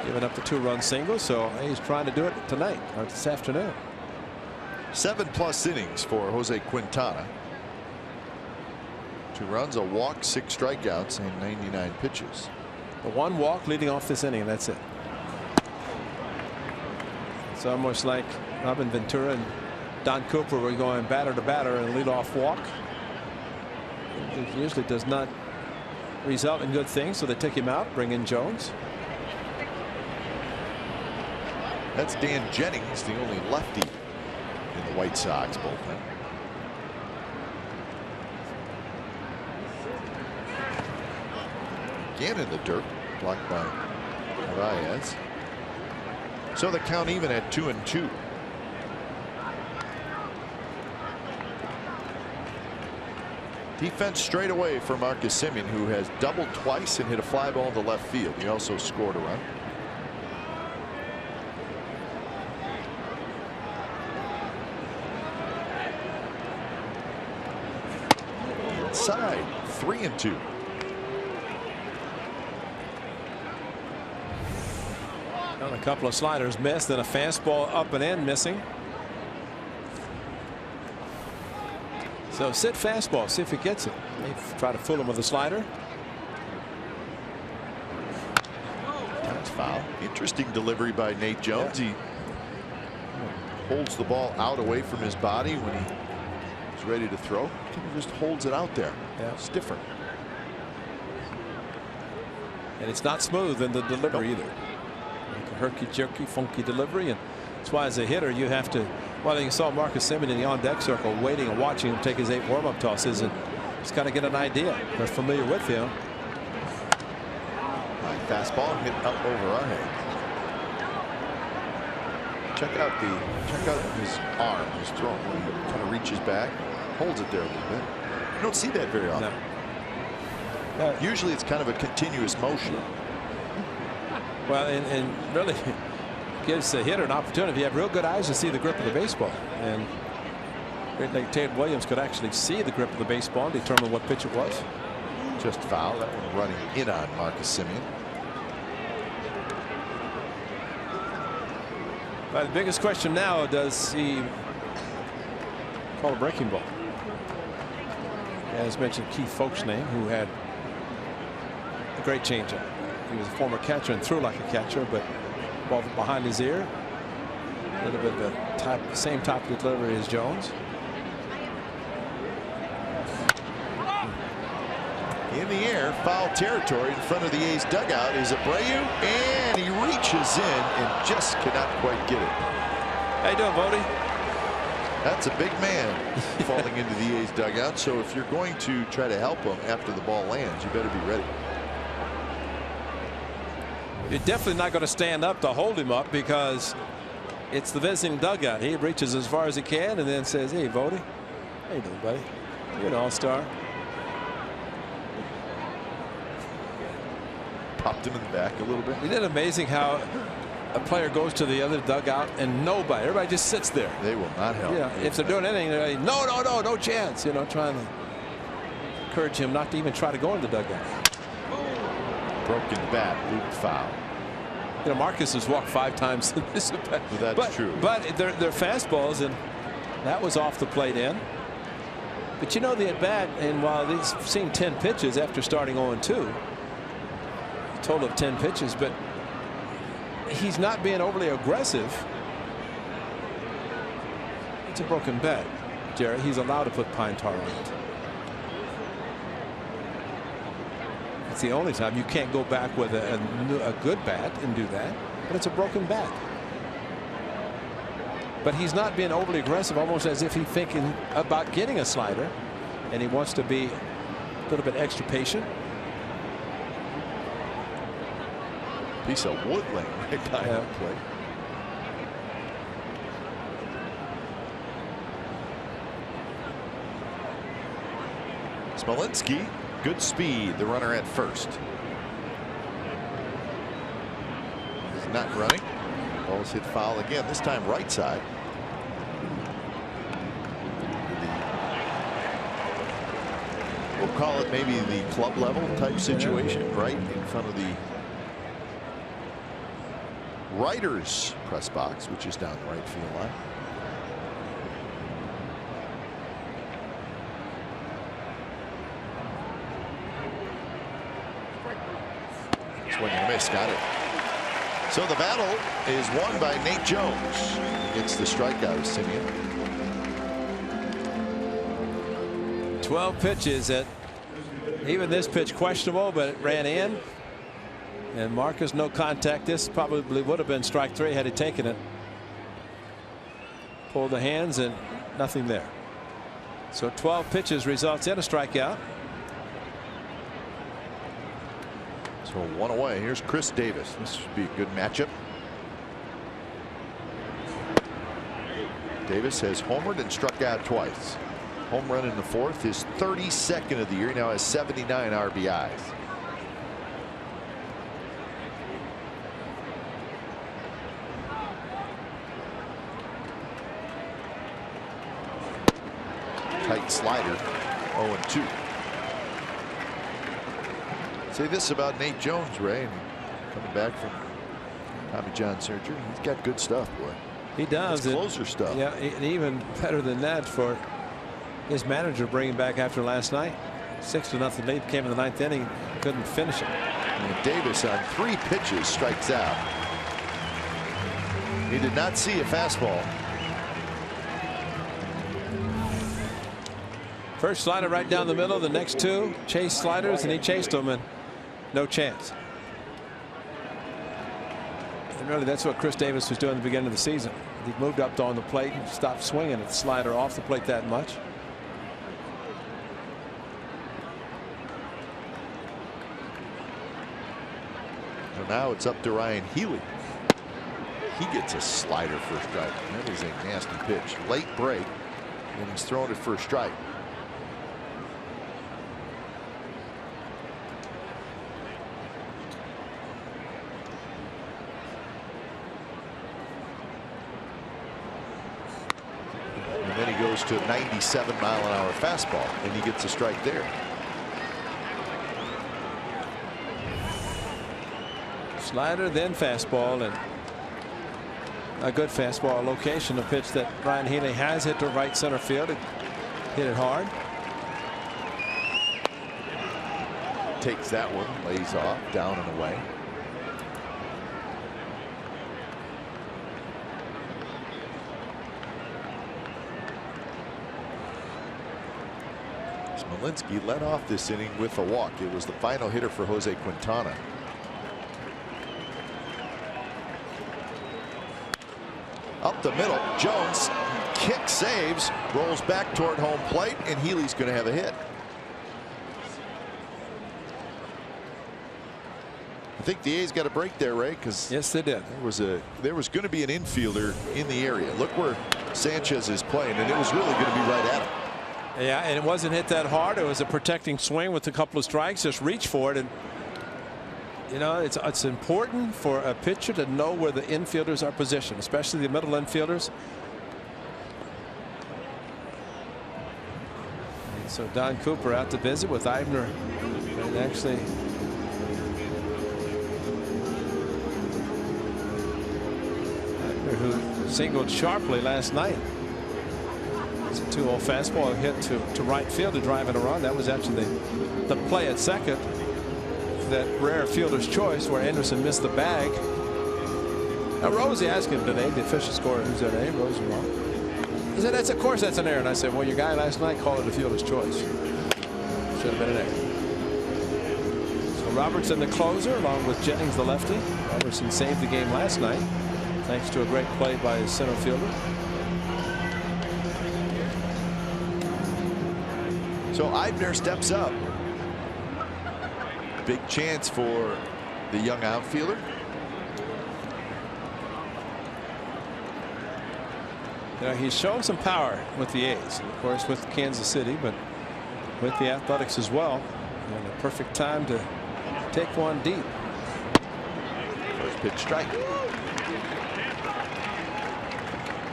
Giving up the 2-run single, so he's trying to do it tonight or this afternoon. 7+ innings for Jose Quintana. 2 runs, a walk, 6 strikeouts, and 99 pitches. The 1 walk leading off this inning, and that's it. It's almost like Robin Ventura and Don Cooper were going batter to batter and lead off walk. It usually does not result in good things, so they take him out, bring in Jones. That's Dan Jennings, the only lefty in the White Sox bullpen. Again in the dirt, blocked by Reyes. So the count even at 2-2. Defense straight away for Marcus Simeon, who has doubled twice and hit a fly ball to left field. He also scored a run. Inside, 3-2. A couple of sliders missed, then a fastball up and in missing. So sit fastball, see if he gets it. Maybe try to fool him with a slider. That's foul. Interesting delivery by Nate Jones. He holds the ball out away from his body when he's ready to throw. He just holds it out there. Yeah. It's different. And it's not smooth in the delivery either. Herky-jerky, funky delivery, and that's why as a hitter you have to. Well, you saw Marcus Simeon in the on-deck circle waiting and watching him take his 8 warm-up tosses, and just got to get an idea. They're familiar with him. High fastball hit up over our head. Check out his arm, his throw. He kind of reaches back, holds it there a little bit. You don't see that very often. No. Usually it's kind of a continuous motion. Well, and really gives the hitter an opportunity. If you have real good eyes to see the grip of the baseball, and like Ted Williams could actually see the grip of the baseball and determine what pitch it was. Just foul. That one running in on Marcus Simeon. But the biggest question now, does he call a breaking ball? As mentioned, Keith Foulke's name, who had a great changeup. He was a former catcher and threw like a catcher, but ball behind his ear. A little bit of the same type of delivery as Jones. In the air, foul territory in front of the A's dugout is Abreu, and he reaches in and just cannot quite get it. How you doing, Vody? That's a big man falling into the A's dugout, so if you're going to try to help him after the ball lands, you better be ready. You're definitely not going to stand up to hold him up, because it's the visiting dugout. He reaches as far as he can and then says, "Hey, Vody, how you doing, buddy? You're an all-star." Popped him in the back a little bit. Isn't it amazing how a player goes to the other dugout and everybody just sits there? They will not help. Yeah, if they're doing anything, they're like, no chance. You know, trying to encourage him not to even try to go in the dugout. Broken bat, looped foul. You know, Marcus has walked 5 times in this at bat. Well, that's true. But they're fastballs, and that was off the plate in. But you know, the at bat, and while he's seen 10 pitches after starting 0-2, a total of 10 pitches, but he's not being overly aggressive. It's a broken bat, Jerry. He's allowed to put pine tar on it. It's the only time. You can't go back with a good bat and do that, but it's a broken bat. but he's not being overly aggressive, almost as if he's thinking about getting a slider, and he wants to be a little bit extra patient. Piece of wood laying right by the plate. Smolinski, good speed, the runner at first. He's not running. Ball's hit foul again, this time right side. We'll call it maybe the club level type situation, right in front of the writers press box, which is down the right field line. Swing and a miss, got it. So the battle is won by Nate Jones. He gets the strikeout, Simeon. 12 pitches at even this pitch questionable, but it ran in. And Marcus no contact. This probably would have been strike 3 had he taken it. Pulled the hands and nothing there. So 12 pitches results in a strikeout. So 1 away. Here's Chris Davis. This should be a good matchup. Davis has homered and struck out twice. Home run in the 4th, his 32nd of the year. He now has 79 RBIs. Tight slider, 0-2. Say this about Nate Jones, Ray, and coming back from Tommy John surgery. He's got good stuff, boy. He does. That's closer stuff. Yeah, and even better than that for his manager bringing back after last night. 6-0 lead, came in the 9th inning, couldn't finish it. And Davis on 3 pitches strikes out. He did not see a fastball. First slider right down the middle. The next 2 chase sliders, and he chased them, and no chance. And really, that's what Chris Davis was doing at the beginning of the season. He moved up on the plate and stopped swinging at the slider off the plate that much. So now it's up to Ryan Healy. He gets a slider for a strike. That is a nasty pitch. Late break, and he's throwing it for a strike. And then he goes to a 97-mile-an-hour fastball, and he gets a strike there. Slider, then fastball, and a good fastball location. A pitch that Ryan Healy has hit to right center field. Hit it hard. Takes that one, lays off, down and away. Smolinski led off this inning with a walk. It was the final hitter for Jose Quintana. Up the middle, Jones kick saves, rolls back toward home plate, and Healy's going to have a hit. I think the A's got a break there, Ray, because yes, they did. There was going to be an infielder in the area. Look where Sanchez is playing, and it was really going to be right at him. Yeah, and it wasn't hit that hard. It was a protecting swing with a couple of strikes. Just reach for it, and you know it's important for a pitcher to know where the infielders are positioned, especially the middle infielders. And so Don Cooper out to visit with Eibner, and actually Eibner, who singled sharply last night. It's a 2-0 fastball hit to right field to drive in a run. That was actually the play at second. That rare fielder's choice where Anderson missed the bag. Now Rosie asked him today, the official scorer, who's that name? Rosenbaum. He said, of course that's an error. And I said, well, your guy last night called it a fielder's choice. Should have been an error. So Robertson the closer along with Jennings the lefty. Robertson saved the game last night thanks to a great play by his center fielder. So Eibner steps up. Big chance for the young outfielder. You know, he's shown some power with the A's, of course, with Kansas City, but with the Athletics as well. And a perfect time to take one deep. First pitch strike.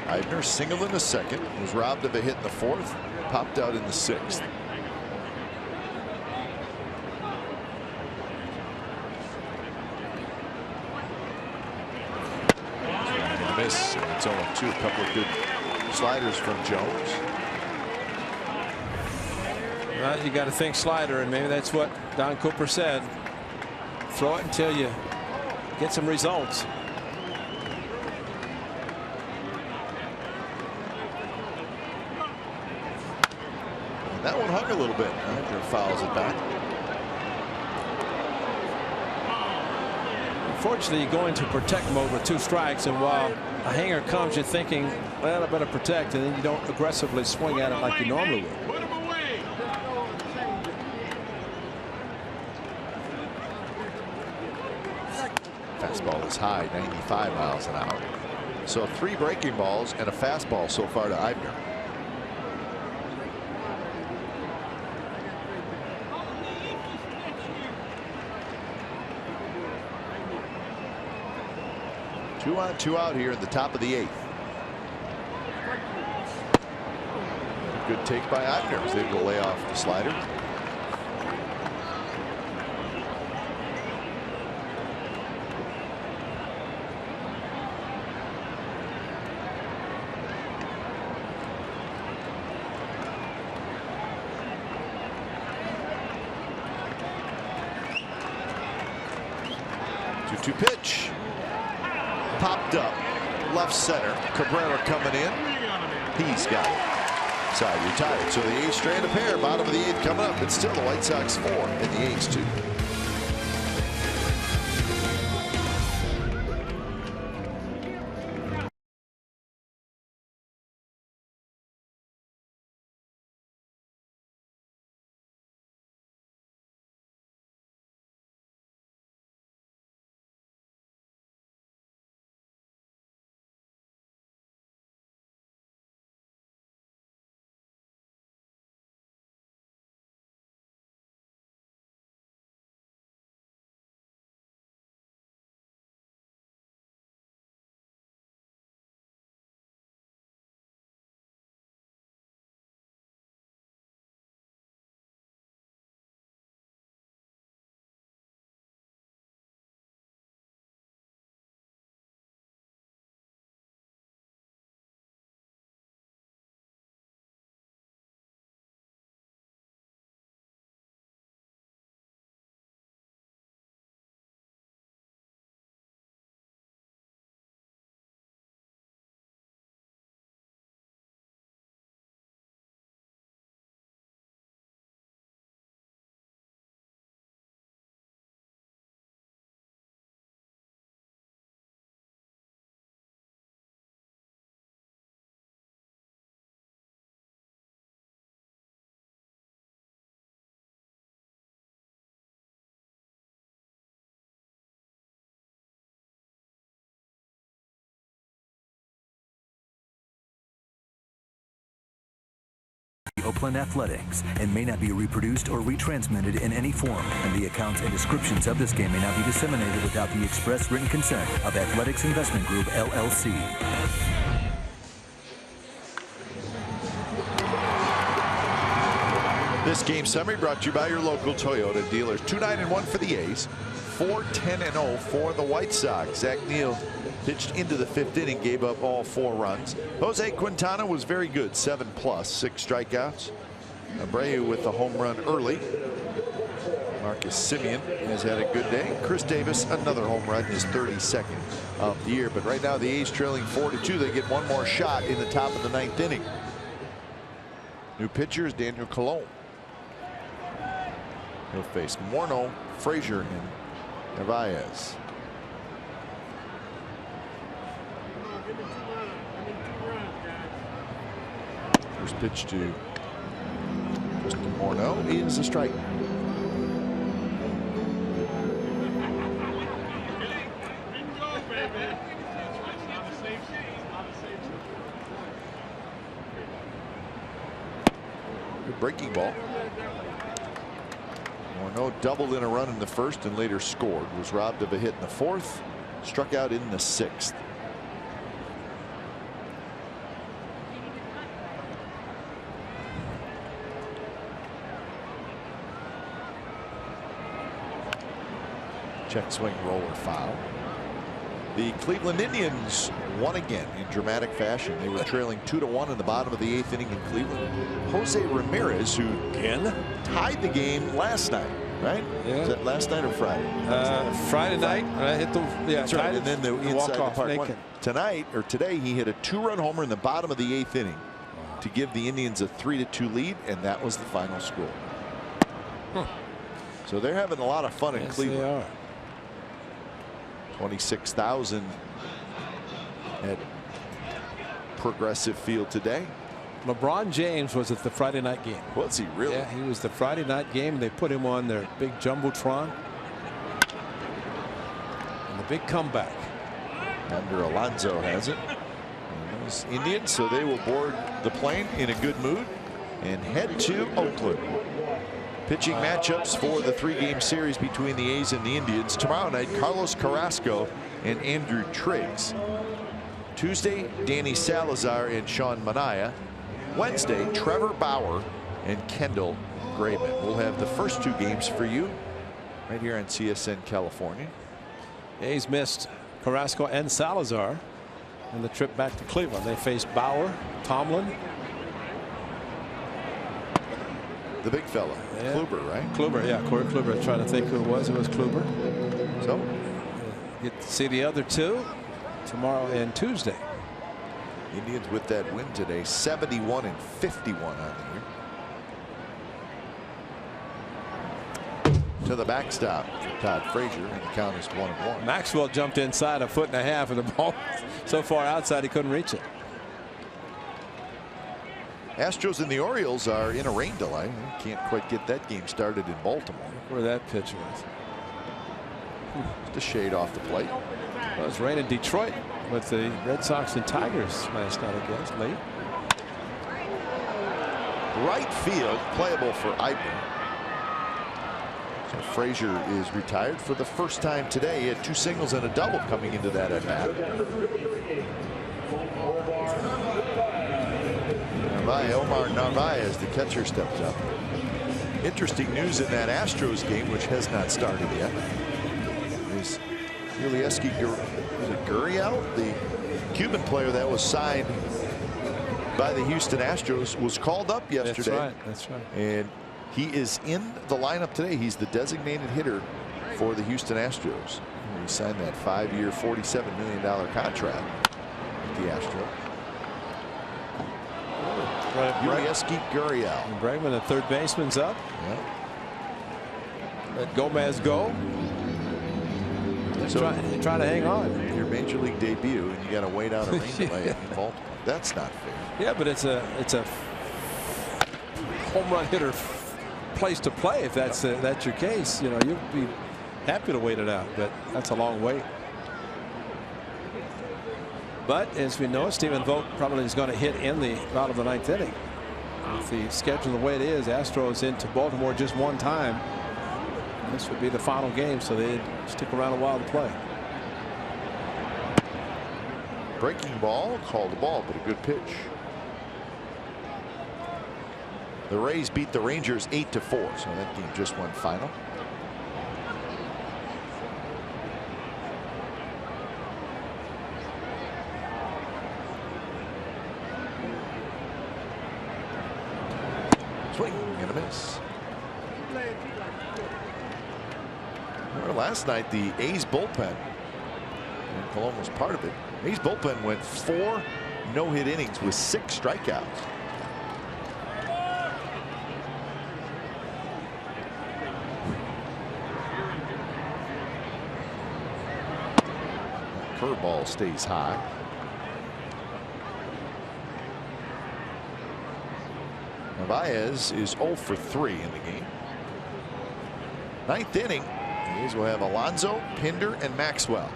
Eibner singled in the second, was robbed of a hit in the fourth, popped out in the sixth. Miss. It's 0-2. A couple of good sliders from Jones. Well, you got to think slider, and maybe that's what Don Cooper said. Throw it until you get some results. And that one hung a little bit. Eibner fouls it back. Unfortunately, you go into protect mode with 2 strikes, and while a hanger comes, you're thinking, well, I better protect, and then you don't aggressively swing at it like you normally would. Put him away. Fastball is high, 95 miles an hour. So 3 breaking balls and a fastball so far to Eibner. Two on, 2 out here in the top of the 8th. Good take by Eibner. Was able to lay off the slider. Two pitch. Popped up left center. Cabrera coming in. He's got it. Side retired. So the A's strand a pair. Bottom of the 8th coming up. It's still the White Sox 4 and the A's 2. Oakland Athletics and may not be reproduced or retransmitted in any form, and the accounts and descriptions of this game may not be disseminated without the express written consent of Athletics Investment Group, LLC. This game summary brought to you by your local Toyota dealers. 2-9-1 for the A's, 4-10-0 for the White Sox. Zach Neal pitched into the 5th inning, gave up all 4 runs. Jose Quintana was very good, 7+, 6 strikeouts. Abreu with the home run early. Marcus Semien has had a good day. Chris Davis, another home run, his 32nd of the year. But right now the A's trailing 4-2. They get one more shot in the top of the 9th inning. New pitcher is Daniel Colon. He'll face Morneau, Frazier, and Narvaez. First pitch to Justin Morneau is a strike. Bingo, baby. It's not a safety. It's not a safety. Good breaking ball. Morneau doubled in a run in the first and later scored. Was robbed of a hit in the fourth. Struck out in the sixth. Check swing roller foul. The Cleveland Indians won again in dramatic fashion. They were trailing 2-1 in the bottom of the 8th inning in Cleveland. Jose Ramirez, who tied the game last night, right? Yeah. Was that last night or Friday? Friday night. I hit the That's right. And then the inside the walk-off park naked. one. Tonight or today, he hit a 2-run homer in the bottom of the 8th inning to give the Indians a 3-2 lead, and that was the final score. So they're having a lot of fun in Yes, Cleveland. they are. 26,000 at Progressive Field today. LeBron James was at the Friday night game. Was he really? Yeah, he was the Friday night game. They put him on their big jumbotron. And the big comeback. Under Alonso has it. And those Indians, so they will board the plane in a good mood and head to Oakland. Pitching matchups for the 3-game series between the A's and the Indians. Tomorrow night, Carlos Carrasco and Andrew Triggs. Tuesday, Danny Salazar and Sean Manaea. Wednesday, Trevor Bauer and Kendall Graveman. We'll have the first 2 games for you right here on CSN California. A's missed Carrasco and Salazar in the trip back to Cleveland. They faced Bauer, Tomlin. The big fella, Yeah. Kluber, right? Kluber, yeah, Corey Kluber. I'm trying to think who it was. It was Kluber. So Get to see the other 2 tomorrow and Tuesday. Indians with that win today, 71-51 on the year. To the backstop for Todd Frazier, and the count is 1-1. Maxwell jumped inside a 1.5 feet, and the ball so far outside he couldn't reach it. Astros and the Orioles are in a rain delay. Can't quite get that game started in Baltimore. Where that pitch was. Just a shade off the plate. Well, it was rain in Detroit with the Red Sox and Tigers last night, I guess, late. Right field, playable for Eibner. So Frazier is retired for the first time today. He had 2 singles and a double coming into that at bat. Omar Narvaez, the catcher, steps up. Interesting news in that Astros game, which has not started yet, is Yulieski Gurriel, the Cuban player that was signed by the Houston Astros, was called up yesterday. That's right. That's right. And he is in the lineup today. He's the designated hitter for the Houston Astros. He signed that 5-year, $47 million contract with the Astros. Yulieski Gurriel. Bregman, the third baseman's up. Yeah. Let Gomez go. So trying to hang on. your major league debut, and you got to wait out a rain delay in Baltimore. That's not fair. Yeah, but it's a home run hitter place to play. If that's your case, you know, you'll be happy to wait it out. But that's a long wait. But as we know, Stephen Vogt probably is going to hit in the bottom of the 9th inning. With the schedule the way it is, Astros into Baltimore just 1 time. This would be the final game, so they'd stick around a while to play. Breaking ball, called the ball, but a good pitch. The Rays beat the Rangers 8-4, so that game just went final. Swing and a miss. Remember last night, the A's bullpen, and Colon was part of it. A's bullpen went 4 no-hit innings with 6 strikeouts. Curveball stays high. Narvaez is 0 for 3 in the game. Ninth inning. These will have Alonso, Pinder, and Maxwell.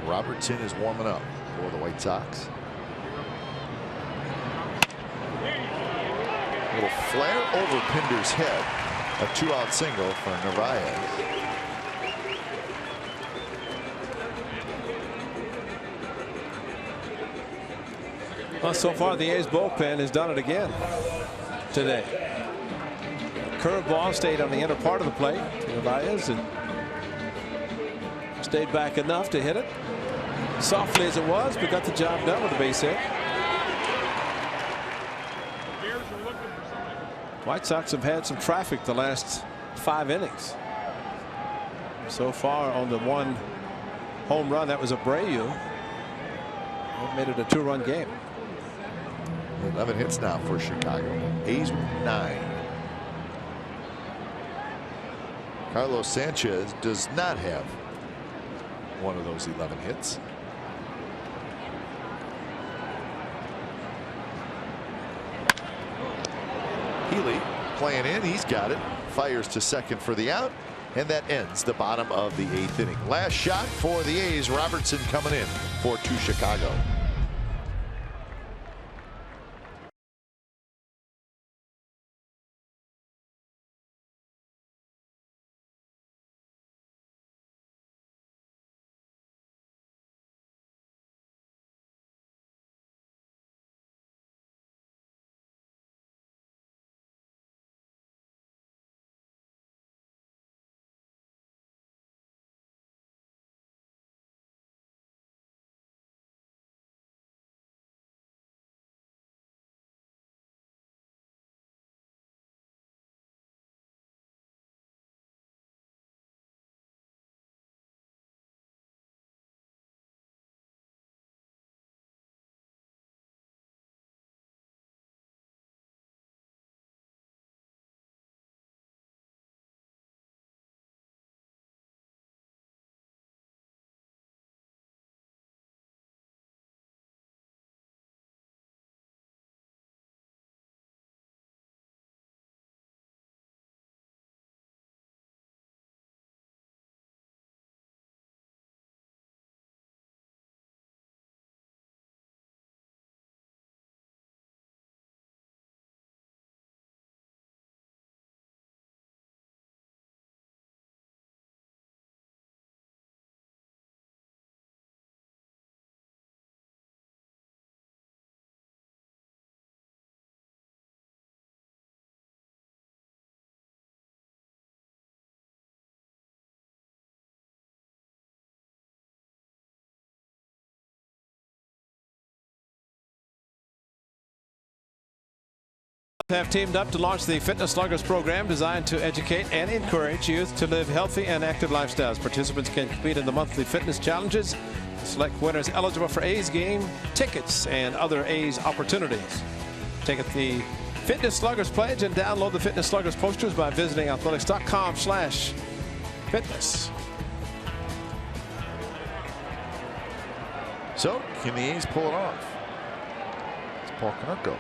Robertson is warming up for the White Sox. A little flare over Pinder's head. A 2-out single for Narvaez. Well, so far the A's bullpen has done it again today. Curveball stayed on the inner part of the plate. Narvaez and stayed back enough to hit it. Softly as it was, but got the job done with the base hit. White Sox have had some traffic the last 5 innings. So far on the one home run, that was Abreu. That made it a 2-run game. 11 hits now for Chicago. A's with 9. Carlos Sanchez does not have one of those 11 hits. Healy playing in. He's got it. Fires to second for the out. And that ends the bottom of the 8th inning. Last shot for the A's. Robertson coming in for 2 Chicago. Have teamed up to launch the Fitness Sluggers program designed to educate and encourage youth to live healthy and active lifestyles. Participants can compete in the monthly fitness challenges, select winners eligible for A's game tickets and other A's opportunities. Take the Fitness Sluggers pledge and download the Fitness Sluggers posters by visiting athletics.com/fitness. So can the A's pull it off? It's Paul Konerko.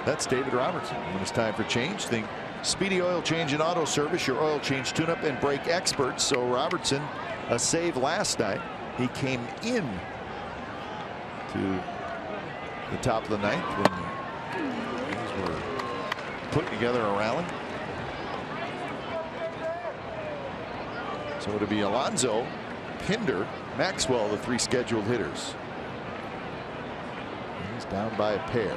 That's David Robertson. When it's time for change, think Speedy Oil Change and Auto Service, your oil change tune-up and brake experts. So Robertson, a save last night. He came in to the top of the 9th when the A's were putting together a rally. So it'll be Alonso, Pinder, Maxwell, the 3 scheduled hitters. He's down by a pair.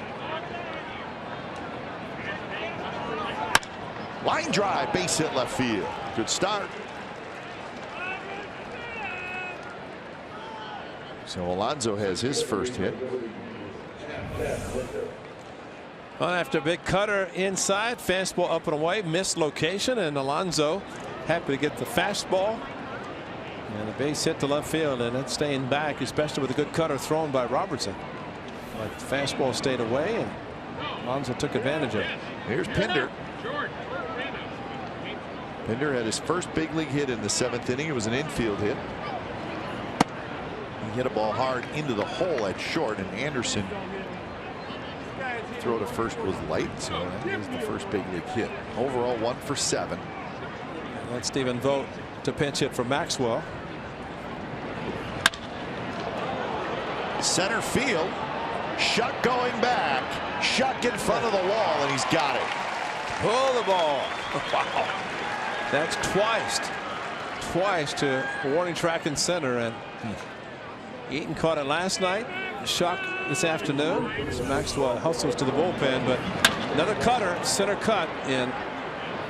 Line drive, base hit left field. Good start. So Alonso has his first hit. Well, after a big cutter inside, fastball up and away, missed location, and Alonso happy to get the fastball and a base hit to left field, and it's staying back, especially with a good cutter thrown by Robertson. But the fastball stayed away, and Alonso took advantage of it. Here's Pinder. Pinder had his first big league hit in the 7th inning. It was an infield hit. hit a ball hard into the hole at short, and Anderson throw to first was light, so that was the first big league hit. Overall 1 for 7. And that's Stephen Vogt to pinch hit for Maxwell. Center field. Shuck going back. Shuck in front of the wall, and he's got it. Pull the ball. Wow. That's twice to warning track and center, and Eaton caught it last night. Shuck this afternoon. So Maxwell hustles to the bullpen, but another cutter, center cut, and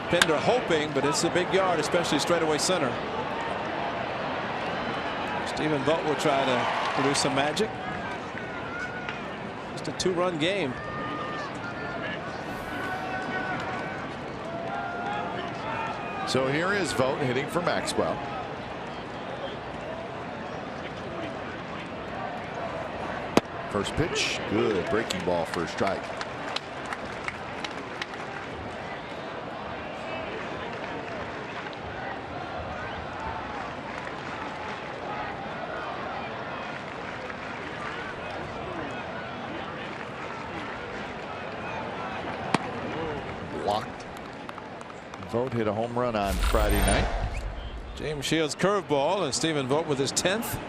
Pinder hoping, but it's a big yard, especially straightaway center. Stephen Vogt will try to produce some magic. Just a 2-run game. So here is Vogt hitting for Maxwell. First pitch, good breaking ball for a strike. Blocked. Vogt hit a home run on Friday night. James Shields curveball, and Stephen Vogt with his 10th.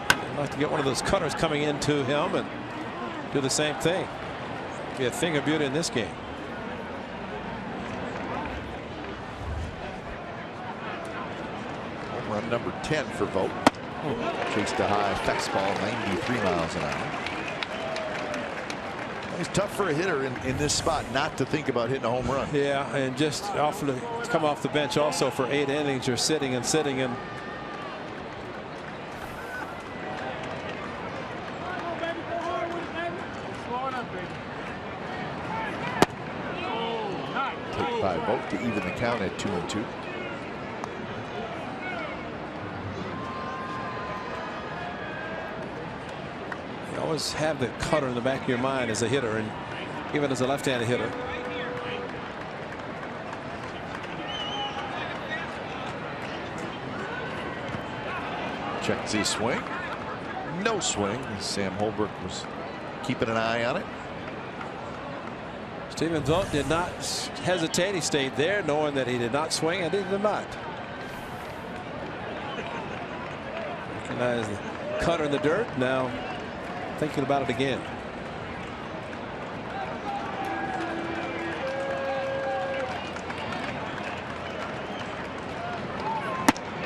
I'd like to get one of those cutters coming into him and do the same thing. Be a thing of beauty in this game. Home run number 10 for Vogt. Chased a high fastball, 93 miles an hour. It's tough for a hitter in this spot not to think about hitting a home run. Yeah, and just often to come off the bench also for 8 innings. You're sitting and sitting and Take by Vogt to even the count at 2-2. you always have the cutter in the back of your mind as a hitter, and even as a left-handed hitter. Checks his swing. No swing. Sam Holbrook was keeping an eye on it. Stephen Vogt did not hesitate. He stayed there knowing that he did not swing, and he did not. Recognize the cutter in the dirt. Now thinking about it again.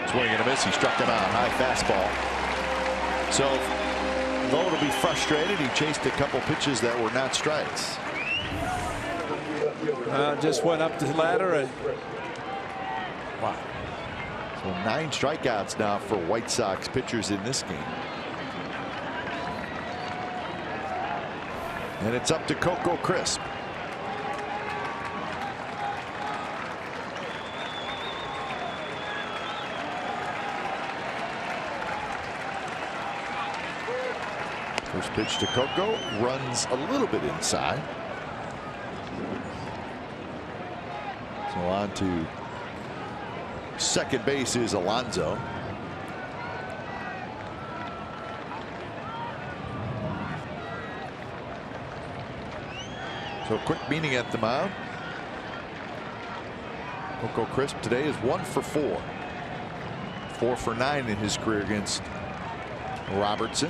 Swing and a miss. He struck him out. High fastball. So Vogt will be frustrated. He chased a couple pitches that were not strikes. Just went up the ladder and wow. So 9 strikeouts now for White Sox pitchers in this game. And it's up to Coco Crisp. First pitch to Coco, runs a little bit inside. So on to second base is Alonso. So quick meeting at the mound. Coco Crisp today is 1 for 4. 4 for 9 in his career against Robertson.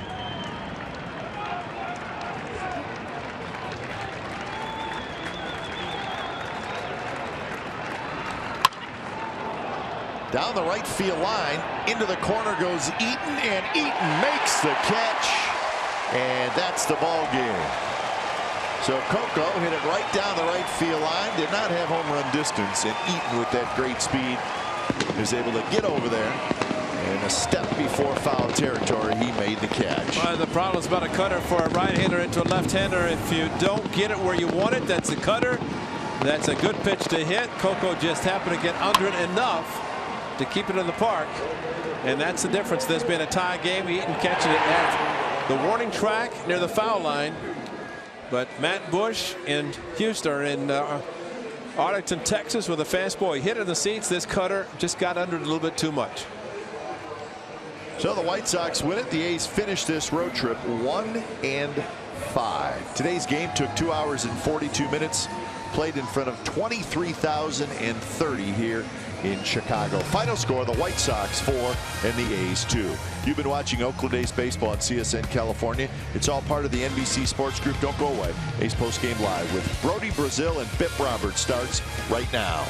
Down the right field line, into the corner goes Eaton, and Eaton makes the catch, and that's the ball game. So Coco hit it right down the right field line, did not have home run distance, and Eaton with that great speed is able to get over there, and a step before foul territory, he made the catch. One of the problems about a cutter for a right-hander into a left-hander, if you don't get it where you want it, that's a cutter. That's a good pitch to hit. Coco just happened to get under it enough to keep it in the park, and that's the difference. There's been a tie game. Eaton catching it at the warning track near the foul line, but Matt Bush in Houston, or in Arlington, Texas, with a fastball, he hit it in the seats. This cutter just got under it a little bit too much. So the White Sox win it. The A's finish this road trip 1-5. Today's game took 2 hours and 42 minutes. Played in front of 23,030 here in Chicago. Final score, the White Sox 4 and the A's 2. You've been watching Oakland A's baseball on CSN California. It's all part of the NBC Sports Group. Don't go away. A's Postgame Live with Brody Brazil and Bip Roberts starts right now.